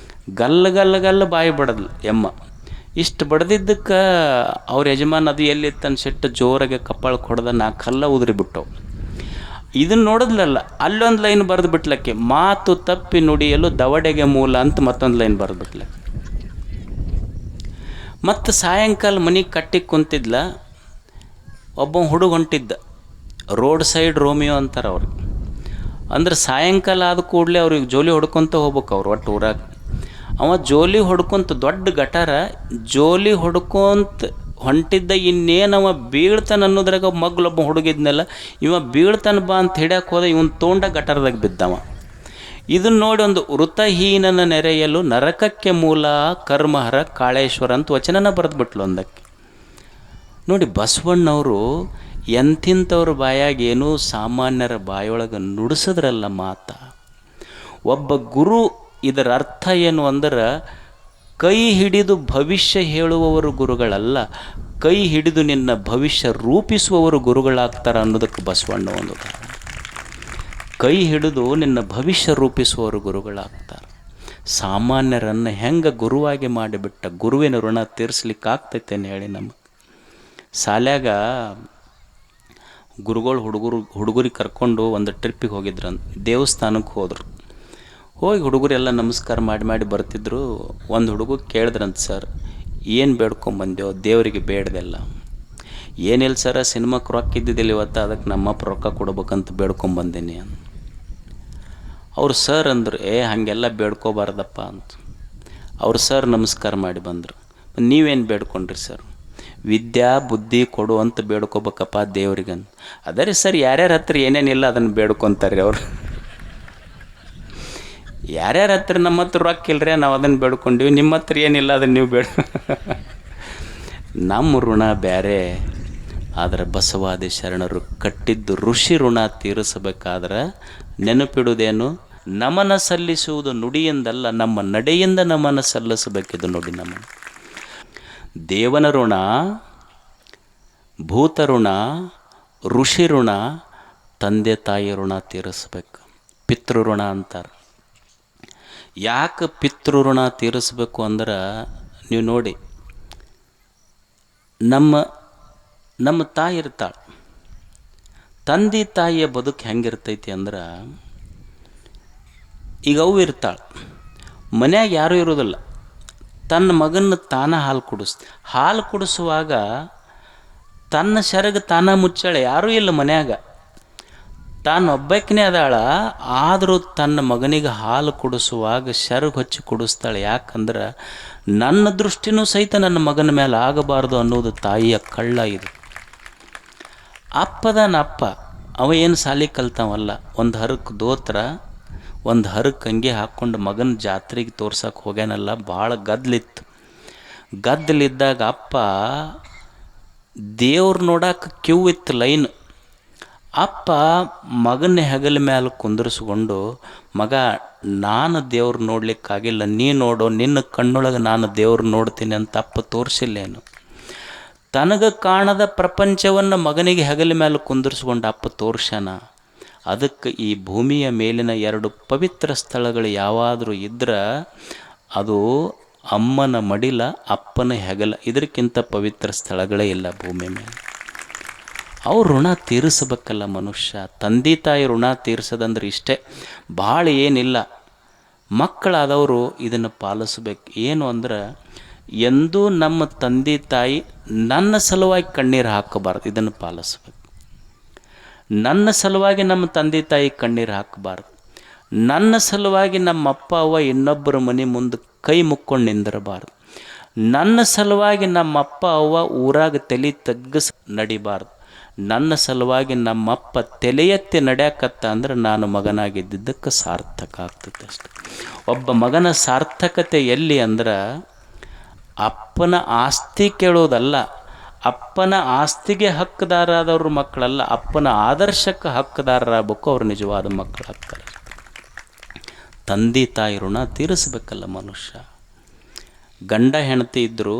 ಗಲ್ ಗಲ್ ಗಲ್ ಬಾಯಿ ಬಡದ್ಲು ಎಮ್ಮ. ಇಷ್ಟು ಬಡ್ದಿದ್ದಕ್ಕೆ ಅವ್ರ ಯಜಮಾನ ಅದು ಎಲ್ಲಿ ತನ್ನ ಸಿಟ್ಟು ಜೋರಾಗೆ ಕಪ್ಪಾಳಕ್ಕೆ ಹೊಡೆದ 4 ಕಲ್ಲ ಉದುರಿ ಬಿಟ್ಟವು. ಇದನ್ನು ನೋಡಿದ್ಲಲ್ಲ, ಅಲ್ಲೊಂದು ಲೈನ್ ಬರೆದು ಬಿಟ್ಲಕ್ಕೆ, ಮಾತು ತಪ್ಪಿ ನುಡಿಯಲು ದವಡೆಗೆ ಮೂಲ ಅಂತ ಮತ್ತೊಂದು ಲೈನ್ ಬರೆದು ಬಿಟ್ಲಕ್ಕೆ. ಮತ್ತು ಸಾಯಂಕಾಲ ಮನೆಗೆ ಕಟ್ಟಿಗೆ ಕುಂತಿದ್ಲ. ಒಬ್ಬ ಹುಡುಗ ಹೊಂಟಿದ್ದ, ರೋಡ್ ಸೈಡ್ ರೋಮಿಯೋ ಅಂತಾರೆ ಅವ್ರಿಗೆ. ಅಂದ್ರೆ ಸಾಯಂಕಾಲ ಆದ ಕೂಡಲೇ ಅವ್ರಿಗೆ ಜೋಲಿ ಹೊಡ್ಕೊತ ಹೋಗ್ಬೇಕು ಅವ್ರು ಒಟ್ಟು ಊರಾಗ. ಅವ ಜೋಲಿ ಹೊಡ್ಕೊಂತ, ದೊಡ್ಡ ಗಟಾರ, ಜೋಲಿ ಹೊಡ್ಕೊಂತ ಹೊಂಟಿದ್ದ. ಇನ್ನೇನವ ಬೀಳ್ತಾನೆ ಅನ್ನೋದ್ರಾಗ ಮಗ್ಲೊಬ್ಬ ಹುಡುಗಿದ್ನಲ್ಲ, ಇವ ಬೀಳ್ತಾನೆ ಬಾ ಅಂತ ಹಿಡ್ಯಕ್ಕೆ ಹೋದ, ಇವನ್ ತೋಂಡ ಗಟಾರದಾಗ ಬಿದ್ದವ. ಇದನ್ನು ನೋಡಿ ಒಂದು ವೃತಹೀನನ ನೆರೆಯಲು ನರಕಕ್ಕೆ ಮೂಲ ಕರ್ಮಹರ ಕಾಳೇಶ್ವರ ಅಂತ ವಚನನ ಬರೆದ್ಬಿಟ್ಲು ಒಂದಕ್ಕೆ. ನೋಡಿ, ಬಸವಣ್ಣವರು ಎಂಥಿಂಥವ್ರ ಬಾಯಾಗ ಏನೂ ಸಾಮಾನ್ಯರ ಬಾಯೊಳಗೆ ನುಡಿಸಿದ್ರಲ್ಲ ಮಾತ. ಒಬ್ಬ ಗುರು ಇದರ ಅರ್ಥ ಏನು ಅಂದ್ರೆ, ಕೈ ಹಿಡಿದು ಭವಿಷ್ಯ ಹೇಳುವವರು ಗುರುಗಳಲ್ಲ, ಕೈ ಹಿಡಿದು ನಿನ್ನ ಭವಿಷ್ಯ ರೂಪಿಸುವವರು ಗುರುಗಳಾಗ್ತಾರೆ ಅನ್ನೋದಕ್ಕೆ ಬಸವಣ್ಣ ಒಂದು ಕಾರಣ. ಕೈ ಹಿಡಿದು ನಿನ್ನ ಭವಿಷ್ಯ ರೂಪಿಸುವವರು ಗುರುಗಳಾಗ್ತಾರೆ. ಸಾಮಾನ್ಯರನ್ನು ಹೆಂಗೆ ಗುರುವಾಗಿ ಮಾಡಿಬಿಟ್ಟ, ಗುರುವಿನ ಋಣ ತೀರಿಸ್ಲಿಕ್ಕಾಗ್ತೈತೇನು ಹೇಳಿ? ನಮಗೆ ಶಾಲ್ಯಾಗ ಗುರುಗಳು ಹುಡುಗರಿಗೆ ಕರ್ಕೊಂಡು ಒಂದು ಟ್ರಿಪ್ಪಿಗೆ ಹೋಗಿದ್ರಂತ. ದೇವಸ್ಥಾನಕ್ಕೆ ಹೋದರು. ಹೋಗಿ ಹುಡುಗರೆಲ್ಲ ನಮಸ್ಕಾರ ಮಾಡಿ ಬರ್ತಿದ್ರು. ಒಂದು ಹುಡುಗ ಕೇಳಿದ್ರಂತ, ಸರ್ ಏನು ಬೇಡ್ಕೊಂಬಂದೇವು? ದೇವರಿಗೆ ಬೇಡ್ದೆಲ್ಲ. ಏನಿಲ್ಲ ಸರ, ಸಿನಿಮಾಕ್ಕೆ ರೊಕ್ಕ ಇದ್ದಿದ್ದಿಲ್ಲ ಇವತ್ತು, ಅದಕ್ಕೆ ನಮ್ಮಪ್ಪ ರೊಕ್ಕ ಕೊಡ್ಬೇಕಂತ ಬೇಡ್ಕೊಂಬಂದೇನಿ ಅಂತ. ಅವ್ರು ಸರ್ ಅಂದರು, ಹಾಗೆಲ್ಲ ಬೇಡ್ಕೋಬಾರ್ದಪ್ಪ ಅಂತ. ಅವ್ರು ಸರ್ ನಮಸ್ಕಾರ ಮಾಡಿ ಬಂದರು. ನೀವೇನು ಬೇಡ್ಕೊಂಡ್ರಿ ಸರ್? ವಿದ್ಯಾ ಬುದ್ಧಿ ಕೊಡು ಅಂತ ಬೇಡ್ಕೋಬೇಕಪ್ಪ ದೇವ್ರಿಗಂತ. ಅದೇ ರೀ ಸರ್, ಯಾರ್ಯಾರ ಹತ್ರ ಏನೇನಿಲ್ಲ ಅದನ್ನು ಬೇಡ್ಕೊತಾರೆ ಅವರು. ಯಾರ್ಯಾರ ಹತ್ರ ನಮ್ಮ ಹತ್ರ ರೊಕ್ಕ ಇಲ್ಲರೆ ನಾವು ಅದನ್ನು ಬೇಡ್ಕೊಂಡಿವಿ, ನಿಮ್ಮ ಹತ್ರ ಏನಿಲ್ಲ ಅದನ್ನು ನೀವು ನಮ್ಮ ಋಣ ಬೇರೆ. ಆದರೆ ಬಸವಾದಿ ಶರಣರು ಕಟ್ಟಿದ್ದು ಋಷಿ ಋಣ ತೀರಿಸಬೇಕಾದ್ರೆ ನೆನಪಿಡುವುದೇನು? ನಮನ ಸಲ್ಲಿಸುವುದು ನುಡಿಯಿಂದಲ್ಲ, ನಮ್ಮ ನಡೆಯಿಂದ ನಮನ ಸಲ್ಲಿಸಬೇಕಿದು ನುಡಿ. ನಮನ ದೇವನ ಋಣ, ಭೂತ ಋಣ, ಋಷಿ ಋಣ, ತಂದೆ ತಾಯಿ ಋಣ ತೀರಿಸ್ಬೇಕು. ಪಿತೃ ಋಣ ಅಂತಾರೆ. ಯಾಕೆ ಪಿತೃ ಋಣ ತೀರಿಸ್ಬೇಕು ಅಂದ್ರೆ, ನೀವು ನೋಡಿ, ನಮ್ಮ ತಾಯಿ ಇರ್ತಾಳೆ. ತಂದೆ ತಾಯಿಯ ಬದುಕು ಹೆಂಗಿರ್ತೈತಿ ಅಂದ್ರೆ, ಈಗ ಅವು ಇರ್ತಾಳೆ, ಮನ್ಯಾಗ ಯಾರೂ ಇರೋದಿಲ್ಲ, ತನ್ನ ಮಗನ ತಾನ ಹಾಲು ಕುಡಿಸುವಾಗ ತನ್ನ ಸೆರಗ ತಾನ ಮುಚ್ಚಾಳೆ, ಯಾರೂ ಇಲ್ಲ ಮನ್ಯಾಗ, ತಾನೊಬ್ಬಕ್ಕನೇ ಅದಾಳ. ಆದರೂ ತನ್ನ ಮಗನಿಗೆ ಹಾಲು ಕುಡಿಸುವಾಗ ಸೆರಗು ಹಚ್ಚಿ ಕುಡಿಸ್ತಾಳೆ. ಯಾಕಂದ್ರೆ ನನ್ನ ದೃಷ್ಟಿನೂ ಸಹಿತ ನನ್ನ ಮಗನ ಮೇಲೆ ಆಗಬಾರ್ದು ಅನ್ನೋದು ತಾಯಿಯ ಕಳ್ಳ ಇದು. ಅಪ್ಪ ಅವ ಏನು ಸಾಲಿ ಕಲ್ತಾವಲ್ಲ, ಒಂದು ಹರಕ್ಕೆ ದೋತ್ರ, ಒಂದು ಹರಕ್ಕೆ ಅಂಗಿ ಹಾಕ್ಕೊಂಡು ಮಗನ ಜಾತ್ರೆಗೆ ತೋರ್ಸಕ್ಕೆ ಹೋಗ್ಯಾನಲ್ಲ. ಭಾಳ ಗದ್ಲಿತ್ತು. ಗದ್ದಲಿದ್ದಾಗ ಅಪ್ಪ ದೇವ್ರು ನೋಡಕ್ಕೆ ಕ್ಯೂ ಇತ್ತು ಲೈನ್. ಅಪ್ಪ ಮಗನ ಹೆಗಲ ಮೇಲೆ ಕುಂದರ್ಸ್ಕೊಂಡು, ಮಗ ನಾನು ದೇವ್ರು ನೋಡ್ಲಿಕ್ಕಾಗಿಲ್ಲ, ನೀ ನೋಡು, ನಿನ್ನ ಕಣ್ಣೊಳಗೆ ನಾನು ದೇವ್ರು ನೋಡ್ತೀನಿ ಅಂತ ಅಪ್ಪ ತೋರಿಸಿಲ್ಲೇನು? ತನಗೆ ಕಾಣದ ಪ್ರಪಂಚವನ್ನು ಮಗನಿಗೆ ಹೆಗಲ ಮೇಲೆ ಕುಂದರ್ಸ್ಕೊಂಡು ಅಪ್ಪ ತೋರ್ಸ್ಯಾನ. ಅದಕ್ಕೆ ಈ ಭೂಮಿಯ ಮೇಲಿನ 2 ಪವಿತ್ರ ಸ್ಥಳಗಳು ಯಾವಾದರೂ ಇದ್ರೆ ಅದು ಅಮ್ಮನ ಮಡಿಲ, ಅಪ್ಪನ ಹೆಗಲ. ಇದಕ್ಕಿಂತ ಪವಿತ್ರ ಸ್ಥಳಗಳೇ ಇಲ್ಲ ಭೂಮಿ ಮೇಲೆ. ಅವ್ರ ಋಣ ತೀರಿಸಬೇಕಲ್ಲ ಮನುಷ್ಯ. ತಂದೆ ತಾಯಿ ಋಣ ತೀರಿಸೋದಂದ್ರೆ ಇಷ್ಟೇ, ಭಾಳ ಏನಿಲ್ಲ. ಮಕ್ಕಳಾದವರು ಇದನ್ನು ಪಾಲಿಸ್ಬೇಕು. ಏನು ಅಂದ್ರೆ, ಎಂದೂ ನಮ್ಮ ತಂದೆ ತಾಯಿ ನನ್ನ ಸಲುವಾಗಿ ಕಣ್ಣೀರು ಹಾಕಬಾರ್ದು, ಇದನ್ನು ಪಾಲಿಸ್ಬೇಕು. ನನ್ನ ಸಲುವಾಗಿ ನಮ್ಮ ತಂದೆ ತಾಯಿ ಕಣ್ಣೀರು ಹಾಕಬಾರ್ದು. ನನ್ನ ಸಲುವಾಗಿ ನಮ್ಮ ಅಪ್ಪ ಅವ್ವ ಇನ್ನೊಬ್ಬರ ಮನೆ ಮುಂದೆ ಕೈ ಮುಕ್ಕೊಂಡು ನಿಂದಿರಬಾರ್ದು. ನನ್ನ ಸಲುವಾಗಿ ನಮ್ಮ ಅಪ್ಪ ಅವ್ವ ಊರಾಗ ತಲೆ ತಗ್ಗಿಸಿ ನಡಿಬಾರ್ದು. ನನ್ನ ಸಲುವಾಗಿ ನಮ್ಮಪ್ಪ ತಲೆ ಎತ್ತಿ ನಡೆಯಕತ್ತ ಅಂದ್ರೆ ನಾನು ಮಗನಾಗಿದ್ದಕ್ಕೆ ಸಾರ್ಥಕ ಆಗ್ತದೆ ಅಷ್ಟೆ. ಒಬ್ಬ ಮಗನ ಸಾರ್ಥಕತೆ ಎಲ್ಲಿ ಅಂದ್ರೆ, ಅಪ್ಪನ ಆಸ್ತಿ ಕೇಳೋದಲ್ಲ, ಅಪ್ಪನ ಆಸ್ತಿಗೆ ಹಕ್ಕುದಾರರಾದವ್ರ ಮಕ್ಕಳಲ್ಲ, ಅಪ್ಪನ ಆದರ್ಶಕ್ಕೆ ಹಕ್ಕುದಾರರಾಗಬೇಕು, ಅವ್ರು ನಿಜವಾದ ಮಕ್ಕಳಾಗ್ತಾರೆ. ತಂದೆ ತಾಯಿ ಋಣ ತೀರಿಸ್ಬೇಕಲ್ಲ ಮನುಷ್ಯ. ಗಂಡ ಹೆಂಡತಿ ಇದ್ದರು,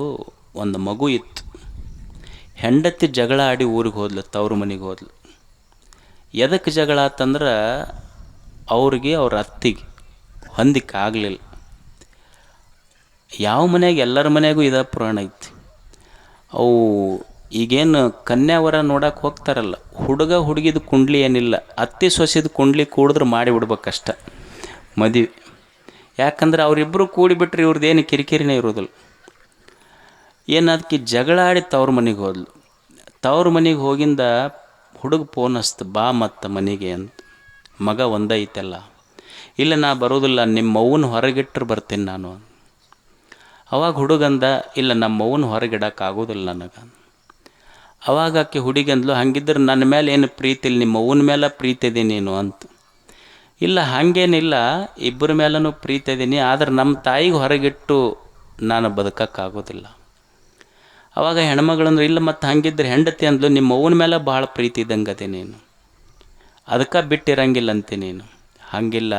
ಒಂದು ಮಗು ಇತ್ತು. ಹೆಂಡತಿ ಜಗಳ ಆಡಿ ಊರಿಗೆ ಹೋದ್ಲು, ತವ್ರ ಮನೆಗೆ ಹೋದ್ಲು. ಎದಕ್ಕೆ ಜಗಳ ಆತಂದ್ರೆ, ಅವ್ರಿಗೆ ಅವ್ರ ಅತ್ತಿಗೆ ಹೊಂದಿಕ್ಕಾಗಲಿಲ್ಲ. ಯಾವ ಮನೆಯಾಗ ಎಲ್ಲರ ಮನೆಯಾಗೂ ಇದ ಪುರಾಣ ಐತಿ. ಅವು ಈಗೇನು ಕನ್ಯಾವರ ನೋಡಕ್ಕೆ ಹೋಗ್ತಾರಲ್ಲ, ಹುಡುಗ ಹುಡುಗಿದ ಕುಂಡ್ಲಿ ಏನಿಲ್ಲ, ಅತ್ತಿ ಸೊಸಿದ ಕುಂಡ್ಲಿ ಕೂಡಿದ್ರೆ ಮಾಡಿಬಿಡ್ಬೇಕಷ್ಟ ಮದುವೆ. ಯಾಕಂದ್ರೆ ಅವರಿಬ್ಬರು ಕೂಡಿಬಿಟ್ರೆ ಇವ್ರದ್ದೇನು ಕಿರಿಕಿರಿನೇ ಇರೋದಿಲ್ಲ. ಏನು ಅದಕ್ಕೆ ಜಗಳ ಆಡಿ ತವ್ರ ಮನೆಗೆ ಹೋದ್ಲು. ತವ್ರ ಮನೆಗೆ ಹೋಗಿಂದ ಹುಡುಗ ಫೋನ್ ಹಚ್ತು, ಬಾ ಮತ್ತು ಮನೆಗೆ ಅಂತ. ಮಗ ಒಂದೈತಲ್ಲ, ಇಲ್ಲ ನಾ ಬರೋದಿಲ್ಲ, ನಿಮ್ಮ ಅವ್ವನ ಹೊರಗಿಟ್ಟರು ಬರ್ತೀನಿ ನಾನು. ಅವಾಗ ಹುಡುಗಂದ, ಇಲ್ಲ ನಮ್ಮ ಅವ್ವನ ಹೊರಗಿಡೋಕ್ಕಾಗೋದಿಲ್ಲ ನನಗೆ. ಅವಾಗ ಆಕೆ ಹುಡುಗಂದ್ಲು, ಹಂಗಿದ್ರೆ ನನ್ನ ಮೇಲೆ ಏನು ಪ್ರೀತಿ ಇಲ್ಲ, ನಿಮ್ಮ ಅವ್ವನ ಮೇಲೆ ಪ್ರೀತಿ ಇದೆ ನೀನು ಅಂತ. ಇಲ್ಲ ಹಾಗೇನಿಲ್ಲ, ಇಬ್ಬರ ಮೇಲೂ ಪ್ರೀತಿ ಇದೀನಿ, ಆದ್ರೆ ನಮ್ಮ ತಾಯಿಗೆ ಹೊರಗಿಟ್ಟು ನಾನು ಬದುಕೋಕ್ಕಾಗೋದಿಲ್ಲ. ಅವಾಗ ಹೆಣ್ಮಗಳಂದ್ರೆ, ಇಲ್ಲ ಮತ್ತು ಹಂಗಿದ್ರೆ ಹೆಂಡತಿ ಅಂದ್ಲು, ನಿಮ್ಮ ಅವ್ವನ ಮೇಲೆ ಭಾಳ ಪ್ರೀತಿ ಇದ್ದಂಗೆ ಅದೇ ನೀನು, ಅದಕ್ಕೆ ಬಿಟ್ಟಿರಂಗಿಲ್ಲ ಅಂತೆ ನೀನು. ಹಾಗಿಲ್ಲ,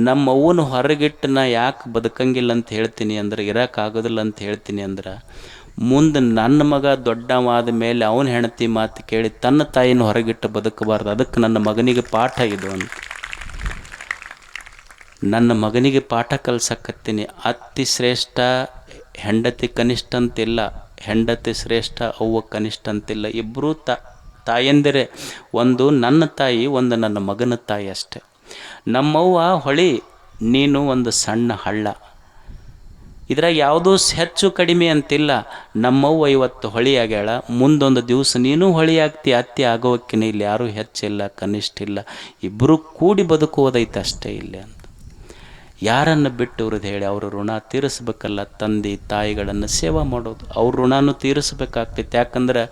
ನಮ್ಮ ಅವ್ವನ ಹೊರಗಿಟ್ಟು ನಾ ಯಾಕೆ ಬದುಕಂಗಿಲ್ಲ ಅಂತ ಹೇಳ್ತೀನಿ ಅಂದ್ರೆ, ಇರೋಕ್ಕಾಗೋದಿಲ್ಲ ಅಂತ ಹೇಳ್ತೀನಿ ಅಂದ್ರೆ, ಮುಂದೆ ನನ್ನ ಮಗ ದೊಡ್ಡವಾದ ಮೇಲೆ ಅವನ ಹೆಂಡತಿ ಮಾತು ಕೇಳಿ ತನ್ನ ತಾಯಿನ ಹೊರಗಿಟ್ಟು ಬದುಕಬಾರ್ದು. ಅದಕ್ಕೆ ನನ್ನ ಮಗನಿಗೆ ಪಾಠ ಇದು ಅಂತ. ನನ್ನ ಮಗನಿಗೆ ಪಾಠ ಕಲ್ಸಕತ್ತೀನಿ. ಅತ್ತಿ ಶ್ರೇಷ್ಠ, ಹೆಂಡತಿ ಕನಿಷ್ಠ ಅಂತಿಲ್ಲ, ಹೆಂಡತಿ ಶ್ರೇಷ್ಠ, ಅವ್ವ ಕನಿಷ್ಠ ಅಂತಿಲ್ಲ. ಇಬ್ಬರೂ ತಾಯಂದಿರೇ. ಒಂದು ನನ್ನ ತಾಯಿ, ಒಂದು ನನ್ನ ಮಗನ ತಾಯಿ ಅಷ್ಟೆ. ನಮ್ಮವ್ವ ಹೊಳಿ, ನೀನು ಒಂದು ಸಣ್ಣ ಹಳ್ಳ. ಇದ್ರಾಗ ಯಾವುದೂ ಹೆಚ್ಚು ಕಡಿಮೆ ಅಂತಿಲ್ಲ. ನಮ್ಮವ್ವ ಇವತ್ತು ಹೊಳಿ ಆಗ್ಯಾಳ, ಮುಂದೊಂದು ದಿವಸ ನೀನು ಹೊಳಿ ಆಗ್ತಿ, ಅತ್ತಿ ಆಗೋಕ್ಕಿನ. ಇಲ್ಲಿ ಯಾರೂ ಹೆಚ್ಚಿಲ್ಲ, ಕನಿಷ್ಠ ಇಲ್ಲ, ಇಬ್ಬರೂ ಕೂಡಿ ಬದುಕುವುದೈತೆ ಅಷ್ಟೇ ಇಲ್ಲಿ ಅಂತ. ಯಾರನ್ನು ಬಿಟ್ಟು ಇವ್ರದ್ದು ಹೇಳಿ, ಅವರು ಋಣ ತೀರಿಸ್ಬೇಕಲ್ಲ. ತಂದೆ ತಾಯಿಗಳನ್ನು ಸೇವಾ ಮಾಡೋದು, ಅವ್ರ ಋಣನೂ ತೀರಿಸ್ಬೇಕಾಗ್ತೈತೆ. ಯಾಕಂದ್ರೆ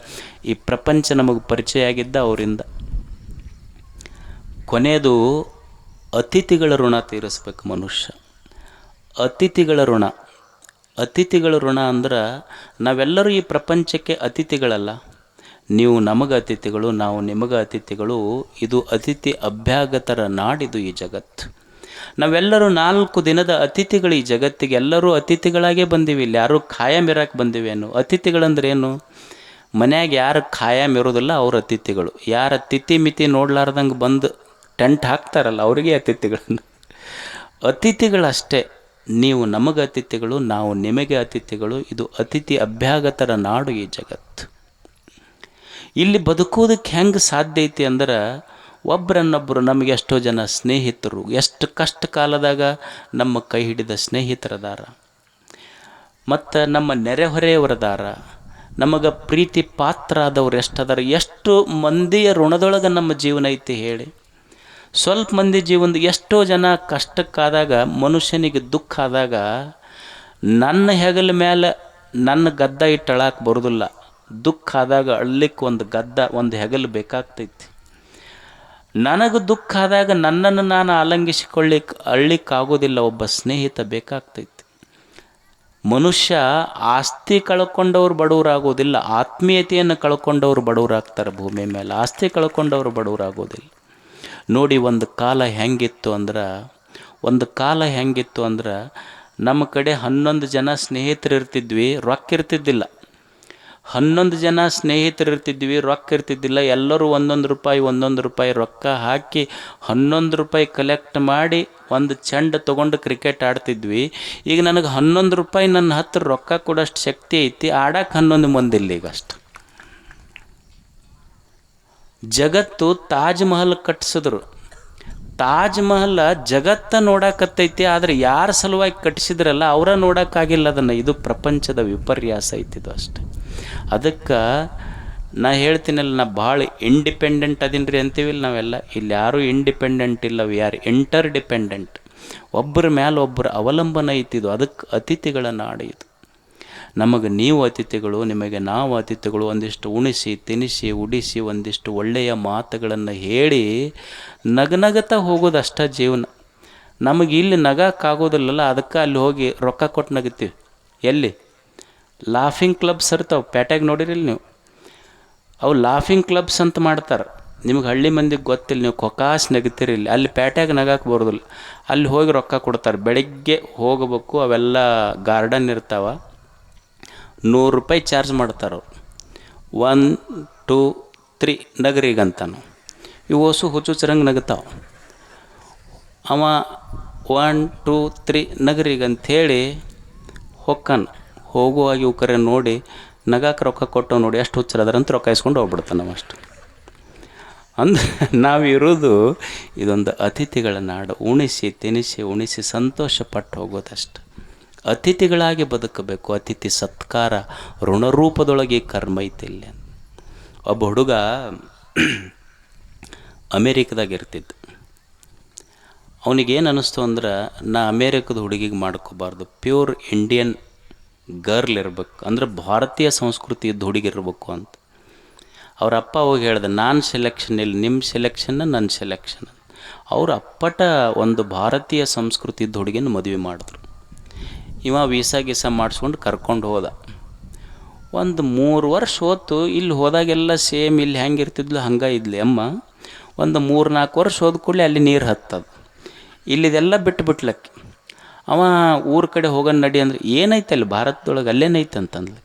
ಈ ಪ್ರಪಂಚ ನಮಗೆ ಪರಿಚಯ ಆಗಿದ್ದ ಅವರಿಂದ. ಕೊನೆಯದು ಅತಿಥಿಗಳ ಋಣ ತೀರಿಸ್ಬೇಕು ಮನುಷ್ಯ. ಅತಿಥಿಗಳ ಋಣ, ಅತಿಥಿಗಳ ಋಣ ಅಂದ್ರೆ, ನಾವೆಲ್ಲರೂ ಈ ಪ್ರಪಂಚಕ್ಕೆ ಅತಿಥಿಗಳಲ್ಲ. ನೀವು ನಮಗೆ ಅತಿಥಿಗಳು, ನಾವು ನಿಮಗೆ ಅತಿಥಿಗಳು. ಇದು ಅತಿಥಿ ಅಭ್ಯಾಗತರ ನಾಡಿದು ಈ ಜಗತ್ತು. ನಾವೆಲ್ಲರೂ 4 ದಿನದ ಅತಿಥಿಗಳು ಈ ಜಗತ್ತಿಗೆ. ಎಲ್ಲರೂ ಅತಿಥಿಗಳಾಗೇ ಬಂದೀವಿ. ಇಲ್ಲಿ ಯಾರೂ ಖಾಯಂ ಇರೋಕ್ಕೆ ಬಂದಿವೇನು? ಅತಿಥಿಗಳಂದ್ರೆ ಏನು? ಮನ್ಯಾಗ ಯಾರು ಖಾಯಂ ಇರೋದಿಲ್ಲ ಅವ್ರ ಅತಿಥಿಗಳು. ಯಾರ ತಿಥಿ ಮಿತಿ ನೋಡ್ಲಾರ್ದಂಗೆ ಬಂದು ಟೆಂಟ್ ಹಾಕ್ತಾರಲ್ಲ, ಅವರಿಗೆ ಅತಿಥಿಗಳನ್ನು. ಅತಿಥಿಗಳಷ್ಟೇ. ನೀವು ನಮಗೆ ಅತಿಥಿಗಳು, ನಾವು ನಿಮಗೆ ಅತಿಥಿಗಳು. ಇದು ಅತಿಥಿ ಅಭ್ಯಾಗತರ ನಾಡು ಈ ಜಗತ್ತು. ಇಲ್ಲಿ ಬದುಕೋದಕ್ಕೆ ಹೆಂಗೆ ಸಾಧ್ಯ ಐತಿ ಅಂದ್ರೆ, ಒಬ್ಬರನ್ನೊಬ್ಬರು, ನಮಗೆ ಎಷ್ಟೋ ಜನ ಸ್ನೇಹಿತರು, ಎಷ್ಟು ಕಷ್ಟ ಕಾಲದಾಗ ನಮ್ಮ ಕೈ ಹಿಡಿದ ಸ್ನೇಹಿತರದಾರ, ಮತ್ತು ನಮ್ಮ ನೆರೆಹೊರೆಯವರದಾರ, ನಮಗೆ ಪ್ರೀತಿ ಪಾತ್ರ ಆದವ್ರು ಎಷ್ಟದಾರ. ಎಷ್ಟು ಮಂದಿಯ ಋಣದೊಳಗೆ ನಮ್ಮ ಜೀವನ ಐತಿ ಹೇಳಿ. ಸ್ವಲ್ಪ ಮಂದಿ ಜೀವನದ ಎಷ್ಟೋ ಜನ ಕಷ್ಟಕ್ಕಾದಾಗ, ಮನುಷ್ಯನಿಗೆ ದುಃಖ ಆದಾಗ, ನನ್ನ ಹೆಗಲ ಮೇಲೆ ನನ್ನ ಗದ್ದ ಇಟ್ಟು ಅಳಕ್ಕೆ ಬರೋದಿಲ್ಲ. ದುಃಖ ಆದಾಗ ಅಳ್ಲಿಕ್ಕೆ ಒಂದು ಗದ್ದ, ಒಂದು ಹೆಗಲು ಬೇಕಾಗ್ತೈತಿ. ನನಗೆ ದುಃಖ ಆದಾಗ ನನ್ನನ್ನು ನಾನು ಅಲಂಗಿಸಿಕೊಳ್ಳಿಕ್ಕೆ ಅಳ್ಳಿಕ್ಕಾಗೋದಿಲ್ಲ, ಒಬ್ಬ ಸ್ನೇಹಿತ ಬೇಕಾಗ್ತೈತಿ. ಮನುಷ್ಯ ಆಸ್ತಿ ಕಳ್ಕೊಂಡವ್ರು ಬಡವರಾಗೋದಿಲ್ಲ, ಆತ್ಮೀಯತೆಯನ್ನು ಕಳ್ಕೊಂಡವ್ರು ಬಡವರಾಗ್ತಾರೆ ಭೂಮಿ ಮೇಲೆ. ಆಸ್ತಿ ಕಳ್ಕೊಂಡವ್ರು ಬಡವರಾಗೋದಿಲ್ಲ. ನೋಡಿ, ಒಂದು ಕಾಲ ಹೆಂಗಿತ್ತು ಅಂದ್ರೆ ನಮ್ಮ ಕಡೆ 11 ಜನ ಸ್ನೇಹಿತರು ಇರ್ತಿದ್ವಿ, ರೊಕ್ಕ ಇರ್ತಿದ್ದಿಲ್ಲ. 11 ಜನ ಸ್ನೇಹಿತರು ಇರ್ತಿದ್ವಿ, ರೊಕ್ಕ ಇರ್ತಿದ್ದಿಲ್ಲ. ಎಲ್ಲರೂ ಒಂದೊಂದು ರೂಪಾಯಿ ರೊಕ್ಕ ಹಾಕಿ 11 ರೂಪಾಯಿ ಕಲೆಕ್ಟ್ ಮಾಡಿ ಒಂದು ಚೆಂಡು ತೊಗೊಂಡು ಕ್ರಿಕೆಟ್ ಆಡ್ತಿದ್ವಿ. ಈಗ ನನಗೆ 11 ರೂಪಾಯಿ ನನ್ನ ಹತ್ರ ರೊಕ್ಕ ಕೊಡೋಷ್ಟು ಶಕ್ತಿ ಐತಿ, ಆಡಕ್ಕೆ 11 ಮಂದಿ ಇಲ್ಲ ಈಗ ಅಷ್ಟು. ಜಗತ್ತು ತಾಜ್ ಮಹಲ್ ಕಟ್ಟಿಸಿದ್ರು. ತಾಜ್ ಮಹಲ್ ಜಗತ್ತ ನೋಡಕತ್ತೈತಿ, ಆದರೆ ಯಾರ ಸಲುವಾಗಿ ಕಟ್ಟಿಸಿದ್ರಲ್ಲ ಅವರ ನೋಡೋಕ್ಕಾಗಿಲ್ಲ ಅದನ್ನು. ಇದು ಪ್ರಪಂಚದ ವಿಪರ್ಯಾಸ ಐತಿದು ಅಷ್ಟೆ. ಅದಕ್ಕೆ ನಾ ಹೇಳ್ತೀನಲ್ಲ, ನಾ ಭಾಳ ಇಂಡಿಪೆಂಡೆಂಟ್ ಅದೀನಿ ರೀ ಅಂತೀವಿಲ್ಲ ನಾವೆಲ್ಲ. ಇಲ್ಲಿ ಯಾರೂ ಇಂಡಿಪೆಂಡೆಂಟ್ ಇಲ್ಲ, ವಿ ಆರ್ ಇಂಟರ್ ಡಿಪೆಂಡೆಂಟ್. ಒಬ್ಬರ ಮೇಲೆ ಒಬ್ಬರು ಅವಲಂಬನೆ ಐತಿದು. ಅದಕ್ಕೆ ಅತಿಥಿಗಳ ನಾಡು ಇದು. ನಮಗೆ ನೀವು ಅತಿಥಿಗಳು, ನಿಮಗೆ ನಾವು ಅತಿಥಿಗಳು. ಒಂದಿಷ್ಟು ಉಣಿಸಿ ತಿನಿಸಿ ಉಡಿಸಿ ಒಂದಿಷ್ಟು ಒಳ್ಳೆಯ ಮಾತುಗಳನ್ನು ಹೇಳಿ ನಗನಗತ ಹೋಗೋದಷ್ಟ ಜೀವನ. ನಮಗೆ ಇಲ್ಲಿ ನಗಕ್ಕಾಗೋದಿಲ್ಲಲ್ಲ, ಅದಕ್ಕೆ ಅಲ್ಲಿ ಹೋಗಿ ರೊಕ್ಕ ಕೊಟ್ಟು ನಗತೀವಿ. ಎಲ್ಲಿ ಲಾಫಿಂಗ್ ಕ್ಲಬ್ಸ್ ಇರ್ತಾವೆ, ಪೇಟೆಗೆ ನೋಡಿರಿಲ್ಲ ನೀವು. ಅವು ಲಾಫಿಂಗ್ ಕ್ಲಬ್ಸ್ ಅಂತ ಮಾಡ್ತಾರೆ. ನಿಮಗೆ ಹಳ್ಳಿ ಮಂದಿಗೆ ಗೊತ್ತಿಲ್ಲ, ನೀವು ಕೊಕಾಸ್ ನಗತಿರಿಲ್ಲ. ಅಲ್ಲಿ ಪೇಟೆಗೆ ನಗಕ್ಕೆ ಬರೋದಿಲ್ಲ, ಅಲ್ಲಿ ಹೋಗಿ ರೊಕ್ಕ ಕೊಡ್ತಾರೆ. ಬೆಳಗ್ಗೆ ಹೋಗಬೇಕು, ಅವೆಲ್ಲ ಗಾರ್ಡನ್ ಇರ್ತಾವೆ, 100 ರೂಪಾಯಿ ಚಾರ್ಜ್ ಮಾಡ್ತಾರೆ ಅವ್ರು. 1 2 3 ನಗರಿಗಂತಾನು. ಇವು ಹೊಸು ಹುಚ್ಚುಚ್ಚರಂಗೆ ನಗುತ್ತಾವೆ. ಅವ 1 2 3 ನಗರಿಗಂಥೇಳಿ ಹೊಕ್ಕನ್. ಹೋಗುವಾಗ ಇವು ಕರೆ ನೋಡಿ ನಗಾಕ್ಕೆ ರೊಕ್ಕ ಕೊಟ್ಟವು ನೋಡಿ, ಎಷ್ಟು ಹುಚ್ಚರದ್ರಂತ ರೊಕ್ಕ ಇಸ್ಕೊಂಡು ಹೋಗ್ಬಿಡ್ತಾನೆ ನಾವು ಅಷ್ಟು. ಅಂದ್ರೆ ನಾವಿರೋದು ಇದೊಂದು ಅತಿಥಿಗಳ ನಾಡು. ಉಣಿಸಿ ತಿನಿಸಿ ಉಣಿಸಿ ಸಂತೋಷಪಟ್ಟು ಹೋಗೋದಷ್ಟು. ಅತಿಥಿಗಳಾಗಿ ಬದುಕಬೇಕು. ಅತಿಥಿ ಸತ್ಕಾರ ಋಣರೂಪದೊಳಗೆ ಕರ್ಮ ಐತಿಲ್ಲ. ಒಬ್ಬ ಹುಡುಗ ಅಮೇರಿಕದಾಗ ಇರ್ತಿದ್ದ. ಅವನಿಗೇನು ಅನ್ನಿಸ್ತು ಅಂದ್ರೆ, ನಾ ಅಮೇರಿಕದ ಹುಡುಗಿಗೆ ಮಾಡ್ಕೋಬಾರ್ದು, ಪ್ಯೂರ್ ಇಂಡಿಯನ್ ಗರ್ಲ್ ಇರಬೇಕು, ಅಂದ್ರೆ ಭಾರತೀಯ ಸಂಸ್ಕೃತಿ ಇದ್ದ ಹುಡುಗಿರ್ಬೇಕು ಅಂತ. ಅವ್ರ ಅಪ್ಪ ಹೋಗಿ ಹೇಳ್ದೆ, ನಾನು ಸೆಲೆಕ್ಷನ್ ಇಲ್ಲ, ನಿಮ್ಮ ಸೆಲೆಕ್ಷನ್ನ ನನ್ನ ಸೆಲೆಕ್ಷನ್. ಅವ್ರ ಅಪ್ಪಟ ಒಂದು ಭಾರತೀಯ ಸಂಸ್ಕೃತಿ ಇದ್ದ ಹುಡುಗಿನ ಮದುವೆ ಮಾಡಿದ್ರು. ಇವ ವೀಸಾ ಗೀಸಾ ಮಾಡಿಸ್ಕೊಂಡು ಕರ್ಕೊಂಡು ಹೋದ. ಒಂದು 3 ವರ್ಷ ಹೋತು. ಇಲ್ಲಿ ಹೋದಾಗೆಲ್ಲ ಸೇಮ್ ಇಲ್ಲಿ ಹೆಂಗೆ ಇರ್ತಿದ್ಲು ಹಂಗೆ ಇದ್ಲಿ ಅಮ್ಮ. ಒಂದು 3-4 ವರ್ಷ ಹೋದ ಕೂಡಲೇ ಅಲ್ಲಿ ನೀರು ಹತ್ತದ. ಇಲ್ಲಿದೆಲ್ಲ ಬಿಟ್ಬಿಟ್ಲಕ್ಕೆ. ಅವ ಊರ ಕಡೆ ಹೋಗೋಣ ನಡಿ ಅಂದ್ರೆ, ಏನೈತೆ ಅಲ್ಲಿ ಭಾರತದೊಳಗೆ ಅಲ್ಲೇನೈತೆ ಅಂತಂದ್ಲಿ.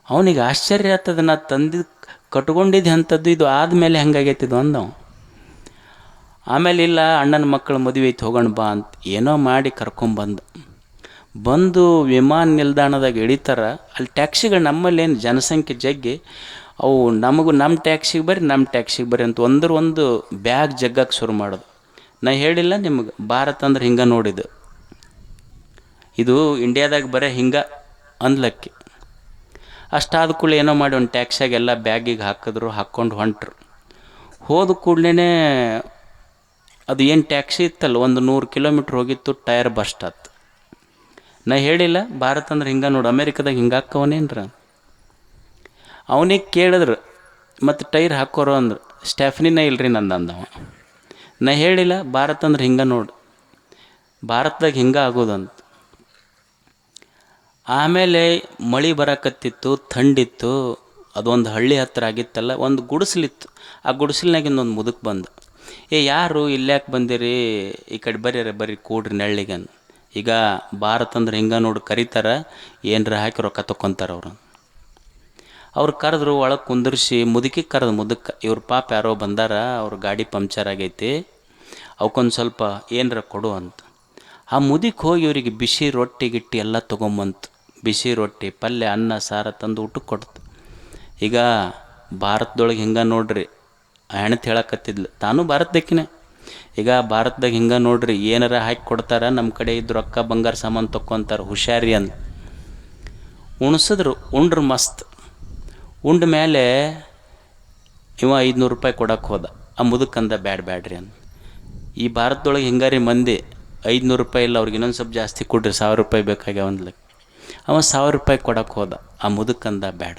ಅವನಿಗೆ ಆಶ್ಚರ್ಯ ಆಗ್ತದೆ, ನಾ ತಂದಿದ್ದು ಕಟ್ಕೊಂಡಿದ್ದು ಅಂಥದ್ದು, ಇದು ಆದಮೇಲೆ ಹೆಂಗಾಗೈತಿದ್ದು ಅಂದವ. ಆಮೇಲೆ ಇಲ್ಲ, ಅಣ್ಣನ ಮಕ್ಕಳ ಮದುವೆ ಐತೆ ಹೋಗೋಣ ಬಾ ಅಂತ ಏನೋ ಮಾಡಿ ಬಂದು ವಿಮಾನ ನಿಲ್ದಾಣದಾಗ ಇಳಿತಾರ. ಅಲ್ಲಿ ಟ್ಯಾಕ್ಸಿಗಳು ನಮ್ಮಲ್ಲೇನು ಜನಸಂಖ್ಯೆ ಜಗ್ಗಿ, ಅವು ನಮ್ಮ ಟ್ಯಾಕ್ಸಿಗೆ ಬರ್ರಿ ಅಂತ ಒಂದು ಬ್ಯಾಗ್ ಜಗ್ಗಕ್ಕೆ ಶುರು ಮಾಡೋದು. ನಾ ಹೇಳಿಲ್ಲ ನಿಮಗೆ, ಭಾರತ ಅಂದ್ರೆ ಹಿಂಗೆ ನೋಡಿದ್ದು, ಇದು ಇಂಡಿಯಾದಾಗ ಬರೀ ಹಿಂಗೆ ಅಂದ್ಲಕ್ಕಿ. ಅಷ್ಟಾದ ಕೂಡಲೇ ಏನೋ ಮಾಡಿ ಒಂದು ಟ್ಯಾಕ್ಸಿಯಾಗ ಎಲ್ಲ ಬ್ಯಾಗಿಗೆ ಹಾಕ್ಕೊಂಡು ಹೊಂಟ್ರು. ಹೋದ ಕೂಡಲೇ ಅದು ಏನು ಟ್ಯಾಕ್ಸಿ ಇತ್ತಲ್ಲ, ಒಂದು 100 ಕಿಲೋಮೀಟ್ರ್ ಹೋಗಿತ್ತು, ಟೈರ್ ಬಸ್ಟ್ ಆಯ್ತು. ನಾ ಹೇಳಿಲ್ಲ ಭಾರತ ಅಂದ್ರೆ ಹಿಂಗೆ ನೋಡು, ಅಮೇರಿಕದಾಗ ಹಿಂಗೆ ಹಾಕವನೇನ್ರ. ಅವನಿಗೆ ಕೇಳಿದ್ರು, ಮತ್ತು ಟೈರ್ ಹಾಕೋರು ಅಂದ್ರೆ, ಸ್ಟೆಫ್ನಿನ ಇಲ್ರಿ ನಂದವ. ನಾ ಹೇಳಿಲ್ಲ ಭಾರತ ಅಂದ್ರೆ ಹಿಂಗೆ ನೋಡು, ಭಾರತದಾಗ ಹಿಂಗೆ ಆಗೋದಂತ. ಆಮೇಲೆ ಮಳೆ ಬರಕತ್ತಿತ್ತು, ಥಂಡಿತ್ತು. ಅದೊಂದು ಹಳ್ಳಿ ಹತ್ತಿರ ಆಗಿತ್ತಲ್ಲ, ಒಂದು ಗುಡಿಸಲಿತ್ತು. ಆ ಗುಡಿಸಲಿನಾಗಿಂದ ಒಂದು ಮುದುಕ್ ಬಂದು, ಯಾರು ಇಲ್ಯಾಕೆ ಬಂದಿರಿ, ಈ ಕಡೆ ಬರ್ರಿ ಕೂಡ್ರಿ ನೆಳ್ಳಿಗನ್. ಈಗ ಭಾರತ ಅಂದ್ರೆ ಹಿಂಗೆ ನೋಡಿ ಕರೀತಾರ, ಏನರ ಹಾಕಿ ರೊಕ್ಕ ತೊಗೊತಾರೆ ಅವ್ರು ಕರೆದ್ರು. ಒಳಗೆ ಕುಂದಿರ್ಸಿ ಮುದುಕಿಗೆ ಮುದುಕ, ಇವ್ರ ಪಾಪ ಯಾರೋ ಬಂದಾರ, ಅವ್ರ ಗಾಡಿ ಪಂಕ್ಚರ್ ಆಗೈತಿ, ಅವಕ್ಕೊಂದು ಸ್ವಲ್ಪ ಏನರ ಕೊಡು ಅಂತ. ಆ ಮುದುಕ್ ಹೋಗಿ ಇವರಿಗೆ ಬಿಸಿ ರೊಟ್ಟಿ ಗಿಟ್ಟಿ ಎಲ್ಲ ತೊಗೊಂಬಂತು. ಬಿಸಿ ರೊಟ್ಟಿ ಪಲ್ಯ ಅನ್ನ ಸಾರ ತಂದು ಊಟಕ್ಕೆ ಕೊಡ್ತು. ಈಗ ಭಾರತದೊಳಗೆ ಹಿಂಗೆ ನೋಡ್ರಿ, ಹೆಣ್ತು ಹೇಳಕತ್ತಿದ್ಲು, ತಾನು ಭಾರತದಕ್ಕಿನೇ. ಈಗ ಭಾರತದಾಗ ಹಿಂಗೆ ನೋಡ್ರಿ, ಏನಾರ ಹಾಕಿ ಕೊಡ್ತಾರೆ, ನಮ್ಮ ಕಡೆ ಇದ್ದು ರೊಕ್ಕ ಬಂಗಾರ ಸಾಮಾನು ತೊಗೊತಾರೆ, ಹುಷಾರಿ ಅಂತ. ಉಣ್ಸಿದ್ರು, ಉಂಡ್ರು ಮಸ್ತ್. ಉಂಡ ಮೇಲೆ ಇವ 500 ರೂಪಾಯಿ ಕೊಡಕ್ಕೆ ಹೋದ. ಆ ಮುದುಕಂದ ಬ್ಯಾಡ್ರಿ ಅಂತ. ಈ ಭಾರತದೊಳಗೆ ಹಿಂಗಾರಿ ಮಂದಿ 500 ರೂಪಾಯಿ ಇಲ್ಲ, ಅವ್ರಿಗೆ ಇನ್ನೊಂದು ಸ್ವಲ್ಪ ಜಾಸ್ತಿ ಕೊಡ್ರಿ, 1000 ರೂಪಾಯಿ ಬೇಕಾಗ್ಯಾವ ಅಂದ್ಲಕ್ಕೆ. ಅವ 1000 ರೂಪಾಯಿ ಕೊಡಕ್ಕೆ ಹೋದ. ಆ ಮುದುಕಂದ ಬ್ಯಾಡ.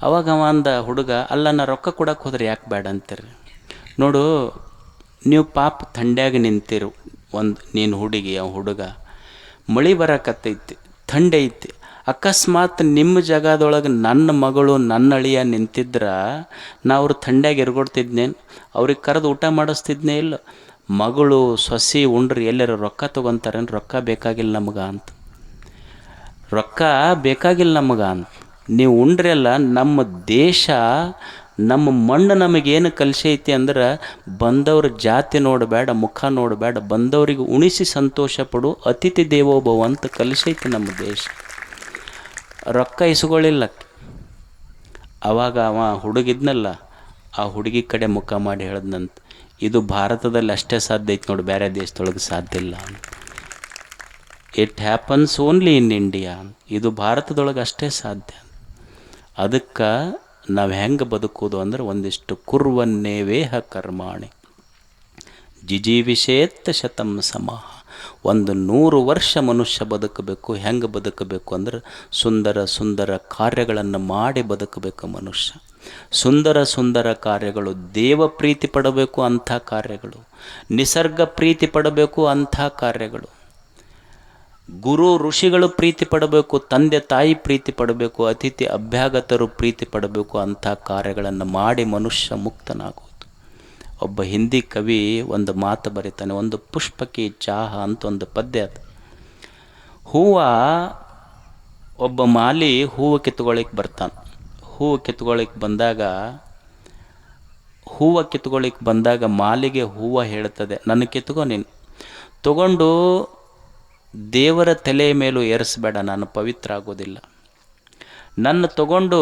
ಅವಾಗ ಅವ ಅಂದ ಹುಡುಗ, ಅಲ್ಲ ನಾ ರೊಕ್ಕ ಕೊಡಕ್ಕೆ ಹೋದ್ರೆ ಯಾಕೆ ಬ್ಯಾಡ ಅಂತೀರಿ? ನೋಡು, ನೀವು ಪಾಪ ಥಂಡ್ಯಾಗ ನಿಂತಿರು, ನೀನು ಹುಡುಗಿ, ಅವ ಹುಡುಗ ಮಳೆ ಬರಕತ್ತೈತಿ, ಥಂಡಿ ಐತಿ. ಅಕಸ್ಮಾತ್ ನಿಮ್ಮ ಜಾಗದೊಳಗೆ ನನ್ನ ಮಗಳು ನನ್ನ ಅಳಿಯ ನಿಂತಿದ್ರ ನಾ ಅವ್ರು ಥಂಡ್ಯಾಗ ಎರ್ಗೊಡ್ತಿದ್ನೇನು? ಅವ್ರಿಗೆ ಕರೆದು ಊಟ ಮಾಡಿಸ್ತಿದ್ನೇ ಇಲ್ಲ. ಮಗಳು ಸೊಸಿ ಉಂಡ್ರಿ ಎಲ್ಲರ ರೊಕ್ಕ ತೊಗೊತಾರೇನು? ರೊಕ್ಕ ಬೇಕಾಗಿಲ್ಲ ನಮ್ಗೆ ಅಂತ. ರೊಕ್ಕ ಬೇಕಾಗಿಲ್ಲ ನಮಗೆ ಅಂತ. ನೀವು ಉಂಡ್ರಿ ಅಲ್ಲ, ನಮ್ಮ ದೇಶ ನಮ್ಮ ಮಣ್ಣು ನಮಗೇನು ಕಲಿಸೈತಿ ಅಂದ್ರೆ ಬಂದವ್ರ ಜಾತಿ ನೋಡಬೇಡ, ಮುಖ ನೋಡಬೇಡ, ಬಂದವರಿಗೆ ಉಣಿಸಿ ಸಂತೋಷ ಪಡು, ಅತಿಥಿ ದೇವೋಭವ ಅಂತ ಕಲಿಸೈತಿ ನಮ್ಮ ದೇಶ. ರೊಕ್ಕ ಇಸ್ಕೊಳ್ಳಿಲ್ಲ. ಅವಾಗ ಅವ ಹುಡುಗಿದ್ನಲ್ಲ, ಆ ಹುಡುಗಿ ಕಡೆ ಮುಖ ಮಾಡಿ ಹೇಳ್ದಂತ, ಇದು ಭಾರತದಲ್ಲಿ ಅಷ್ಟೇ ಸಾಧ್ಯ ಐತಿ ನೋಡಿ, ಬೇರೆ ದೇಶದೊಳಗೆ ಸಾಧ್ಯ ಇಲ್ಲ ಅಂತ. It happens only in India. ಇದು ಭಾರತದೊಳಗೆ ಅಷ್ಟೇ ಸಾಧ್ಯ. ಅದಕ್ಕೆ ನಾವು ಹೆಂಗೆ ಬದುಕೋದು ಅಂದ್ರೆ ಒಂದಿಷ್ಟು ಕುರ್ವನ್ನೇ ವೇಹ ಕರ್ಮಾಣಿ ಜಿಜೀವಿಷೇತ್ ಶತಂ ಸಮಾಹ. 100 ವರ್ಷ ಮನುಷ್ಯ ಬದುಕಬೇಕು. ಹೆಂಗೆ ಬದುಕಬೇಕು ಅಂದ್ರೆ ಸುಂದರ ಸುಂದರ ಕಾರ್ಯಗಳನ್ನು ಮಾಡಿ ಬದುಕಬೇಕು ಮನುಷ್ಯ. ಸುಂದರ ಸುಂದರ ಕಾರ್ಯಗಳು, ದೇವ ಪ್ರೀತಿ ಪಡಬೇಕು ಅಂಥ ಕಾರ್ಯಗಳು, ನಿಸರ್ಗ ಪ್ರೀತಿ ಪಡಬೇಕು ಅಂಥ ಕಾರ್ಯಗಳು, ಗುರು ಋಷಿಗಳು ಪ್ರೀತಿ ಪಡಬೇಕು, ತಂದೆ ತಾಯಿ ಪ್ರೀತಿ ಪಡಬೇಕು, ಅತಿಥಿ ಅಭ್ಯಾಗತರು ಪ್ರೀತಿ ಪಡಬೇಕು. ಅಂಥ ಕಾರ್ಯಗಳನ್ನು ಮಾಡಿ ಮನುಷ್ಯ ಮುಕ್ತನಾಗುವುದು. ಒಬ್ಬ ಹಿಂದಿ ಕವಿ ಒಂದು ಮಾತು ಬರೀತಾನೆ, ಒಂದು ಪುಷ್ಪಕಿ ಚಾಹ ಅಂತ ಒಂದು ಪದ್ಯ ಅದು. ಒಬ್ಬ ಮಾಲಿ ಹೂವು ಕಿತ್ಕೊಳ್ಳಿಕ್ಕೆ ಬರ್ತಾನೆ. ಹೂವು ಕಿತ್ಕೊಳ್ಳಿಕ್ಕೆ ಬಂದಾಗ ಮಾಲಿಗೆ ಹೂವು ಹೇಳ್ತದೆ, ನನ್ನ ಕಿತ್ಕೊ, ನೀನು ತಗೊಂಡು ದೇವರ ತಲೆಯ ಮೇಲೂ ಏರಿಸಬೇಡ, ನಾನು ಪವಿತ್ರ ಆಗೋದಿಲ್ಲ. ನನ್ನ ತಗೊಂಡು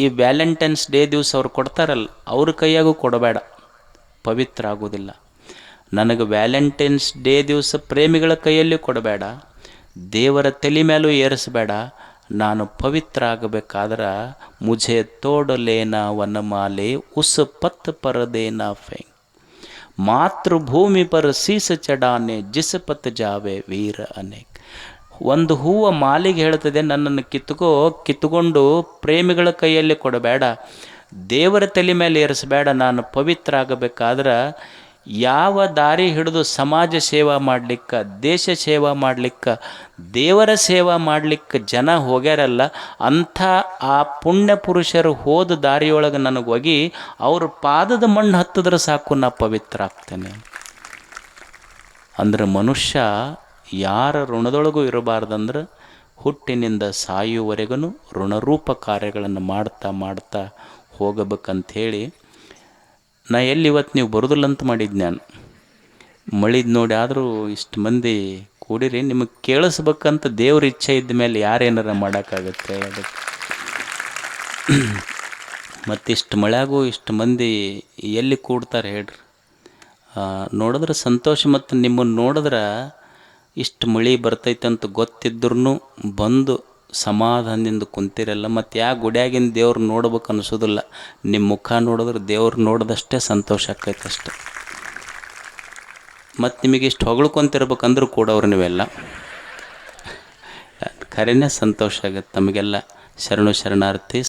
ಈ ವ್ಯಾಲೆಂಟೈನ್ಸ್ ಡೇ ದಿವಸ ಅವ್ರು ಕೊಡ್ತಾರಲ್ಲ, ಅವ್ರ ಕೈಯಾಗೂ ಕೊಡಬೇಡ, ಪವಿತ್ರ ಆಗೋದಿಲ್ಲ. ನನಗೆ ವ್ಯಾಲೆಂಟೈನ್ಸ್ ಡೇ ದಿವಸ ಪ್ರೇಮಿಗಳ ಕೈಯಲ್ಲಿ ಕೊಡಬೇಡ, ದೇವರ ತಲೆ ಮೇಲೂ ಏರಿಸಬೇಡ, ನಾನು ಪವಿತ್ರ ಆಗಬೇಕಾದ್ರೆ ಮುझे ತೋಡಲೇನಾ ವನಮಾಲೆ ಉಸ್ ಪತ್ ಪರದೇನಾ ಫೆಂಗ್ ಮಾತೃಭೂಮಿ ಪರ ಸೀಸ ಚಡಾನೆ ಜಿಸ್ ಪತ್ ಜಾವೆ ವೀರ ಅನೇಕ್. ಒಂದು ಹೂವು ಮಾಲಿಗೆ ಹೇಳ್ತದೆ, ನನ್ನನ್ನು ಕಿತ್ಕೊಂಡು ಪ್ರೇಮಿಗಳ ಕೈಯಲ್ಲಿ ಕೊಡಬೇಡ, ದೇವರ ತಲೆ ಮೇಲೆ ಏರಿಸಬೇಡ, ನಾನು ಪವಿತ್ರ ಆಗಬೇಕಾದ್ರೆ ಯಾವ ದಾರಿ ಹಿಡಿದು ಸಮಾಜ ಸೇವಾ ಮಾಡಲಿಕ್ಕೆ, ದೇಶ ಸೇವಾ ಮಾಡಲಿಕ್ಕೆ, ದೇವರ ಸೇವಾ ಮಾಡಲಿಕ್ಕೆ ಜನ ಹೋಗ್ಯಾರಲ್ಲ, ಅಂಥ ಆ ಪುಣ್ಯ ಪುರುಷರು ಹೋದ ದಾರಿಯೊಳಗೆ ನನಗೆ ಹೋಗಿ ಅವ್ರ ಪಾದದ ಮಣ್ಣು ಹತ್ತಿದ್ರೆ ಸಾಕು, ನಾ ಪವಿತ್ರ ಆಗ್ತೇನೆ. ಅಂದ್ರೆ ಮನುಷ್ಯ ಯಾರ ಋಣದೊಳಗೂ ಇರಬಾರ್ದಂದ್ರೆ ಹುಟ್ಟಿನಿಂದ ಸಾಯುವವರೆಗೂ ಋಣರೂಪ ಕಾರ್ಯಗಳನ್ನು ಮಾಡ್ತಾ ಮಾಡ್ತಾ ಹೋಗಬೇಕಂಥೇಳಿ ನಾ ಎಲ್ಲಿ ಇವತ್ತು ನೀವು ಬರೋದಿಲ್ಲ ಅಂತ ಮಾಡಿದ್ದು. ನಾನು ಮಳಿದ್ ನೋಡಿ ಆದರೂ ಇಷ್ಟು ಮಂದಿ ಕೂಡಿರಿ, ನಿಮಗೆ ಕೇಳಿಸ್ಬೇಕಂತ ದೇವ್ರ ಇಚ್ಛೆ ಇದ್ದ ಮೇಲೆ ಯಾರೇನಾರ ಮಾಡೋಕ್ಕಾಗತ್ತೆ ಹೇಳೋದಕ್ಕೆ. ಮತ್ತಿಷ್ಟು ಮಳೆಯಾಗೂ ಇಷ್ಟು ಮಂದಿ ಎಲ್ಲಿ ಕೂಡ್ತಾರೆ ಹೇಳ್ರಿ? ನೋಡಿದ್ರೆ ಸಂತೋಷ. ಮತ್ತು ನಿಮ್ಮನ್ನು ನೋಡಿದ್ರೆ ಇಷ್ಟು ಮಳೆ ಬರ್ತೈತೆ ಅಂತ ಗೊತ್ತಿದ್ರೂ ಬಂದು ಸಮಾಧಾನದಿಂದ ಕುಂತಿರಲ್ಲ. ಮತ್ತು ಗುಡಿಯಾಗಿನ ದೇವ್ರು ನೋಡ್ಬೇಕು ಅನಿಸೋದಿಲ್ಲ. ನಿಮ್ಮ ಮುಖ ನೋಡಿದ್ರೆ ದೇವ್ರು ನೋಡಿದಷ್ಟೇ ಸಂತೋಷ ಆಕೈತೆ ಅಷ್ಟೆ. ಮತ್ತು ನಿಮಗೆ ಇಷ್ಟು ಹೊಗಳ್ಕೊಂತಿರ್ಬೇಕಂದ್ರೂ ಕೂಡ ಅವ್ರು ನೀವೆಲ್ಲ ಖರೇನೇ ಸಂತೋಷ ಆಗತ್ತೆ. ನಮಗೆಲ್ಲ ಶರಣಾರ್ಥಿ.